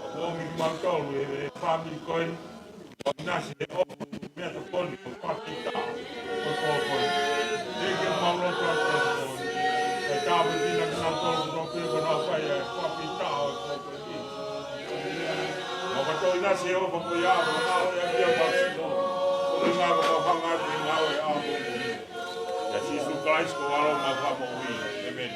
Ko mi mangkau e family coin. O nasi e o mea ta poli o pakita. O ko. E ke mau lo to ko. E ta me dina na ko no pe ko na pa e pakita o ko. O ka to nasi o ko ya ko na o ya dia pasito. O nga ko hanga ni nga o ya ko. Ya si su guys ko alo ma fa mo wi. Amen.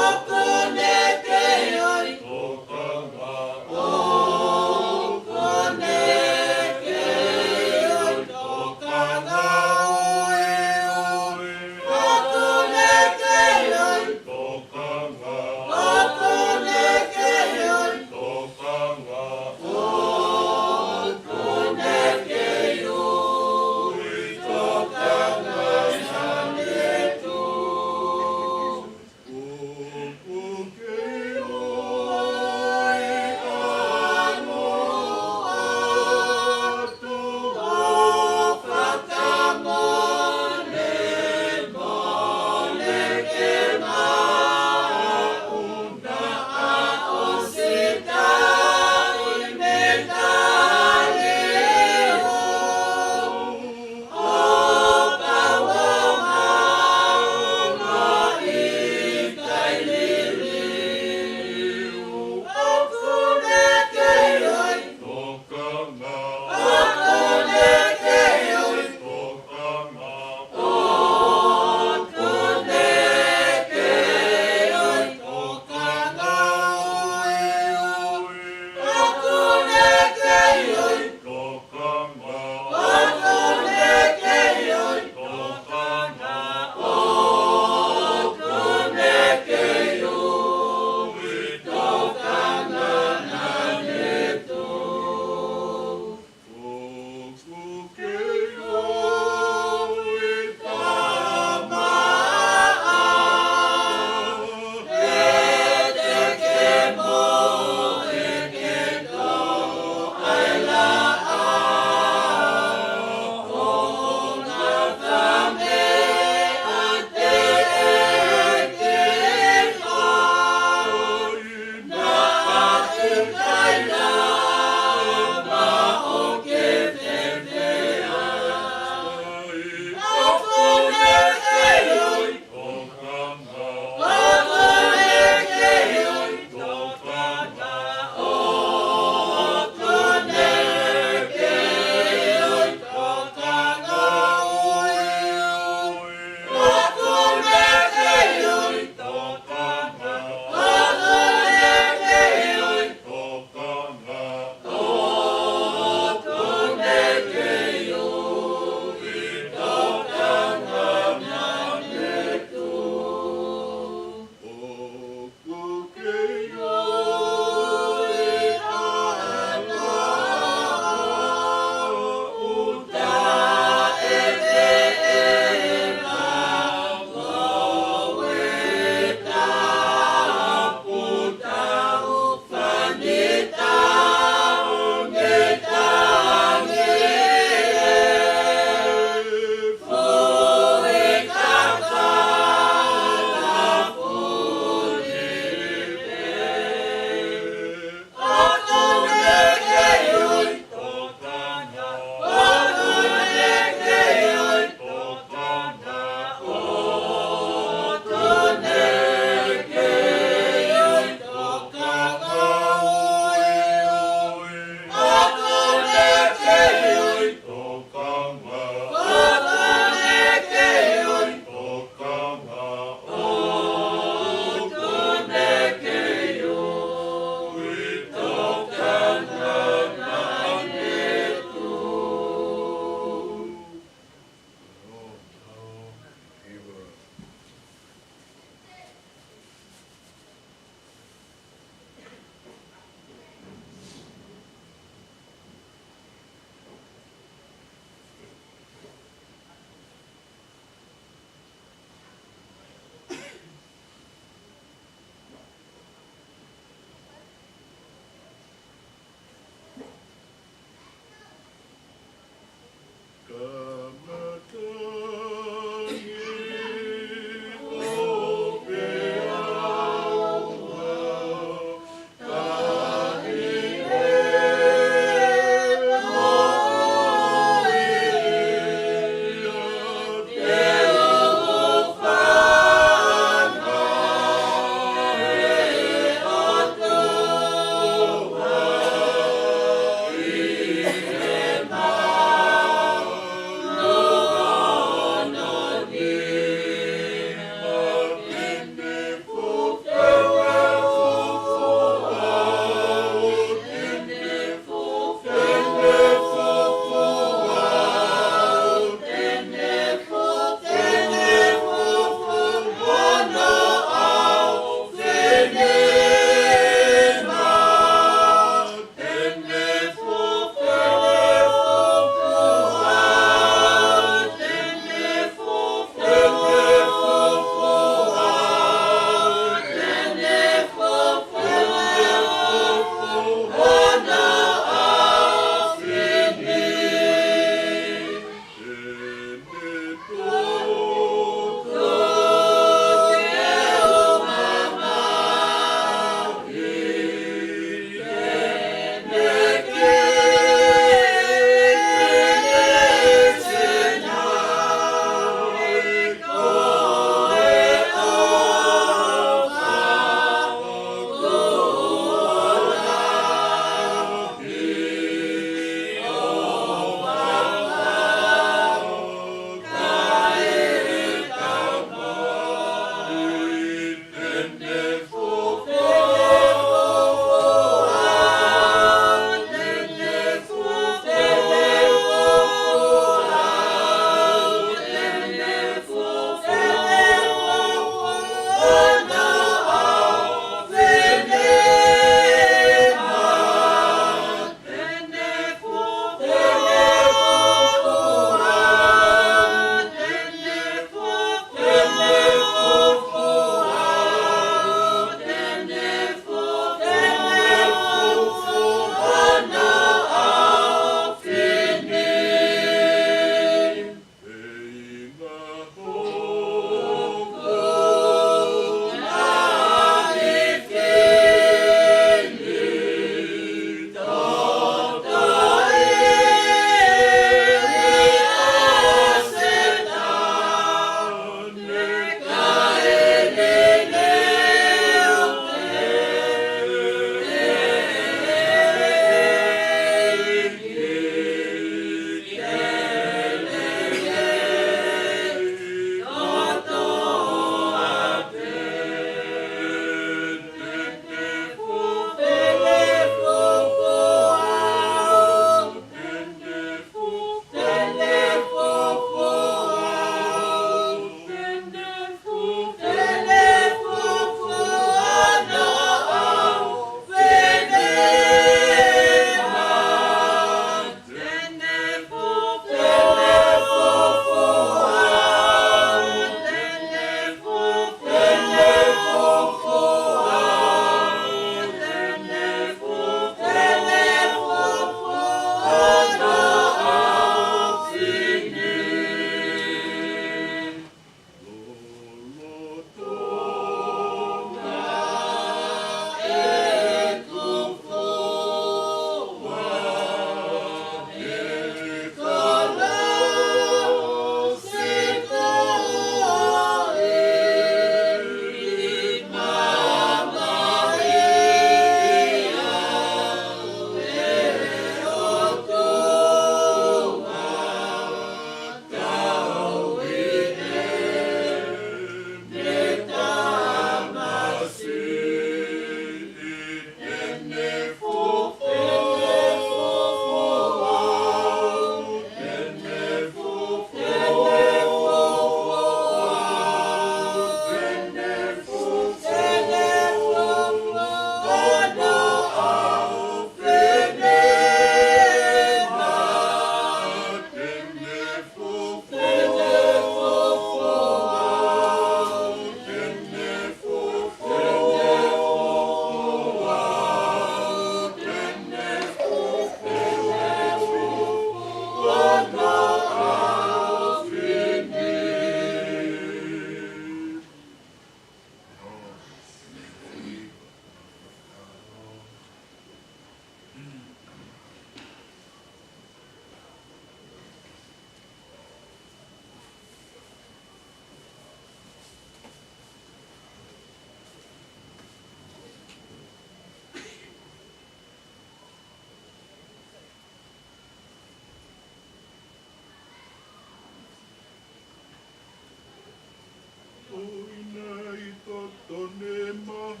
Forever.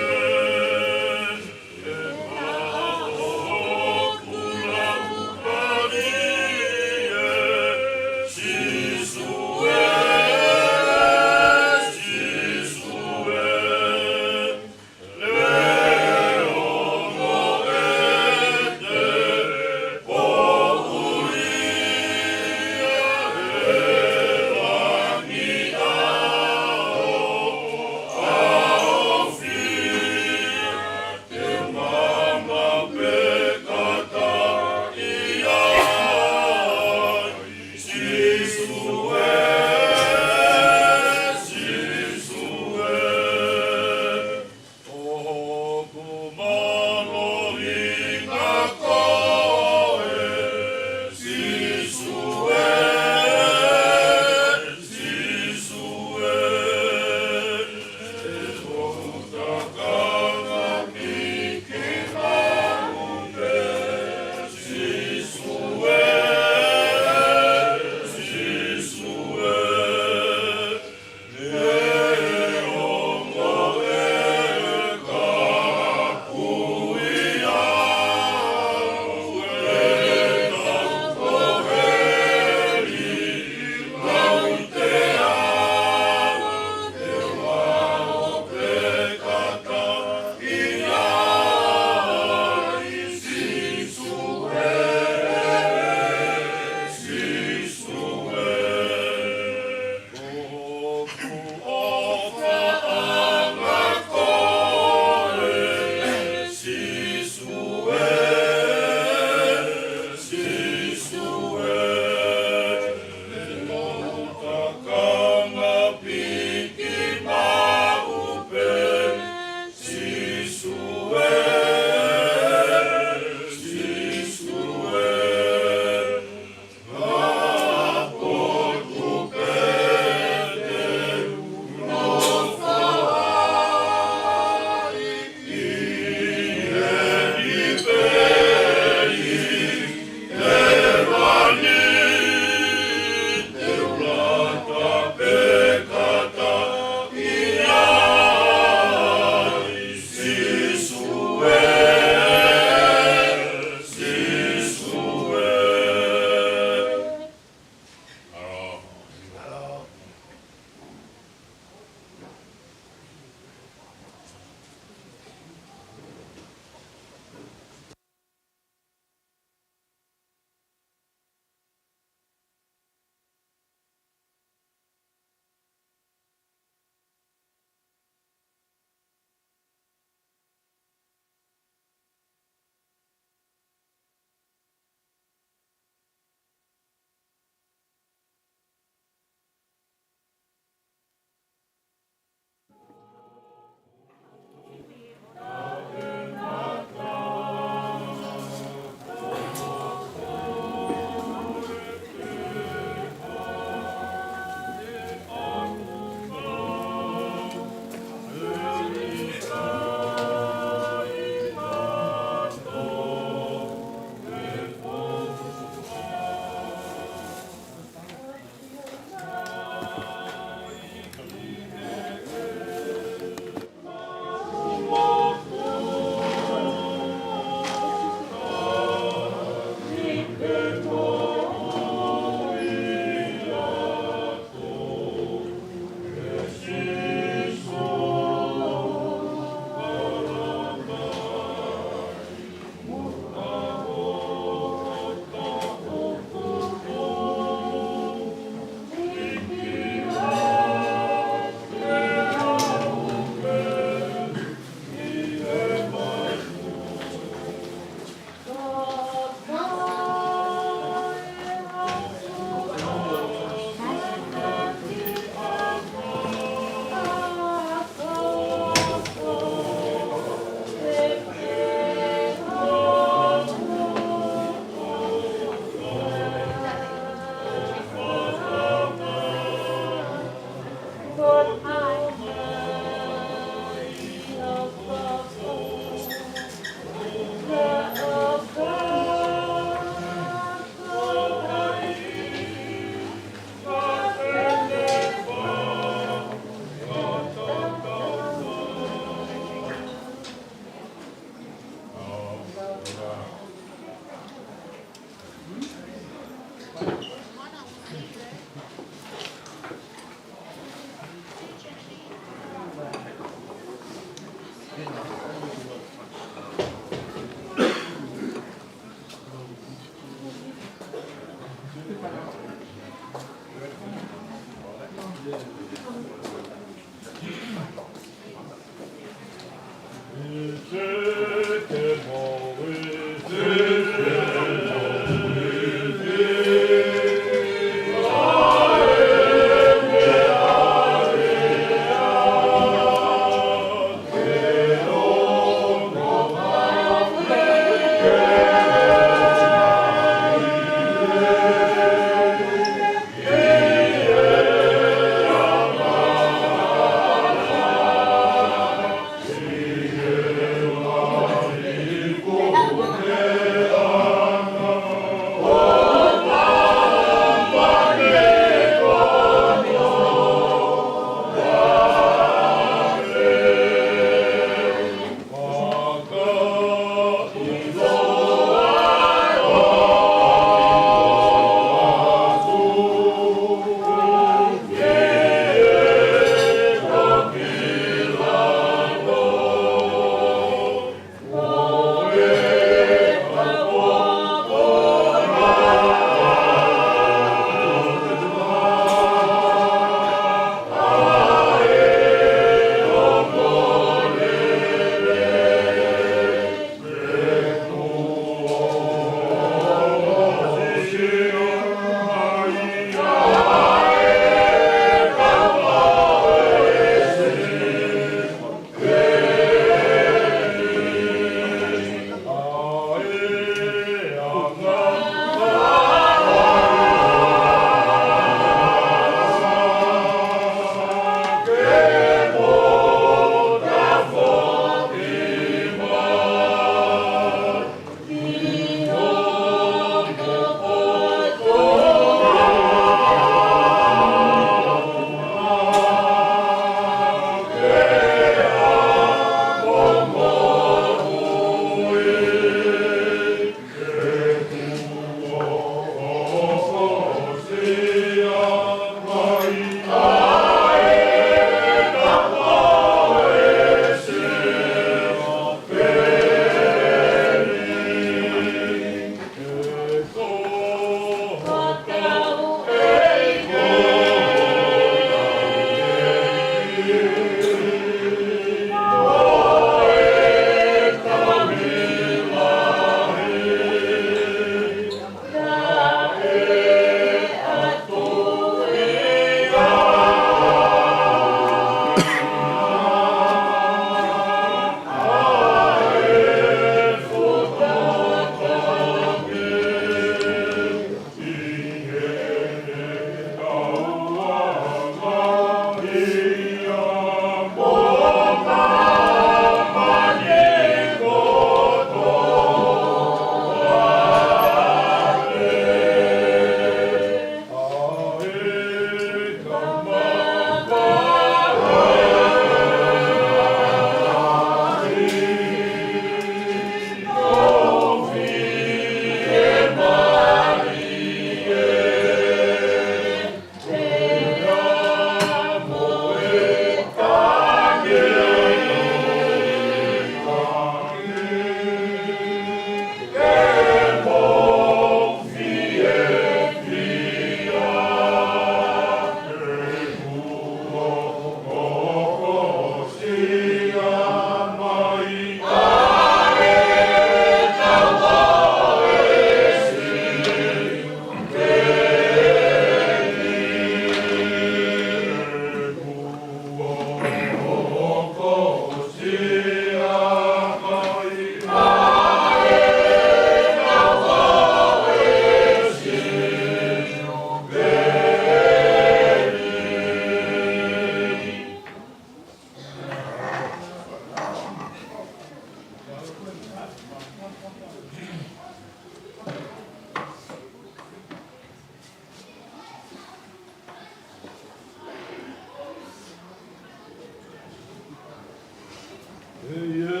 Fia,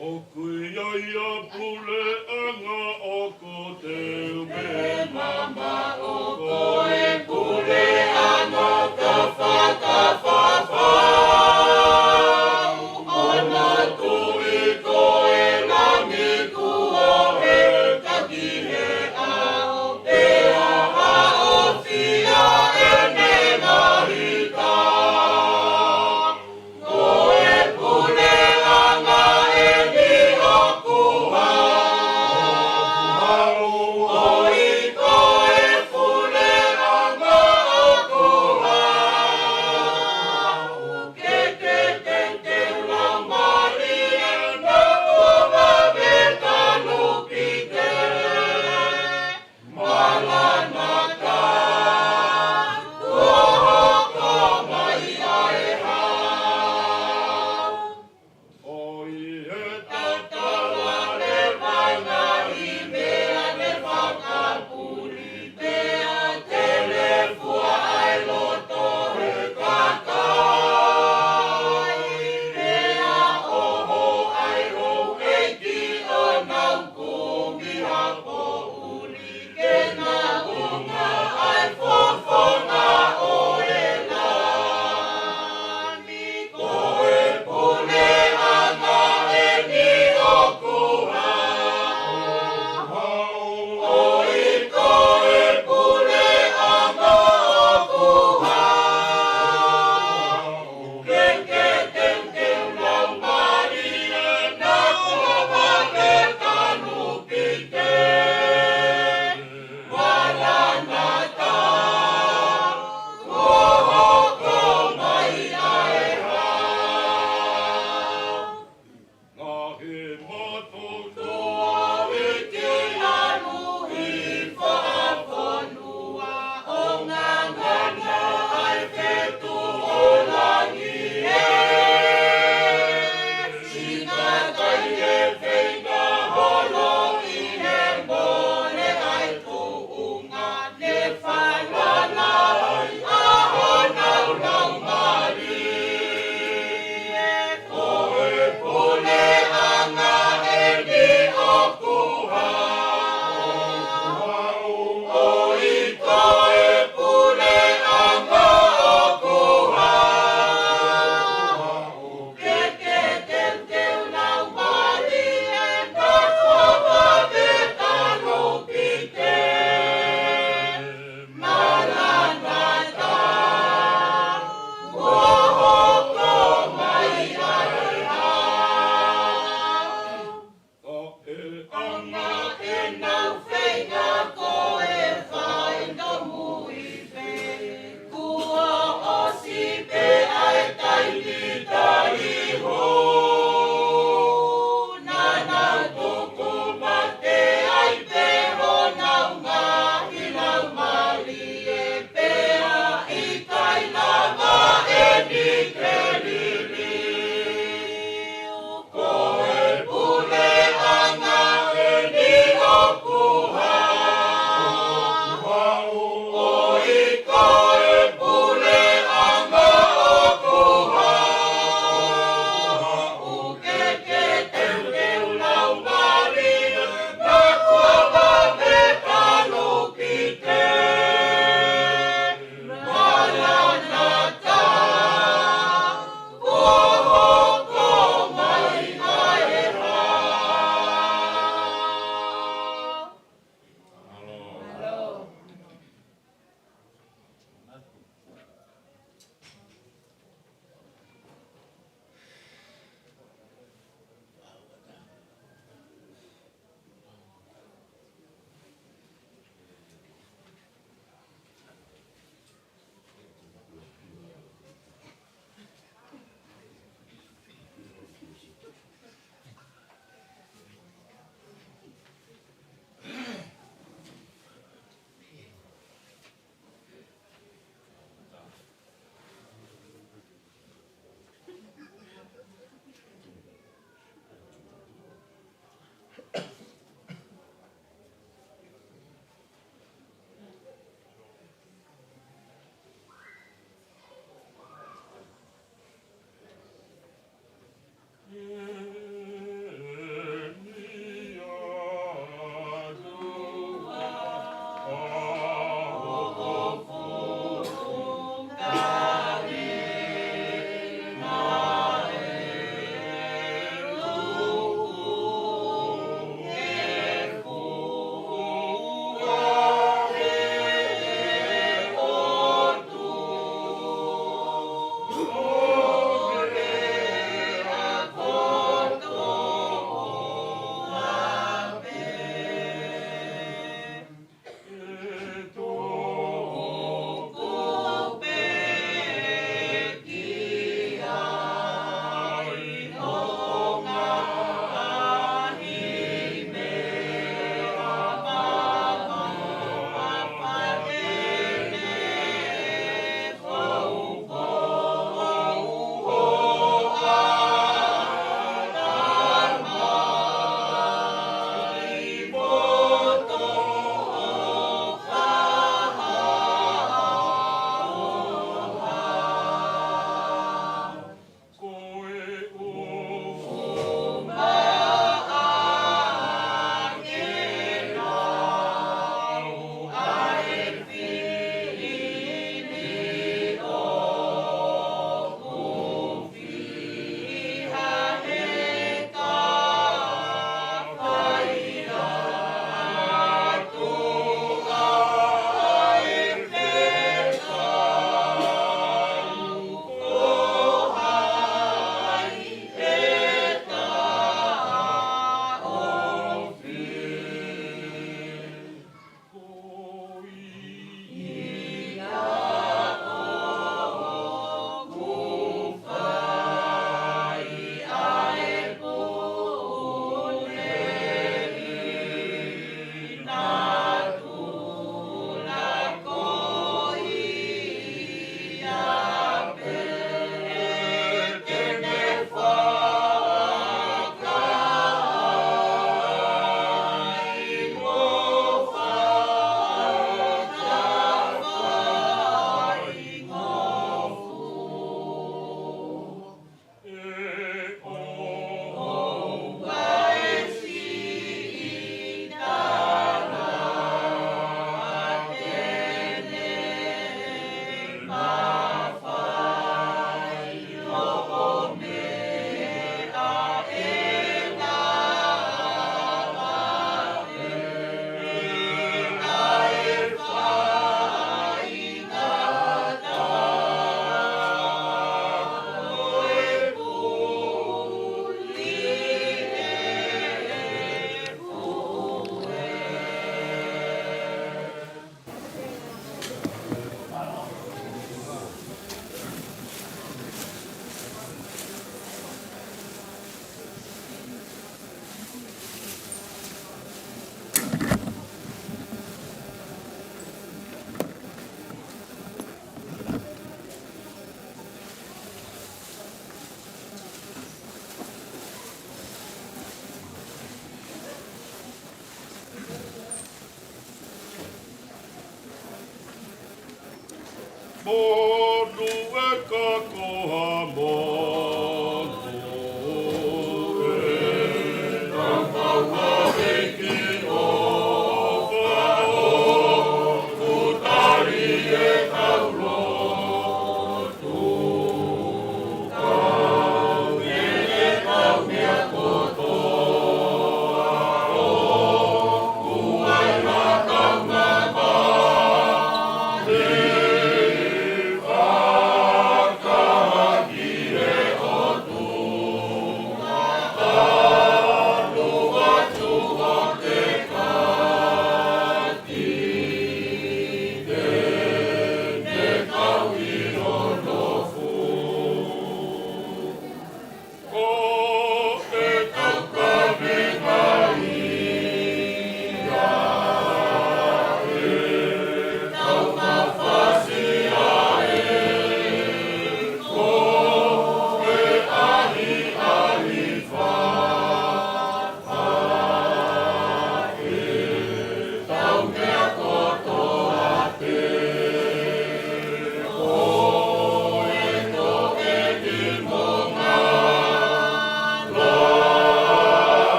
O kuia ia pule anga o ko te ume mama o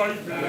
Te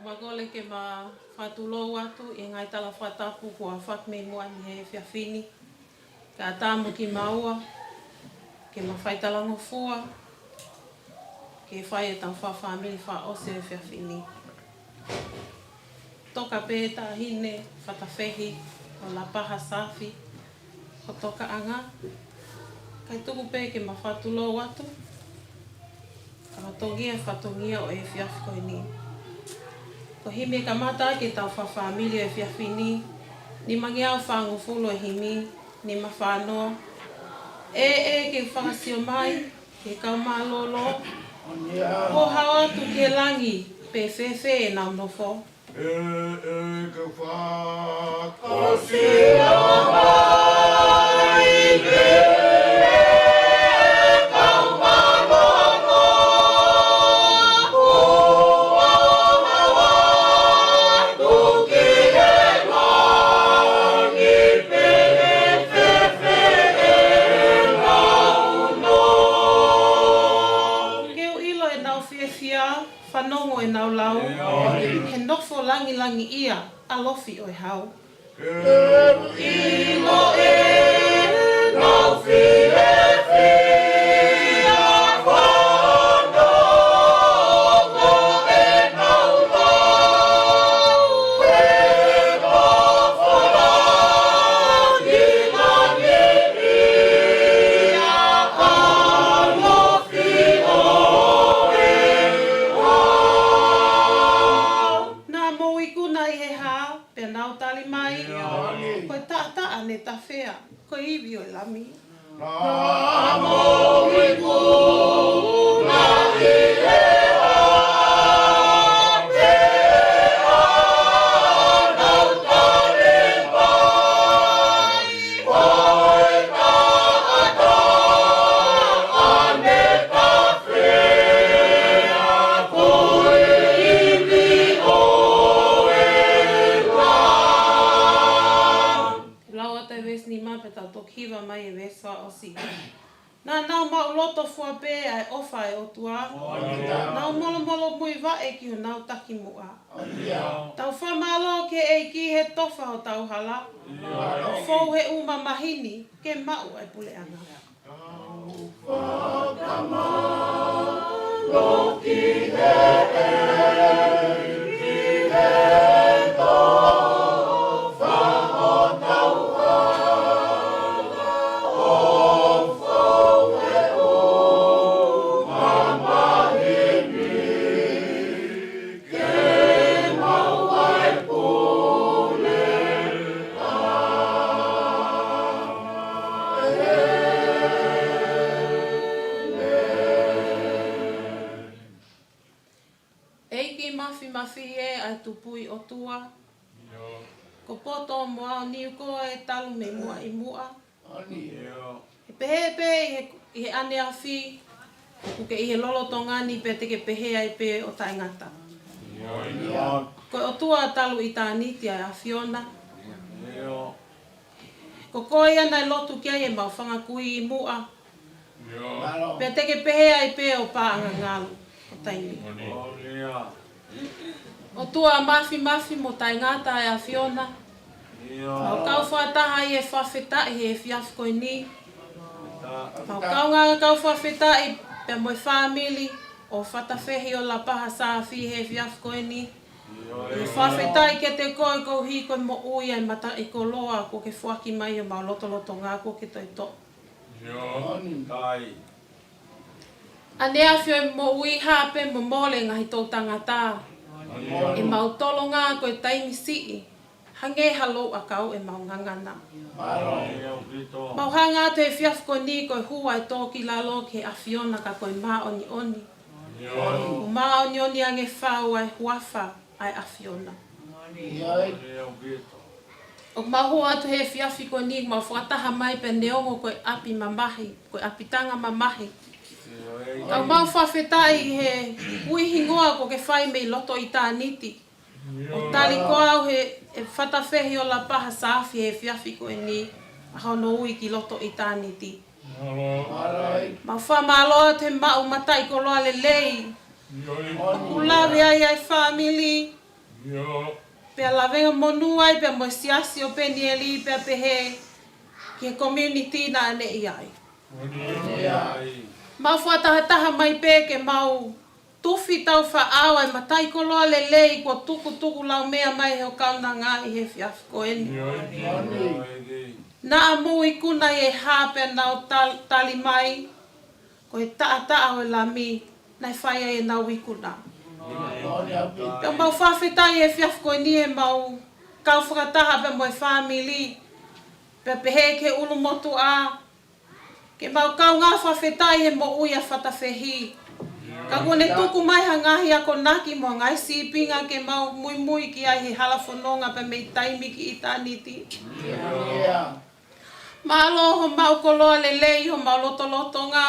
Magole ke ma whatulo atu i ngai tala whatapu kua whakmemua ni he whiawhini. Ka tāmu ki maua, ke ma whaitalango fua, ke whai e tau whawhamiri wha ose e whiawhini. Toka pēta hine, whatawhehi, o la paha safi, o toka anga. Kai tuku pē ke ma whatulo atu, ka whatongia o e whiawhiko ni. Ko hime ka mata ke tau whawhamili e whiawhini, ni mangi au whangofulo e himi, ni ma whanoa. E ke whakasio mai, ke kaumalolo, ho hawa tu ke langi, pe whewhe e nau nofo. Ke whakasio mai, whanongo e nau lau, he nofo langi ia alofi o e hau. Tau whamalo ke e ki he tofa o tau hala. Fou he uma mahini ke mau e pule anga. Whakamalo ki he tofa o tau hala. O fou he uma mahini ke mafi e ai tupui o tua. Ko poto moa o niu koa e talu me mua i mua. E pehe i he ane awhi. Kuke i he lolo tongani pe teke pehe ai pe o taingata. Ko o tua talu i tāniti ai a Fiona. Ko koe ana i lotu kia e mau whanga kui i mua. Pe teke pehe ai pe o pāanga ngalu. O taimi. O tua mafi mo taingata e a Fiona. Mau kau whataha i e whawheta i e whiafi koe ni. Mau kau ngā kau whawheta i pe moi whamili o whatawhehi o la paha sāwhi he whiafi koe ni. I whawheta i ke te koe kou hi koe mo ui ai mata i ko loa ko ke whaki mai o mau loto ngā ko ke toi to. Ane a whio mo ui hape mo mole ngahi tō tangata. E mau tolo ngā koe taimi sii. Hange halo a kau e mau ngangana. Mau hanga te whiaf koe ni koe hua e tōki lalo ke a Fiona ka koe maa oni oni. O maa oni oni ange whau ai huafa ai a Fiona. O mahua atu he whiafi koe ni mau whataha mai pe neongo koe api mamahi, koe apitanga mamahi. Kau mau whawhetai he uihingoa ko ke whai mei loto i tāniti. O tali koa au he whatawhehi o la paha sāwhi he whiafi koe ni. A hono ui ki loto i tāniti. Mau whamaloa te mau matai ko loa le lei. O lawe ai ai whamili. Pea lawenga monu ai, pea mo siasi o penieli, pea pehe. Ki he community na ane i ai. Mau whatahataha mai pe ke mau tuwhi tau whaau ai matai ko loa le lei kua tuku lau mea mai heo kauna ngā i he whiafi koe ni. Nā amu i kuna i e hāpea nau tali mai, ko he taa o e lami, nai whaia e nau i kuna. Pea mau whawhetai e whiafi koe ni e mau kau whakataha pe mo e whamili, pea pehe ke ulu motu a, ke mau kau ngā whawhetai he mo ui a whatawhehi. Ka kone tuku mai hangahi ako naki mo ngai sipinga ke mau mui ki ai he halafononga pe mei taimi ki i tāniti. Malo ho mau koloa le lei ho mau loto ngā.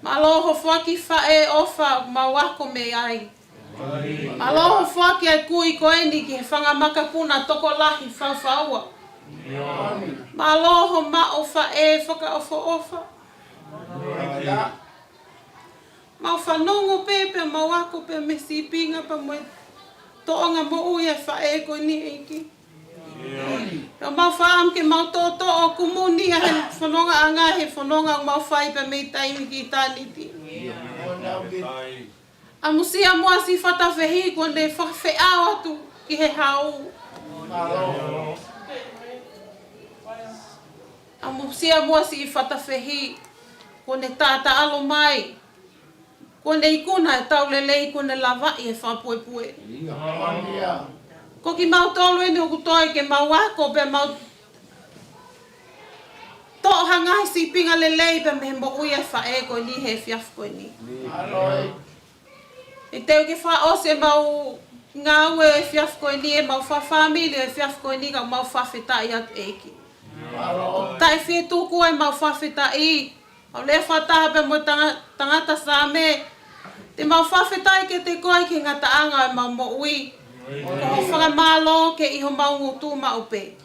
Malo ho whaki whae ofa mau wako me ai. Malo ho whaki ai kui koeni ki he whangamaka puna toko lahi whauwhaua. Malo ho mao whae whaka ofa. Mau whanongo pepe, mau wako pe me sipinga pa mo toonga mo ui e whae koe ni eiki. O mau whaam ke mau tōtō o kumuni a he whanonga anga he whanonga o mau whai pa mei taimi ki tāniti. A musia mua si whatawhehi ko ne whawheau atu ki he hau. A musia mua si whatawhehi ko ne tāta alo mai. Ko ne ikuna e tau lelei ko ne lawai e whapuepue. Ko ki mau tolu e ni o kutoi ke mau wako pe mau toa hangai si pinga lelei pe me mo uia whae ko ni he fiaf ko ni. E teo ke wha ose mau ngau e fiaf ko ni e mau wha family e fiaf ko ni ka mau whawheta i atu eki. Tai whi tuku e mau whawheta i. Au le whataha pe mo tangata sa me. Te mau whawheta i ke te koe ki ngata anga e mau mo ui. Ko whakamalo ke iho mau ngutu ma upe.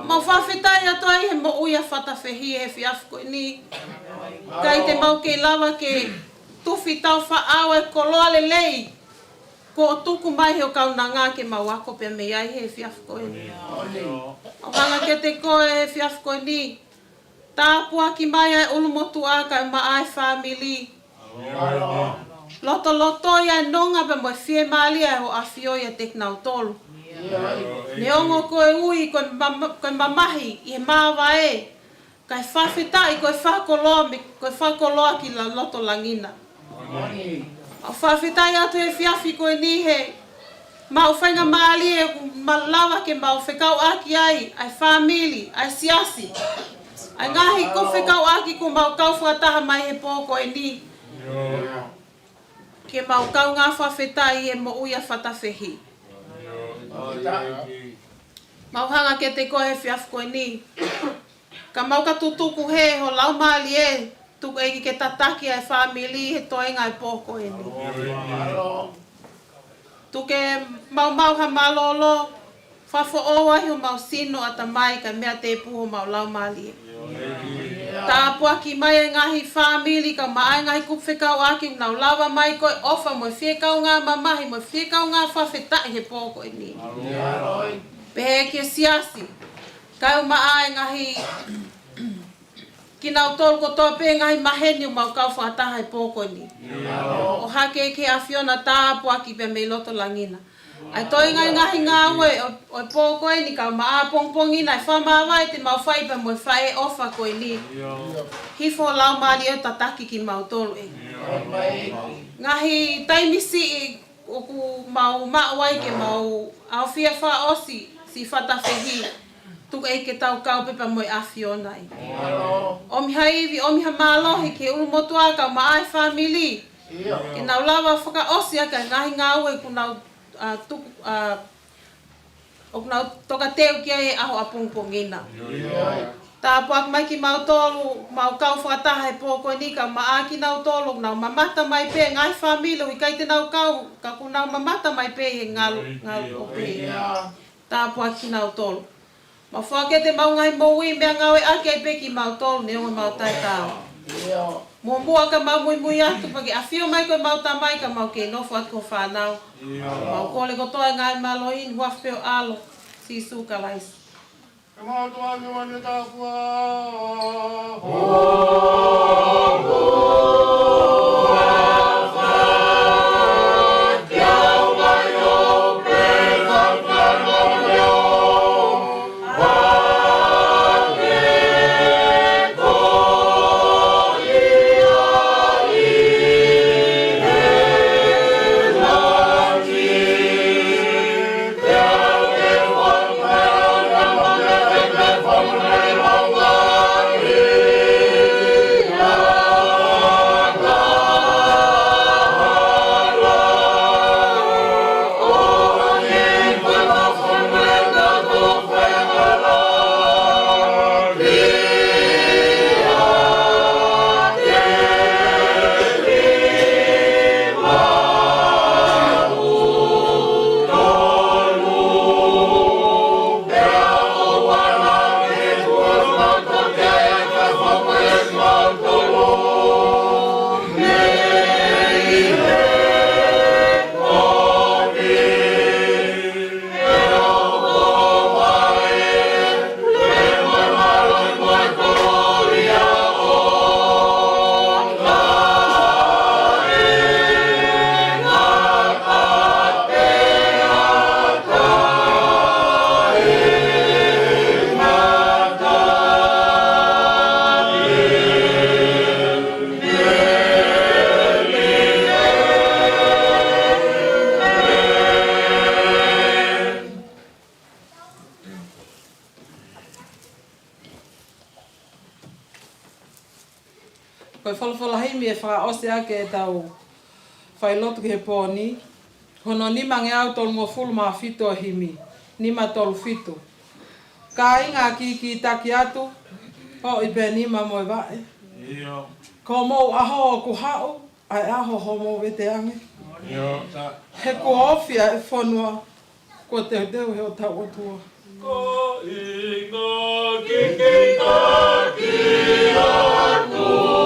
Mau whawhetai atoa i he mo uia whatawhehi e fiaf koe ni. Kai te mau ke lawa ke tuwhi tau whaau e koloa lelei. Ko o tuku mai heo kaunanga ke mau ako pia me ai he fiaf koe ni. O hanga ke te koe he fiaf koe ni. Tāpua ki mai ai ulumotu aka e ma ai family. Loto ia nonga pe mo fie malia ho afio ia teknau tolu. Ne ongo koe ui koe mamahi i he mawa e. Kai whawhetai koe whakoloa ki la loto langina. O whawhetai atu he fiafi koe ni he. Mau whainga maali e malawa ke mau whekau aki ai family, ai siasi. Ai ngahi ko whekau aki ko mau kau whataha mai he pōko e ni. Ke mau kau ngā whawhetai e mo uia whatawhehi. Mau hanga ke te koe fiaf koe ni. Ka mau ka tutuku he ho lau maali e. Tuku eki ke tataki ai family he toenga e pōko e ni. Tuke mau ha malolo. Whafo oa hi o mau sino ata mai ka mea te puho mau lau maali e. Tāpua ki mai e ngahi family ka mai ngahi kupwhekau aki nau lawa mai koe ofa mo whiekau ngā mamahi mo whiekau ngā whawhetai he pōko e ni. Pehe ke siasi. Kau maa e ngahi ki nau tolu kotoa pe ngahi maheni o mau kau whataha he pōko e ni. O hake ke a Fiona tāpua ki pe mei loto langina. Ai toi ngai ngahi ngā ue o pōko e ni kau maa pongpongi nai whamawai te mau whaipa mo whae ofa koe ni. Hifo lau maali e tataki ki mau tolu e. Ngahi taimisi o ku mau maawai ke mau au fia wha osi si whatawhehi. Tuka e ke tau kau pepa mo e a Fiona e. Omi haivi, omi ha malohi ke ulumotua kau maa e family. Ke nau lawa whaka osi aka ngahi ngā ue ku nau o nau toka teu ki e aho a pongpongina. Tāpua mai ki mau tolu, mau kau whataha e pōko ni ka maa ki nau tolu, nau mamata mai pe ngai family, i kai te nau kau, ka ku nau mamata mai pe he ngalu o pe. Tāpua ki nau tolu. Ma whake te mau ngai moui mea ngau e ake pe ki mau tolu, ne onga mau tai tau. Mo mua ka mau mui atu pake a whio mai koe mau tamai ka mau ke nofo atu ko whanau. Mau kole kotoa ngai malo in huafpeo alo si suka laisi. Mau tua ki mani tāpua. Koe whalawhala himi e whakaose ake e tau whailotu ki he pōni. Hono nima nge au tolu ngofulu maa whito himi. Nima tolu whito. Ka inga ki taki atu. O i pe nima moe vae. Ko mou aho o ku hau. Ai aho ho mou vete ange. He ku ofia e whanua. Ko te deu he o tau atua. Ko inga ki taki atu.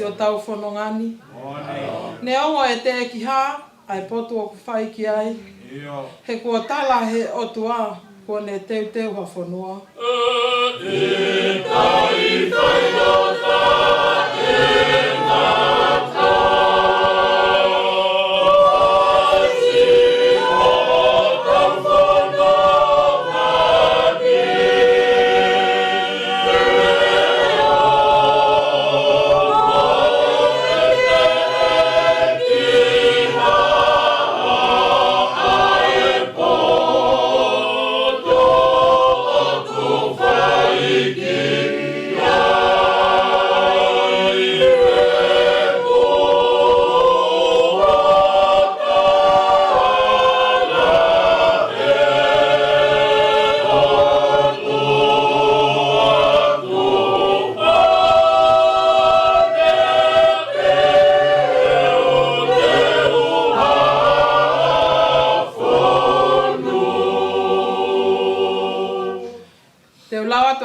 O tau whanongani. Ne ongo e te ki hā, ai potu o ku whai ki ai. He kua tala he otua, kua ne teu ha whanua. E tai o ta e ngata. Si o tau whanongani.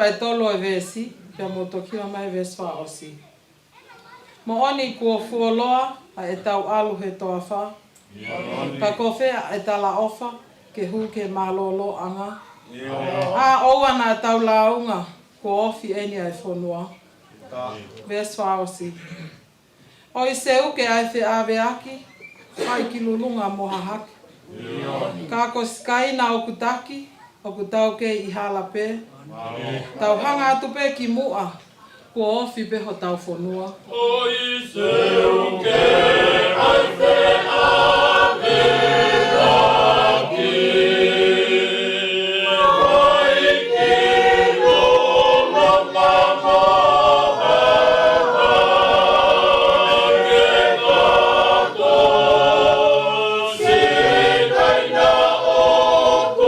Ai tolo e vesi, pia mo tokiwa mai vesi whaosi. Mo oni kua fuoloa, a e tau alu he toa wha. Pa kofea e tala ofa, ke hu ke malolo anga. A oua na tau launga, kua ofi eni ai whanua. Vesi whaosi. O i se uke ai whi awe aki, whai ki lulunga moha haki. Kako skaina o kutaki, o kutau ke i hala pē. Tau hanga atu pe ki mua, kua ofi peho tau whanua. O i se uke ai whe awe aki. Wai ki lulunga moha hake kato. Si kaina o kutaki.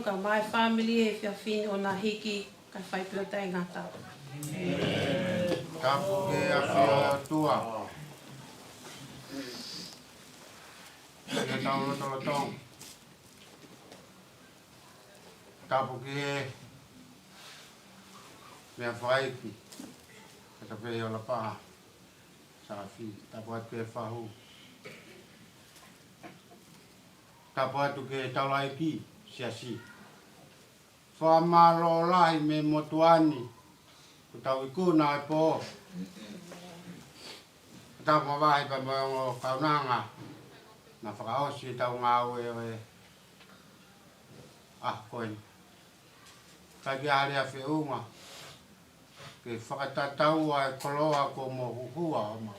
Ka mai family e fia fini o na hiki ka whai pila e ngata. Ka puke a whia tua. Ka tau loto tong. Ka puke mea whai ki. Ka ta pe o la paha. Sa fi. Ta puat pe whahu. Ka puatu ke taulai ki. Siasi. Whamalo lai me motuani. Ku tau iku na e po. Tau mawahi pa mga kaunanga. na whakaosi tau ngā ue koen. Kai ki aharea whiunga, ke whakatatau ai koloa ko mo hukua o ma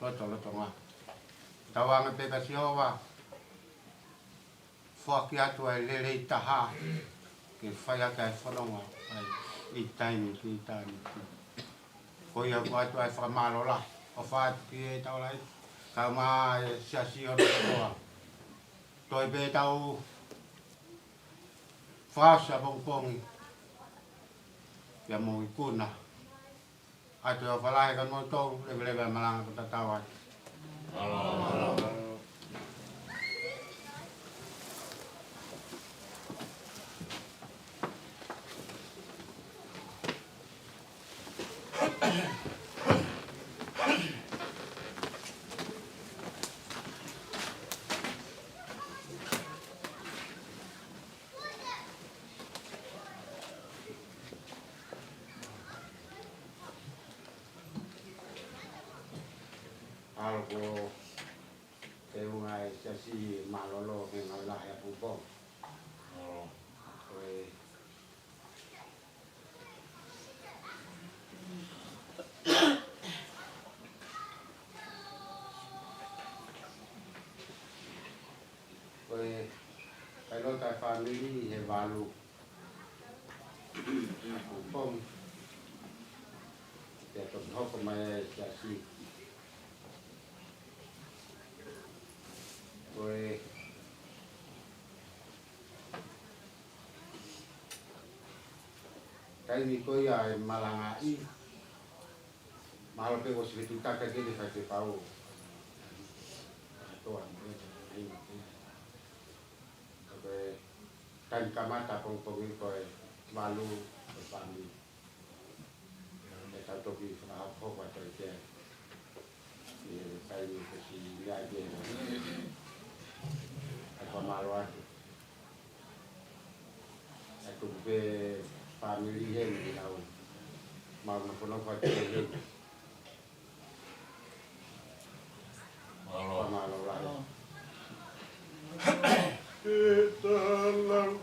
loto ngā. Tau anga peka si hoa, whaki atu ai lele i taha, ke whaiaka ai whanonga ai i taimi ki i taimi. Koi aku atu ai whakamalola, o whaatu ki e tau lai, tau maa e siasi o roa. Toi pe tau whaasa pongpongi, ia mo i kuna. Atu o whalahe ka mo tau, lewe malanga ko tatau ai. Algo te unga e siasi malolo ke ngau lahe a pupong. Kai lo kai family he valu a pupong. Te to hoko mai siasi. Kai ni ko ia e malanga I malo pe o se tu ka ke de fa te pau to an ke kan kamata pong pong ko e malu e pami e ta to ki fra ho pa to ke e kai ni ko si ya ke e pa malo atu e ko be family hen di lau mau na pono pa te hen malo la Kita lang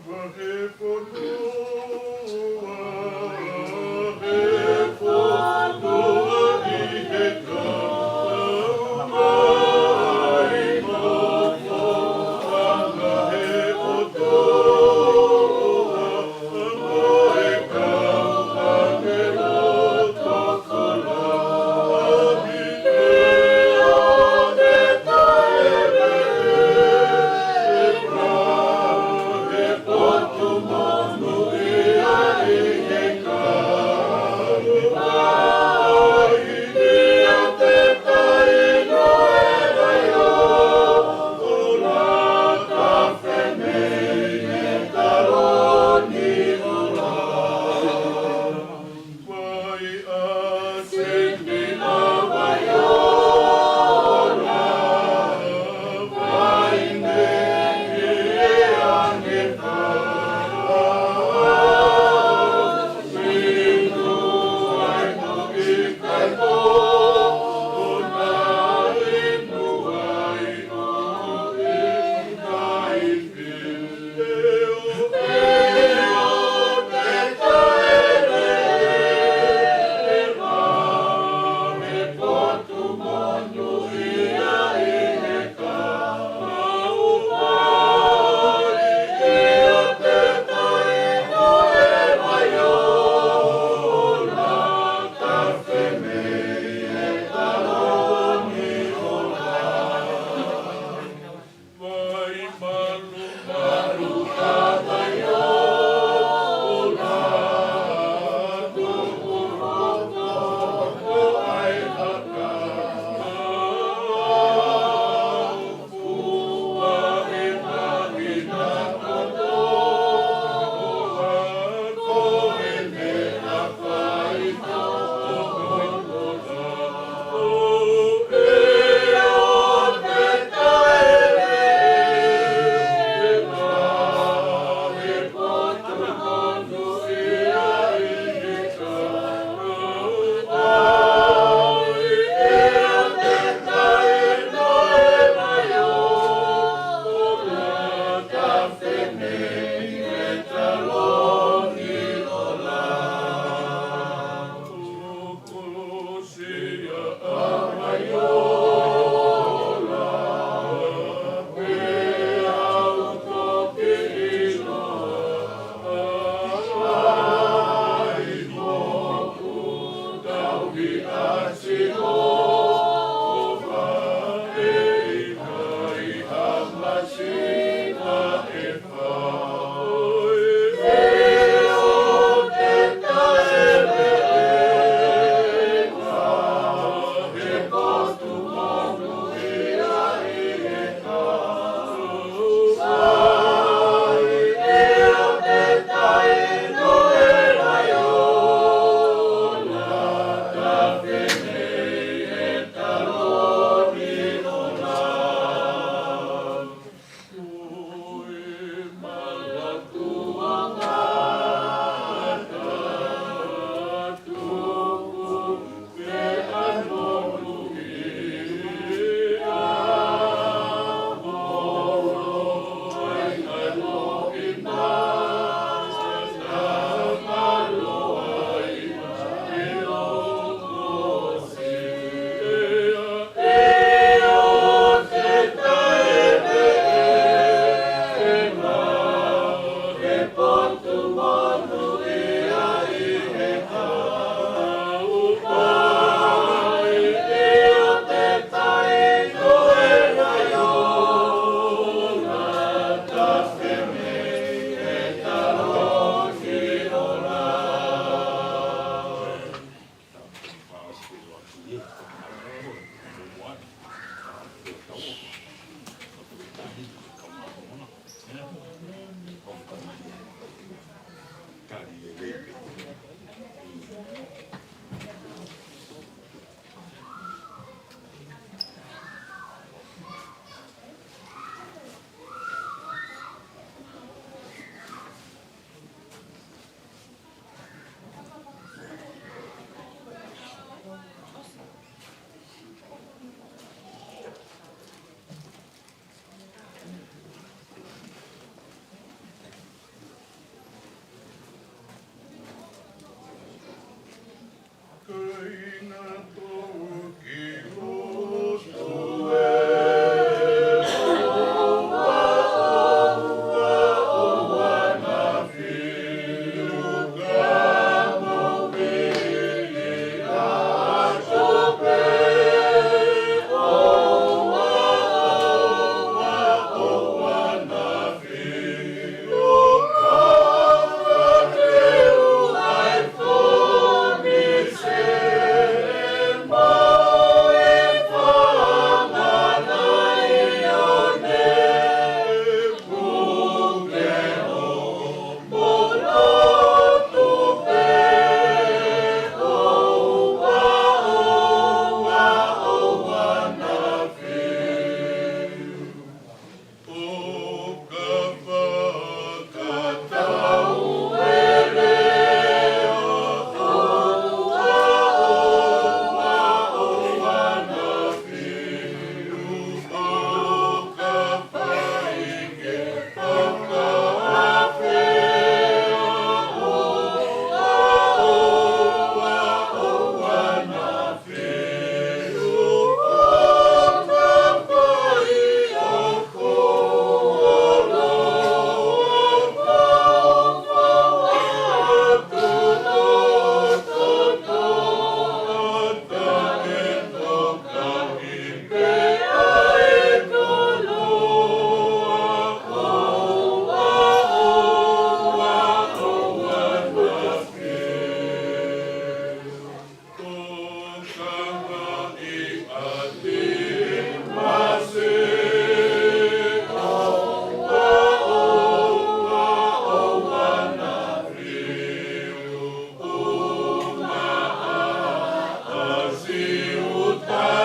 Thank you.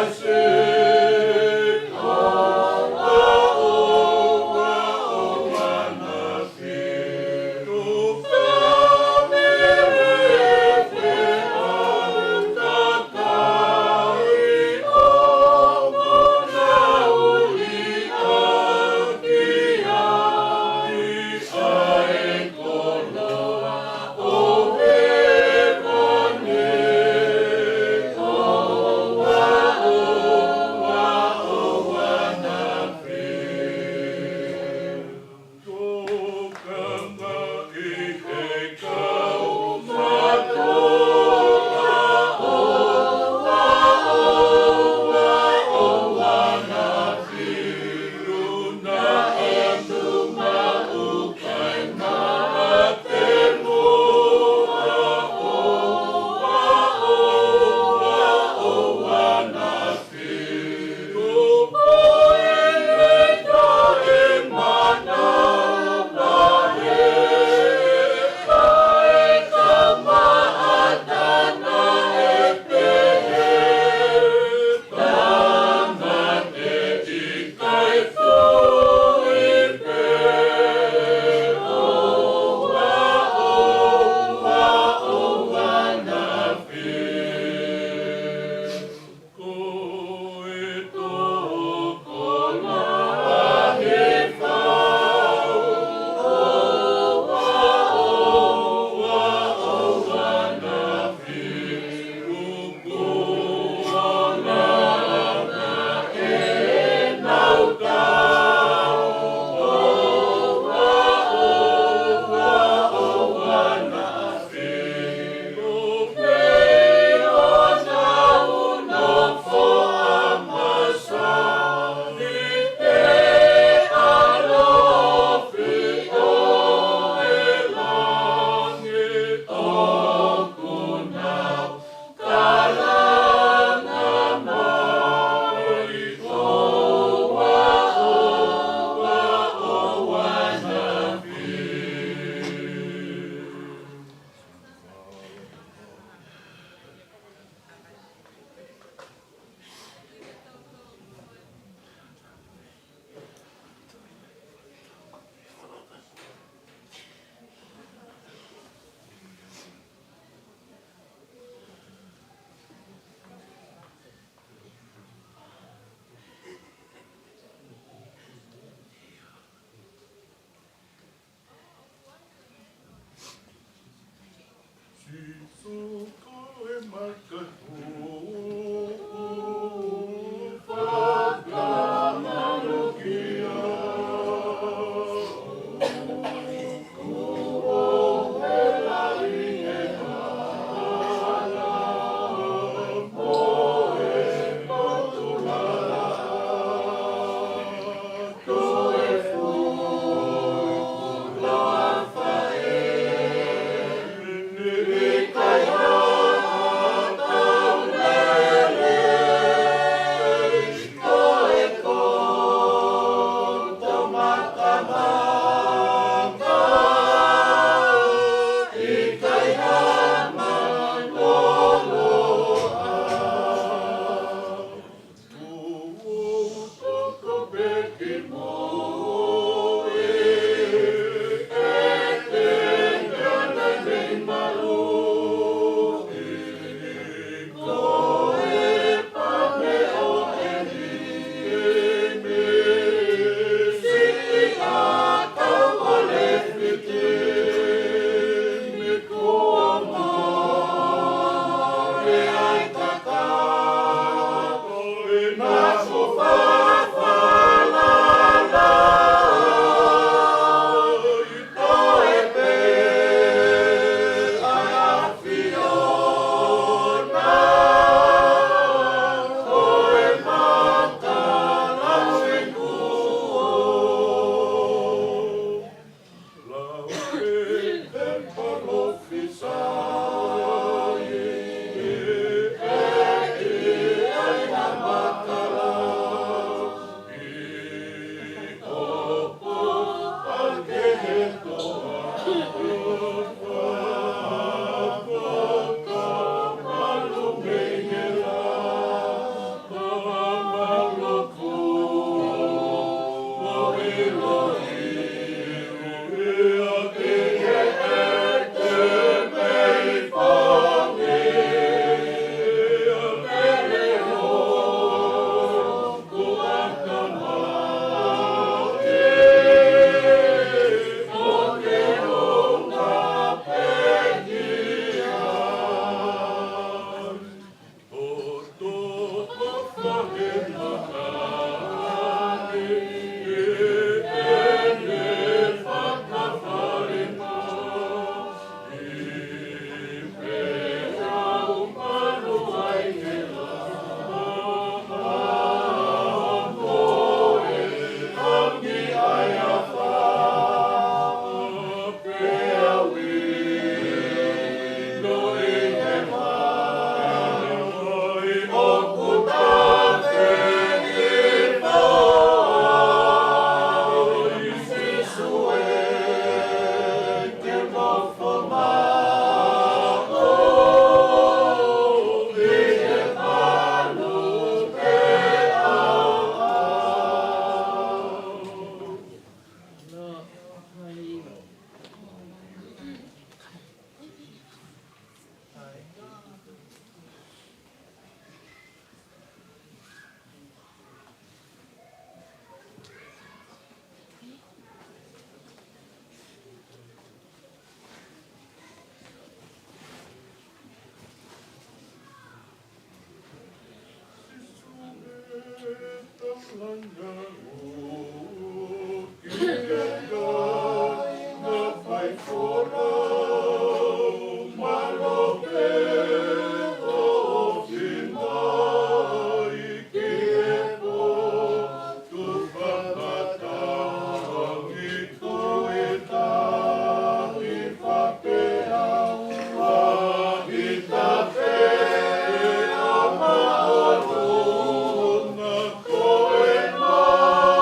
Oh Oh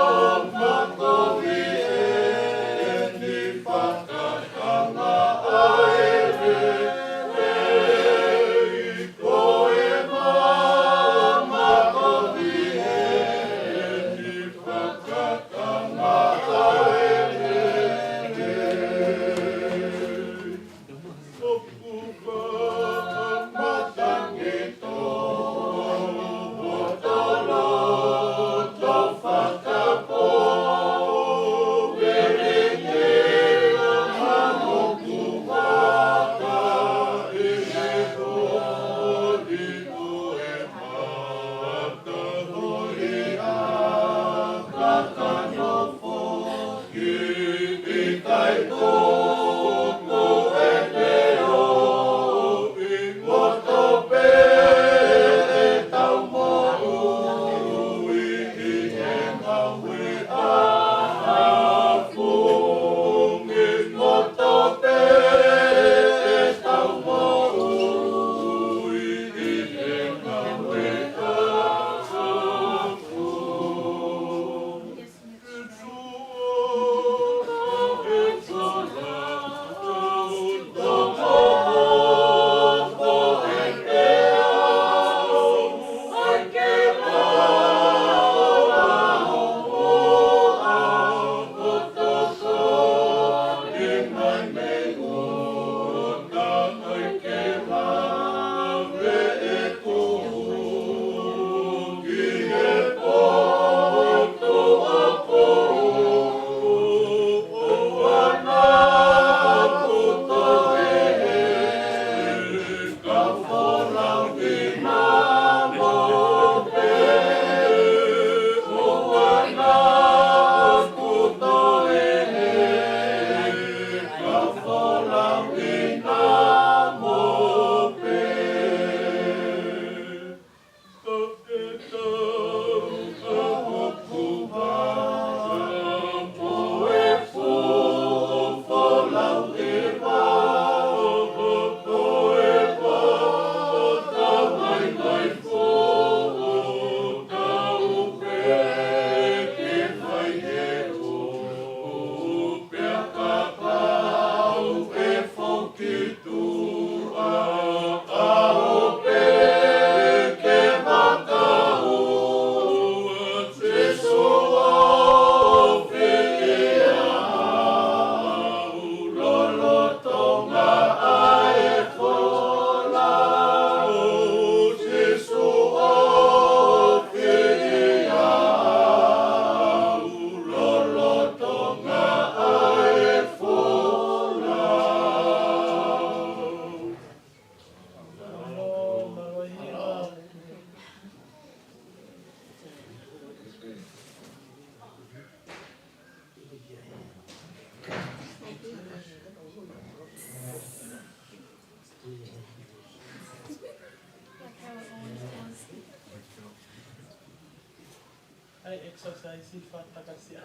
ai exercise i whatakasia.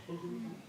Mm.